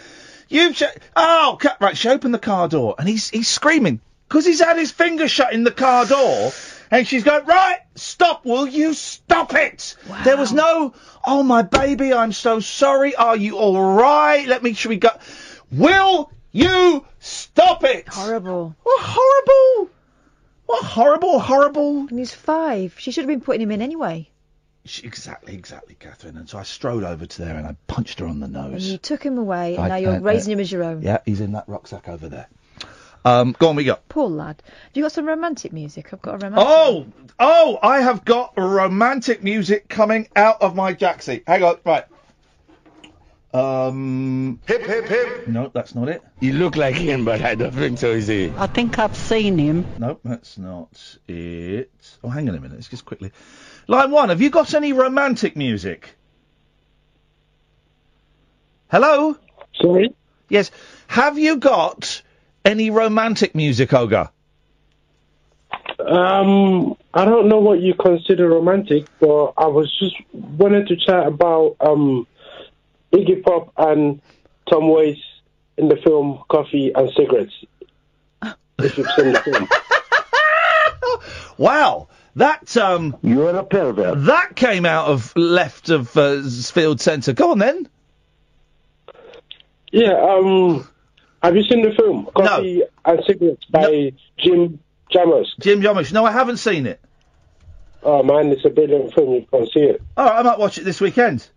Right, she opened the car door, and he's screaming. Because he's had his finger shut in the car door, and she's going, right, stop, will you stop it? Wow. There was no, oh, my baby, I'm so sorry, are you all right? Should we go? Will you stop it? Horrible. What horrible? What horrible? And he's 5. She should have been putting him in anyway. Exactly, Catherine. And so I strode over to there and I punched her on the nose. And you took him away, and now you're raising him as your own. Yeah, he's in that rucksack over there. Go on, we got. Poor lad. Have you got some romantic music? I've got a romantic. Oh! I have got romantic music coming out of my jacksie. Hang on, right. Hip, hip, hip. No, that's not it. You look like him, but I don't think so, is he? I think I've seen him. No, that's not it. Oh, hang on a minute. Let's just quickly. Line 1, have you got any romantic music? Hello? Sorry? Yes. Have you got any romantic music, Ogre? I don't know what you consider romantic, but I was just wanted to chat about Iggy Pop and Tom Waits in the film Coffee and Cigarettes. If you've seen the film. Wow, that you're a pervert. That came out of left of field centre. Go on then. Yeah. Have you seen the film Coffee and Cigarettes by Jim Jarmusch? Jim Jarmusch. No, I haven't seen it. Oh man, it's a brilliant film. You can see it. Oh, I might watch it this weekend.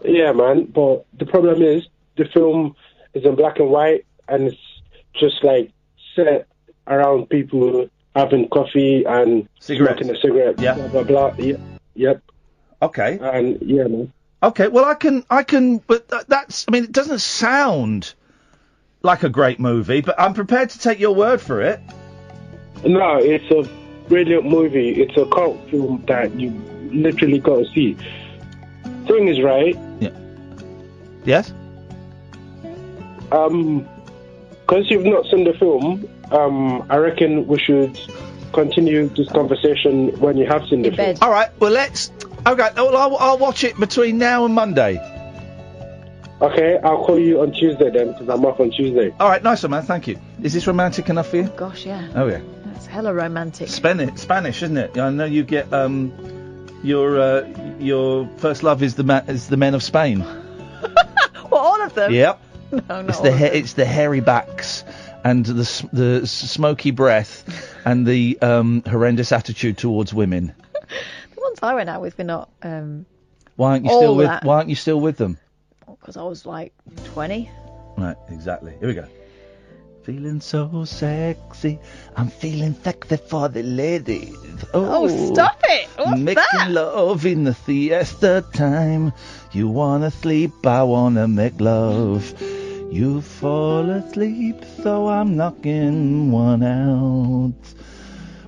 Yeah, man. But the problem is the film is in black and white, and it's just like set around people having coffee and smoking a cigarette. Yeah. Blah blah blah. Yeah. Yep. Okay. And yeah, man. Okay. Well, I can. But that's. I mean, it doesn't sound like a great movie, but I'm prepared to take your word for it. No, it's a brilliant movie. It's a cult film that you literally got to see. Thing is, right? Yeah. Yes? Because you've not seen the film, I reckon we should continue this conversation when you have seen the film. All right, well, let's... Okay, well, I'll watch it between now and Monday. Okay, I'll call you on Tuesday then, because I'm off on Tuesday. All right, nice one, man, thank you. Is this romantic enough for you? Gosh, yeah. Oh, yeah. That's hella romantic. Spanish, isn't it? I know you get, your first love is the men of Spain. Well, all of them? Yep. No, not It's all of them. it's the hairy backs and the smoky breath and the horrendous attitude towards women. The ones I went out with were not, Why aren't you all still with that. Why aren't you still with them? because I was like 20. Right, exactly. Here we go. Feeling so sexy. I'm feeling sexy for the ladies. Oh, stop it! What's making that? love in the siesta time. You wanna sleep, I wanna make love. You fall asleep, so I'm knocking one out.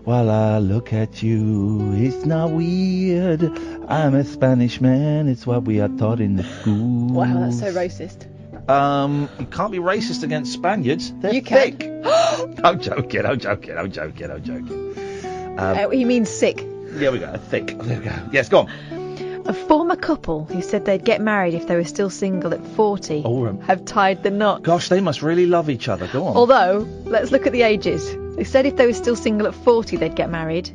While I look at you, it's not weird. I'm a Spanish man, it's what we are taught in the school. Wow, that's so racist. You can't be racist against Spaniards. They're You can. thick. I'm joking. He means sick. There we go. Thick. There we go. Yes, go on. A former couple who said they'd get married if they were still single at 40 have tied the knot. Gosh, they must really love each other. Go on. Although, let's look at the ages. They said if they were still single at 40, they'd get married.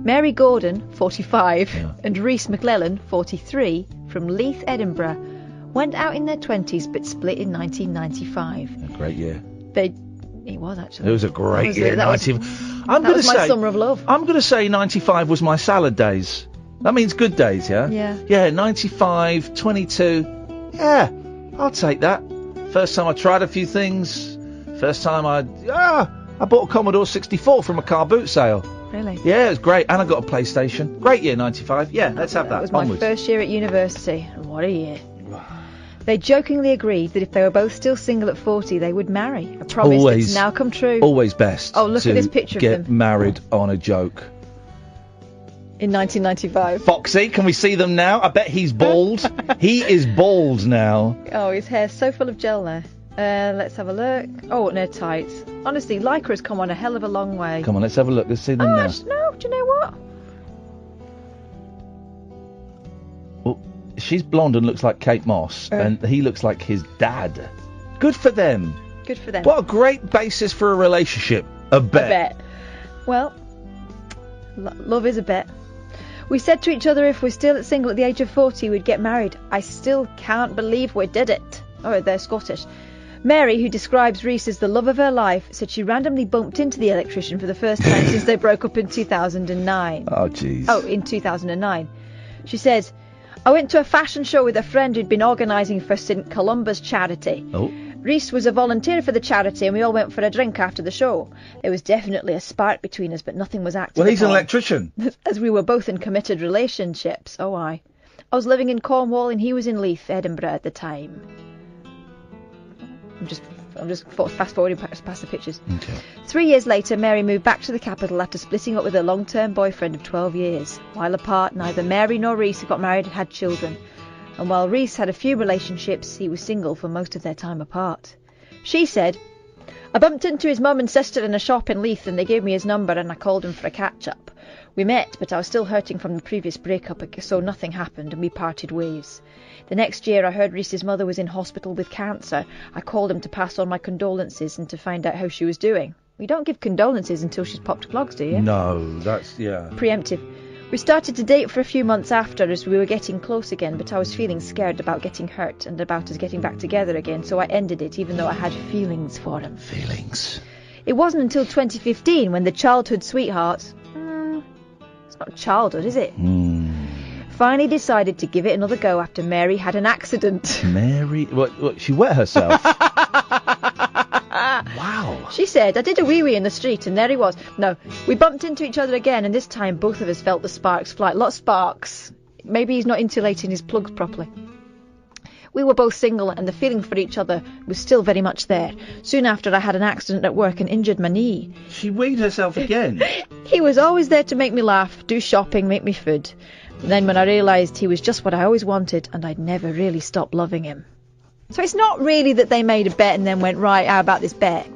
Mary Gordon, 45, and Rhys McClellan, 43, from Leith, Edinburgh, went out in their 20s but split in 1995. A great year. It was actually. It was a great year. That was, 90. that was my summer of love. I'm going to say 95 was my salad days. That means good days, yeah? Yeah. Yeah, 95, 22. Yeah, I'll take that. First time I tried a few things. First time I bought a Commodore 64 from a car boot sale. Really? Yeah, it was great. And I got a PlayStation. Great year, 95. Yeah, let's have that. That was my Onwards. first year at university. What a year. They jokingly agreed that if they were both still single at 40, they would marry. A promise that's now come true. Always best. Oh, look to at this picture of get them. married on a joke. In 1995. Foxy, can we see them now? I bet he's bald. He is bald now. Oh, his hair's so full of gel there. Let's have a look. Oh, and they're tights. Honestly, Lycra has come on a hell of a long way. Come on, let's have a look. Let's see them now. No, do you know what? Well, she's blonde and looks like Kate Moss, and he looks like his dad. Good for them. Good for them. What a great basis for a relationship. A bet. A bet. Well, love is a bet. We said to each other if we're still single at the age of 40, we'd get married. I still can't believe we did it. Oh, they're Scottish. Mary, who describes Rhys as the love of her life, said she randomly bumped into the electrician for the first time since they broke up in 2009. Oh, jeez. Oh, in 2009. She said, I went to a fashion show with a friend who'd been organising for St Columba's charity. Oh. Rhys was a volunteer for the charity and we all went for a drink after the show. There was definitely a spark between us, but nothing was acted Well, he's an upon, electrician. as we were both in committed relationships. Oh, I was living in Cornwall and he was in Leith, Edinburgh at the time. I'm just fast forwarding past the pictures. Okay. 3 years later, Mary moved back to the capital after splitting up with her long-term boyfriend of 12 years. While apart, neither Mary nor Rhys got married and had children. And while Rhys had a few relationships, he was single for most of their time apart. She said, I bumped into his mum and sister in a shop in Leith and they gave me his number and I called him for a catch-up. We met, but I was still hurting from the previous breakup, so nothing happened and we parted ways. The next year I heard Rhys's mother was in hospital with cancer. I called him to pass on my condolences and to find out how she was doing. We don't give condolences until she's popped clogs, do you? No, that's, yeah. Preemptive. We started to date for a few months after as we were getting close again, but I was feeling scared about getting hurt and about us getting back together again, so I ended it even though I had feelings for him. Feelings. It wasn't until 2015 when the childhood sweetheart... it's not childhood, is it? Finally decided to give it another go after Mary had an accident. Mary... What, she wet herself? Wow. She said, I did a wee-wee in the street and there he was. No, we bumped into each other again and this time both of us felt the sparks fly. Lots of sparks. Maybe he's not insulating his plugs properly. We were both single and the feeling for each other was still very much there. Soon after I had an accident at work and injured my knee. She weed herself again? He was always there to make me laugh, do shopping, make me food. And then when I realised he was just what I always wanted and I'd never really stopped loving him. So it's not really that they made a bet and then went, right, how about this bet?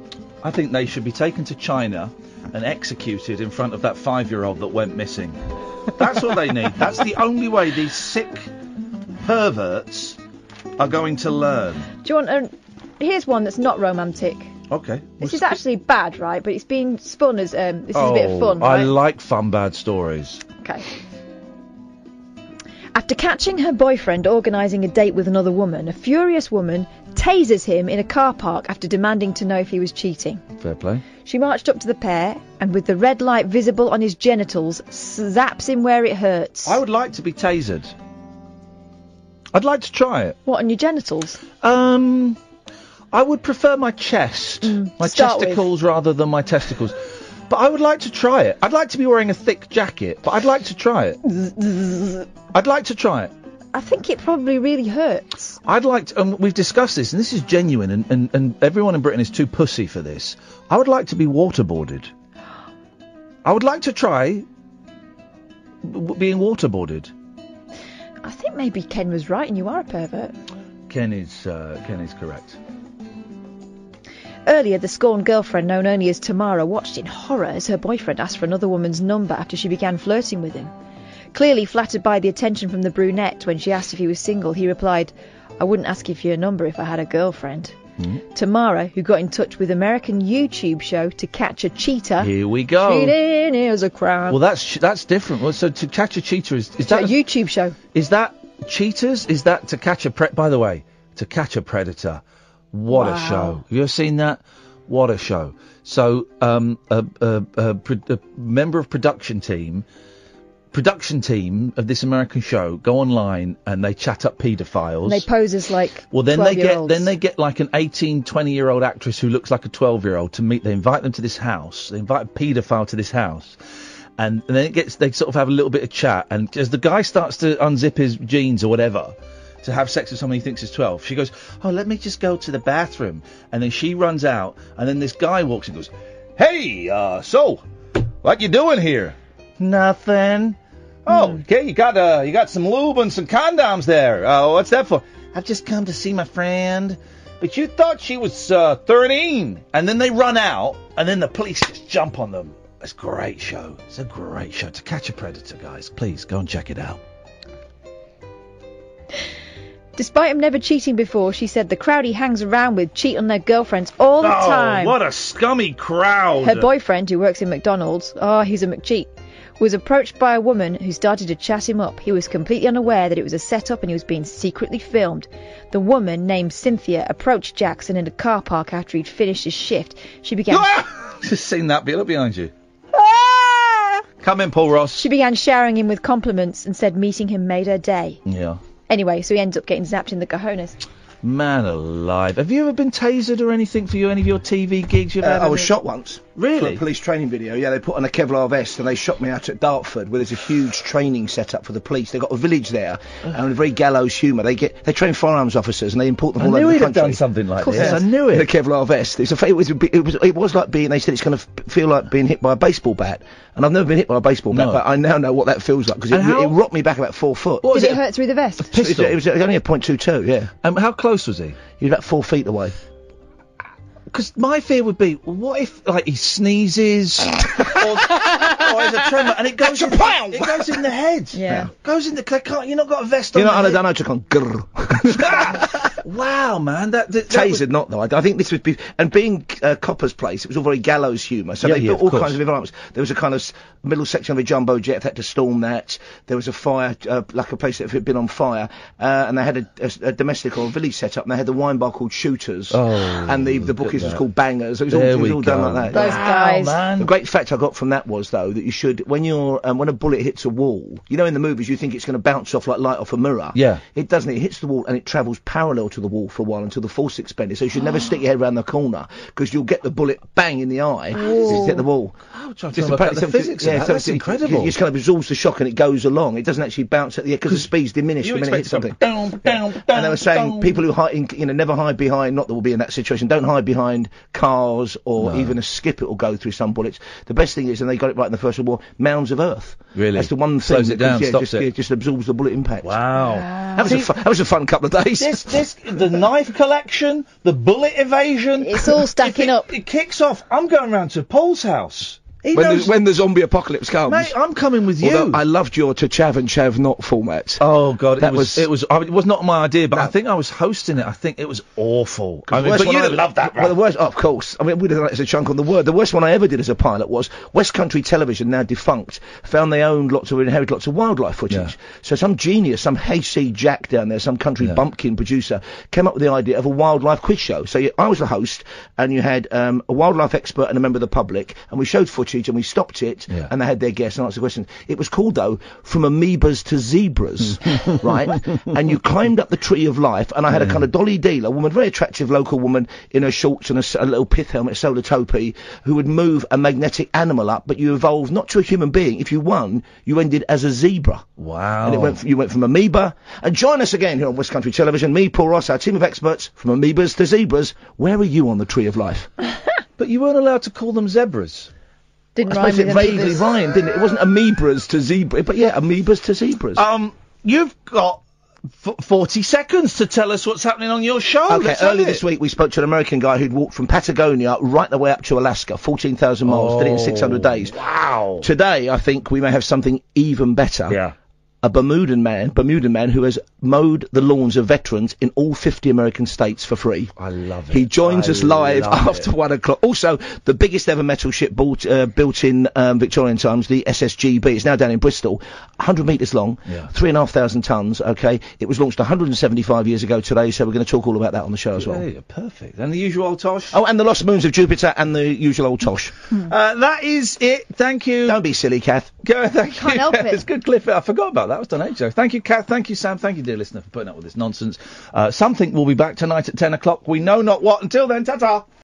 I think they should be taken to China and executed in front of that 5-year-old that went missing. That's what they need. That's the only way these sick perverts are going to learn. Do you want here's one that's not romantic. Okay. This is actually bad, right? But it's been spun as this is a bit of fun, right? I like fun bad stories. Okay. After catching her boyfriend organising a date with another woman, a furious woman tases him in a car park after demanding to know if he was cheating. Fair play. She marched up to the pair and, with the red light visible on his genitals, zaps him where it hurts. I would like to be tasered. I'd like to try it. What, on your genitals? I would prefer my chest. My testicles rather than my testicles. But I would like to try it. I'd like to be wearing a thick jacket, but I'd like to try it. I'd like to try it. I think it probably really hurts. I'd like to, we've discussed this, and this is genuine, and everyone in Britain is too pussy for this. I would like to be waterboarded. I would like to try being waterboarded. I think maybe Ken was right and you are a pervert. Ken is correct. Earlier, the scorned girlfriend, known only as Tamara, watched in horror as her boyfriend asked for another woman's number after she began flirting with him. Clearly flattered by the attention from the brunette when she asked if he was single, he replied, "I wouldn't ask you for your number if I had a girlfriend." Tamara, who got in touch with American YouTube show To Catch a Cheater. Here we go. Cheating is a crime. Well, that's different. Well, so To Catch a Cheater is that a YouTube show? Is that cheaters? Is that To Catch a By the way, To Catch a Predator. What a show. Have you ever seen that? What a show. So, a member of production team of this American show go online and they chat up paedophiles. And they pose as like then they get like an 18, 20-year-old actress who looks like a 12-year-old to meet. They invite them to this house. They invite a paedophile to this house. And then they sort of have a little bit of chat. And as the guy starts to unzip his jeans or whatever to have sex with someone he thinks is 12, she goes, "Oh, let me just go to the bathroom." And then she runs out, and then this guy walks and goes, "Hey, so, what you doing here?" "Nothing." "Oh, okay, you got some lube and some condoms there. What's that for?" "I've just come to see my friend." "But you thought she was 13. And then they run out, and then the police just jump on them. It's a great show. It's a great show. To Catch a Predator, guys. Please, go and check it out. Despite him never cheating before, she said the crowd he hangs around with cheat on their girlfriends all the time. What a scummy crowd. Her boyfriend, who works in McDonald's, he's a McCheat, was approached by a woman who started to chat him up. He was completely unaware that it was a setup and he was being secretly filmed. The woman, named Cynthia, approached Jackson in a car park after he'd finished his shift. She began... Just seen that. Look behind you. Come in, Paul Ross. She began showering him with compliments and said meeting him made her day. Yeah. Anyway, so he ends up getting zapped in the cojones. Man alive. Have you ever been tasered or anything for any of your TV gigs you've had? I was shot once. Really? For a police training video. Yeah, they put on a Kevlar vest and they shot me out at Dartford, where there's a huge training setup for the police. They've got a village there, and with very gallows humour, they train firearms officers and they import them all over the country. I knew he'd have done something like this. I knew it. In a Kevlar vest. It was like being. They said it's going to feel like being hit by a baseball bat, and I've never been hit by a baseball bat, but I now know what that feels like because it rocked me back about 4 foot. Did it hurt through the vest? It was only a .22. Yeah. How close was he? He was about 4 feet away. Because my fear would be, what if he sneezes or there's a tremor and it goes in the head? Yeah. Goes in the. You're not got a vest on. You're not on a done gone grrr. Wow, man. Tasered not though. I think this would be, and being Copper's place, it was all very gallows humour. So they built all kinds of environments. There was a kind of middle section of a jumbo jet that had to storm that. There was a fire, like a place that had been on fire, and they had a domestic or a village set up. And they had the wine bar called Shooters, and the bookies was called Bangers. It was all done like that. Those guys. Man. The great fact I got from that was though that you should, when a bullet hits a wall, in the movies you think it's going to bounce off like light off a mirror. Yeah. It doesn't. It hits the wall and it travels parallel to the wall for a while until the force expended. So you should never stick your head around the corner because you'll get the bullet bang in the eye. You hit the wall. The physics of that. That's incredible. It just kind of absorbs the shock and it goes along. It doesn't actually bounce at the because the speed's diminished the minute it hits something. Down, and they were saying people who hide, never hide behind. Not that we'll be in that situation. Don't hide behind cars or even a skip. It will go through some bullets. The best thing is, and they got it right in the First World War, mounds of earth. Really? That's the one thing. Slows it down, stops it. It just absorbs the bullet impact. Wow. That was a fun couple of days. This the knife collection, the bullet evasion. It's all stacking up. It kicks off. I'm going round to Paul's house. When the zombie apocalypse comes. Mate, I'm coming with you. Although I loved your to chav and chav not format. Oh God, it was not my idea, but I think I was hosting it. I think it was awful. I mean, but you'd have loved that, right? Well, the worst, of course. I mean, we'd have liked it as a chunk on the word. The worst one I ever did as a pilot was West Country Television, now defunct, found they owned inherited lots of wildlife footage. Yeah. So some genius, some hayseed Jack down there, some country bumpkin producer, came up with the idea of a wildlife quiz show. So I was the host, and you had a wildlife expert and a member of the public, and we showed footage and we stopped it, and they had their guests and answered questions. It was called, though, From Amoebas to Zebras, right? And you climbed up the tree of life, and I had a kind of Dolly Deal, a woman, very attractive local woman in her shorts and a little pith helmet, solar topi, who would move a magnetic animal up, but you evolved not to a human being. If you won, you ended as a zebra. Wow. And you went from amoeba. And join us again here on West Country Television, me, Paul Ross, our team of experts, from amoebas to zebras. Where are you on the tree of life? But you weren't allowed to call them zebras. Didn't I suppose it vaguely rhymed, didn't it? It wasn't amoebas to zebras, but yeah, amoebas to zebras. You've got 40 seconds to tell us what's happening on your show. Okay, earlier this week we spoke to an American guy who'd walked from Patagonia right the way up to Alaska, 14,000 miles, did it in 600 days. Wow. Today, I think we may have something even better. Yeah. A Bermudan man who has mowed the lawns of veterans in all 50 American states for free. I love it. He joins us live after 1 o'clock. Also, the biggest ever metal ship built in Victorian times, the SSGB. It's now down in Bristol, 100 metres long, 3,500 tons, okay? It was launched 175 years ago today, so we're going to talk all about that on the show as well. Yeah, perfect. And the usual old tosh? Oh, and the Lost Moons of Jupiter and the usual old tosh. That is it. Thank you. Don't be silly, Kath. Thank you. Can't help it. It's a good clip. I forgot about that. That was done ages ago. Thank you, Kath. Thank you, Sam. Thank you, dear listener, for putting up with this nonsense. Something will be back tonight at 10 o'clock. We know not what. Until then, ta-ta.